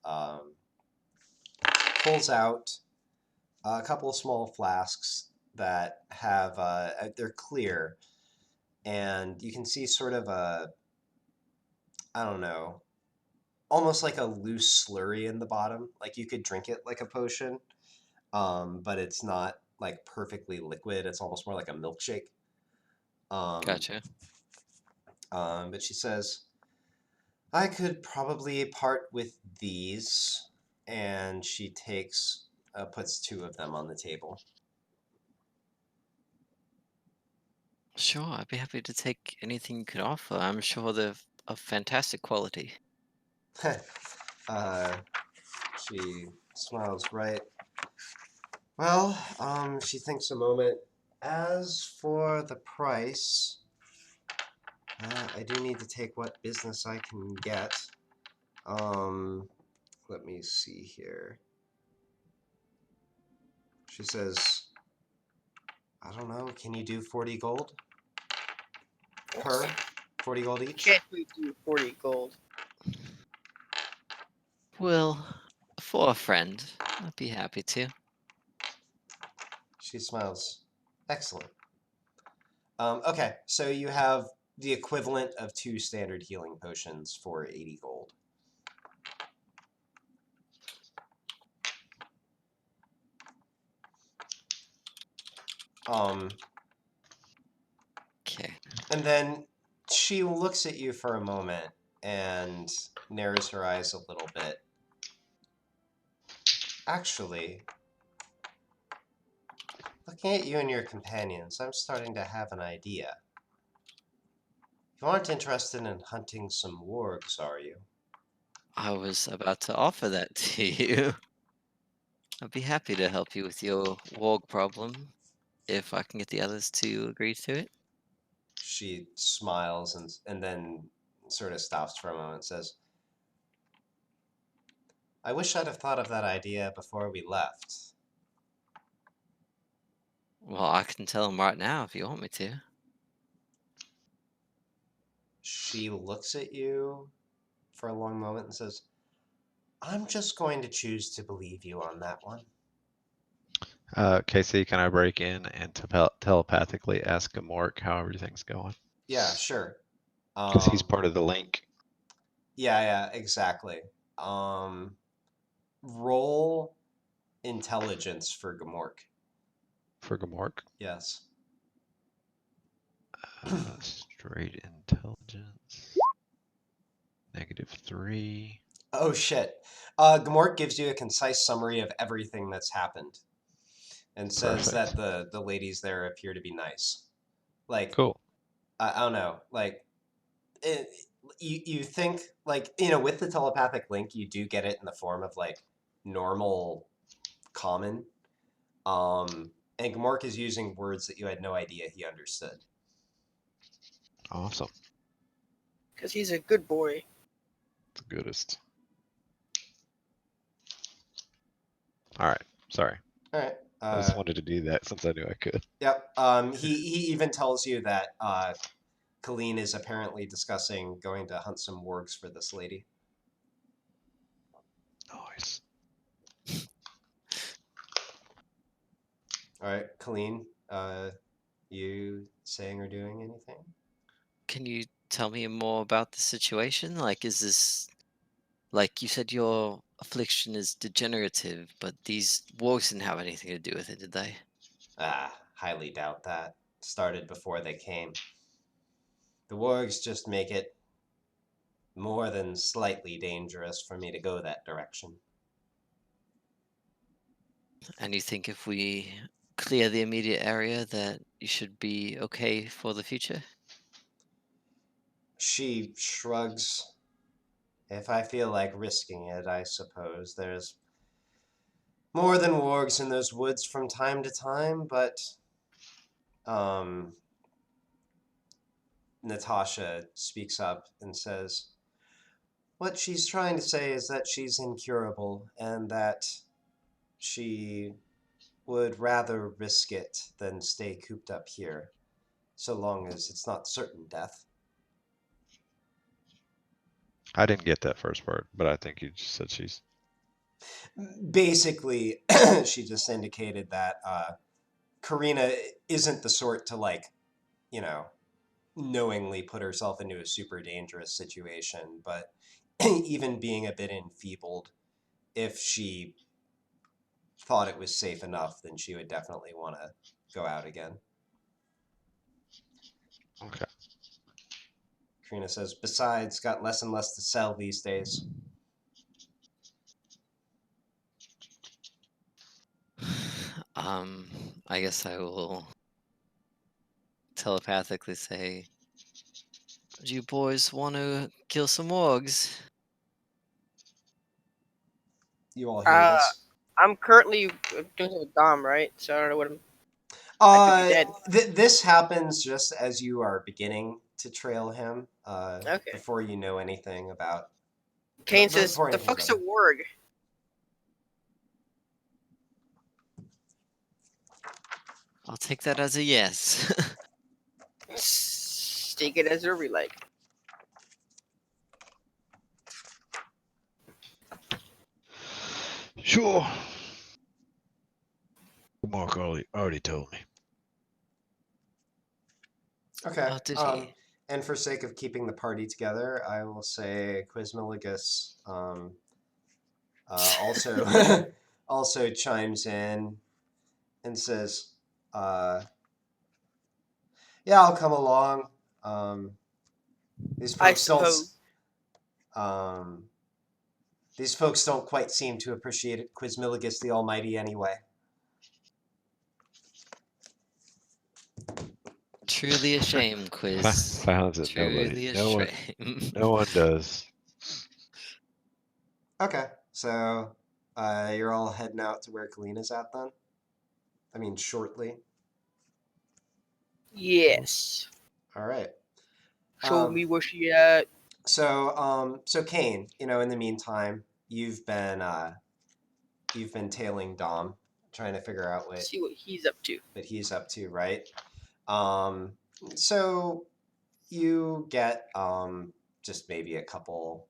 pulls out a couple of small flasks that have, they're clear, and you can see sort of I don't know, almost like a loose slurry in the bottom. Like you could drink it like a potion, but it's not like perfectly liquid. It's almost more like a milkshake. Um, Gotcha. but she says, "I could probably part with these," and she puts two of them on the table. Sure, I'd be happy to take anything you could offer. I'm sure they're of fantastic quality. uh, she smiles right. "Well," she thinks a moment. "As for the price, I do need to take what business I can get. Um, let me see here." She says, "I don't know, can you do 40 gold per? 40 gold each?" Can't we do 40 gold? Well, for a friend, I'd be happy to. She smiles. "Excellent. Okay, so you have the equivalent of two standard healing potions for 80 gold. Um, Okay. and then she looks at you for a moment and narrows her eyes a little bit. "Actually, looking at you and your companions, I'm starting to have an idea. You aren't interested in hunting some wargs, are you?" I was about to offer that to you. I'd be happy to help you with your warg problem if I can get the others to agree to it. She smiles and then sort of stops for a moment and says, I wish I'd have thought of that idea before we left. Well, I can tell them right now if you want me to. She looks at you for a long moment and says, I'm just going to choose to believe you on that one. Casey, can I break in and telepathically ask Gamork how everything's going? Yeah, sure. Because he's part of the link. Yeah, exactly. Roll intelligence for Gamork. For Gamork? Yes. Straight intelligence. -3. Oh shit. Gamork gives you a concise summary of everything that's happened, and says Perfect. that the ladies there appear to be nice. Like, Cool. I don't know, like, you think, like, with the telepathic link, you do get it in the form of like normal, common. And Gamork is using words that you had no idea he understood. Awesome. Because he's a good boy. The goodest. All right. Sorry. All right. I just wanted to do that since I knew I could. Yep. He even tells you that Colleen is apparently discussing going to hunt some wargs for this lady. Nice. All right, Colleen, you saying or doing anything? Can you tell me more about the situation? Like, is this, like you said, your affliction is degenerative, but these wargs didn't have anything to do with it, did they? Highly doubt that. Started before they came. The wargs just make it more than slightly dangerous for me to go that direction. And you think if we clear the immediate area that you should be okay for the future? She shrugs. If I feel like risking it, I suppose. There's more than wargs in those woods from time to time, but Natasha speaks up and says, what she's trying to say is that she's incurable and that she would rather risk it than stay cooped up here, so long as it's not certain death. I didn't get that first part, but I think you just said she's... Basically, she just indicated that Karina isn't the sort to, like, knowingly put herself into a super dangerous situation, but even being a bit enfeebled, if she thought it was safe enough, then she would definitely want to go out again. Okay. Karina says, besides, got less and less to sell these days. I guess I will telepathically say, do you boys want to kill some wargs? You all hear this? I'm currently doing it with Dom, right? So I don't know what I could be dead. This happens just as you are beginning to trail him, Okay. before you know anything about... Kane before says, the anything's fuck's a done. warg? I'll take that as a yes. Take it as a relay. Sure. Mark already told me. Okay. Oh, did he? And for sake of keeping the party together, I will say Quizmiligus also also chimes in and says, "Yeah, I'll come along. These I folks don't. suppose. These folks don't quite seem to appreciate it, Quizmiligus the Almighty, anyway." Truly a shame, Quiz. Found it. Truly Nobody. a No one. shame. No one does. Okay, so you're all heading out to where Kalina's at then? I mean, shortly. Yes. All right. Show me where she at. So Kane, in the meantime, you've been tailing Dom, trying to figure out See what he's up to. what he's up to, right? Um, so you get just maybe a couple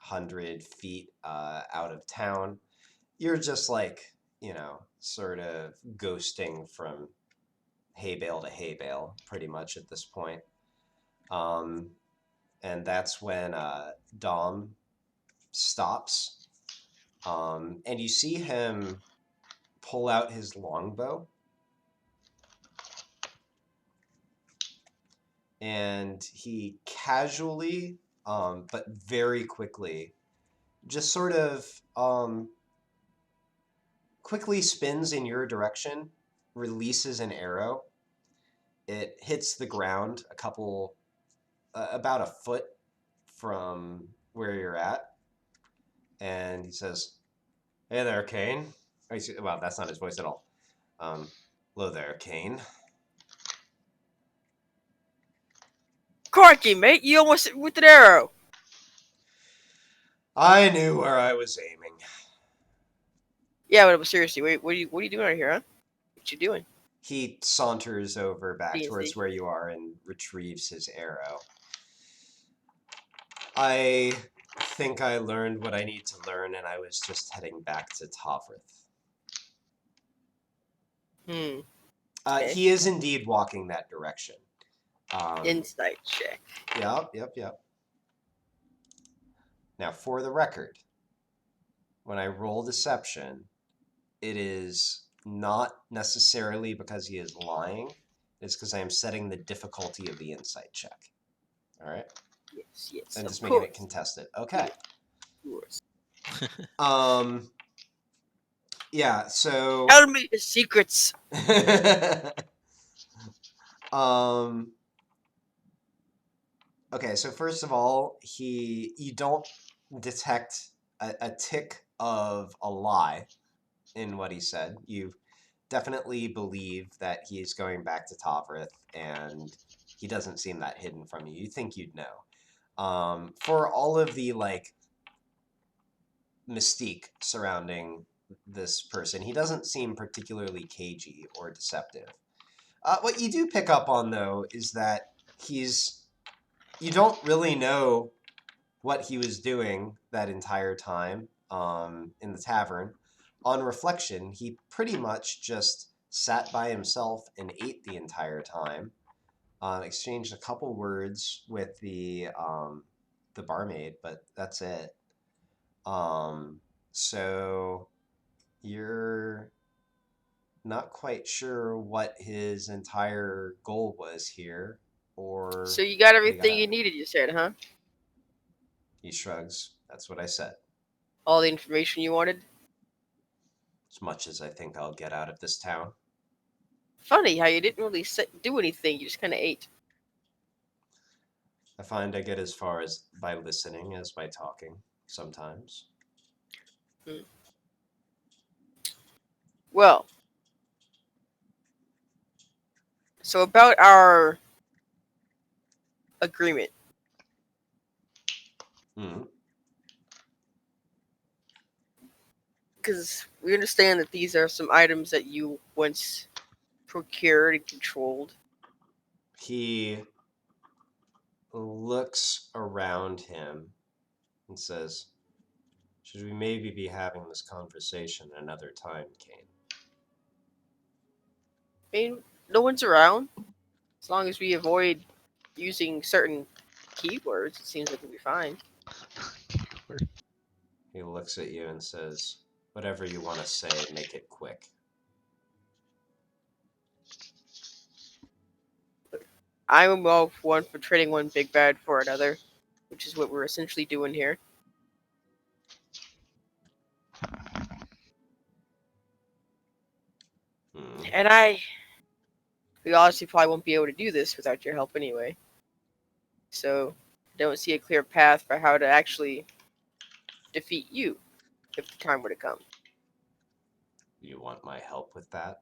100 feet out of town. You're just like, sort of ghosting from hay bale to hay bale, pretty much at this point. Um, and that's when Dom stops, and you see him pull out his longbow, and he casually, but very quickly, just sort of quickly spins in your direction, releases an arrow. It hits the ground about a foot from where you're at, and he says, "Hey there, Kane." Well, that's not his voice at all. Hello there, Kane. Crikey, mate, you almost hit with an arrow. I knew where I was aiming. Yeah, but seriously, what are you doing out here, huh? What you doing? He saunters over back D&C. towards where you are and retrieves his arrow. I think I learned what I need to learn, and I was just heading back to Tovrith. Okay. He is indeed walking that direction. Insight check. Yep. Now, for the record, when I roll deception, it is not necessarily because he is lying. It's because I am setting the difficulty of the insight check. All right? Yes. And Of just making it course. contested. Okay. Of course. Yeah, so... Tell me the secrets. Okay, so first of all, you don't detect a tick of a lie in what he said. You definitely believe that he's going back to Tovrith, and he doesn't seem that hidden from you. You think you'd know. For all of the mystique surrounding this person, he doesn't seem particularly cagey or deceptive. What you do pick up on, though, is that you don't really know what he was doing that entire time in the tavern. On reflection, he pretty much just sat by himself and ate the entire time. Exchanged a couple words with the barmaid, but that's it. So you're not quite sure what his entire goal was here, or So you got what he everything got. you needed, you said, huh? He shrugs. That's what I said. All the information you wanted? As much as I think I'll get out of this town. Funny how you didn't really do anything, you just kind of ate. I find I get as far as by listening as by talking sometimes. Well, so about our agreement. Hmm. Because we understand that these are some items that you once procured and controlled. He looks around him and says, "Should we maybe be having this conversation another time, Kane?" I mean, no one's around. As long as we avoid using certain keywords, it seems like we'll be fine. He looks at you and says, "Whatever you want to say, make it quick." I'm well one for trading one big bad for another, which is what we're essentially doing here. Hmm. And we obviously probably won't be able to do this without your help anyway. So, don't see a clear path for how to actually defeat you if the time were to come. You want my help with that?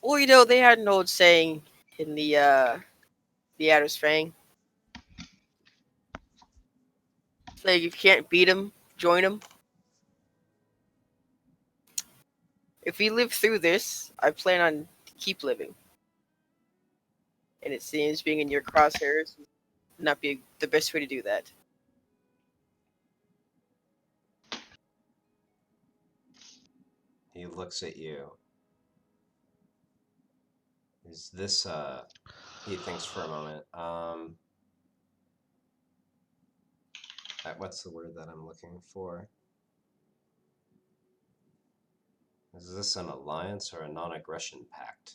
Well, they had an old saying in the Adder's Fang. It's like, if you can't beat him, join him. If we live through this, I plan on keep living. And it seems being in your crosshairs would not be the best way to do that. He looks at you. Is this he thinks for a moment. What's the word that I'm looking for? Is this an alliance or a non-aggression pact?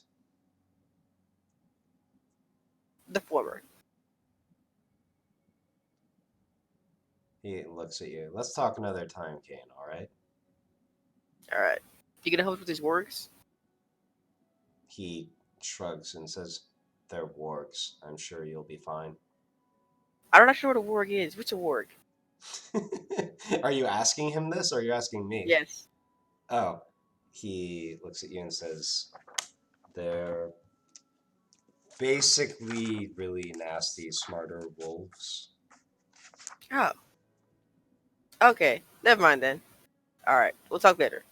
The former. He looks at you. Let's talk another time, Kane, all right? All right. You gonna help us with these wargs? He shrugs and says, "They're wargs. I'm sure you'll be fine." I don't actually know what a warg is. What's a warg? Are you asking him this or are you asking me? Yes. Oh. He looks at you and says, "They're basically really nasty, smarter wolves." Oh. Okay. Never mind then. All right. We'll talk later.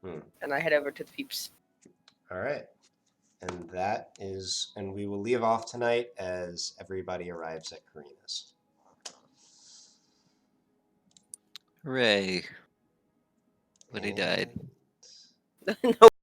And I head over to the peeps. All right. And we will leave off tonight as everybody arrives at Karina's. Hooray. When he died. And No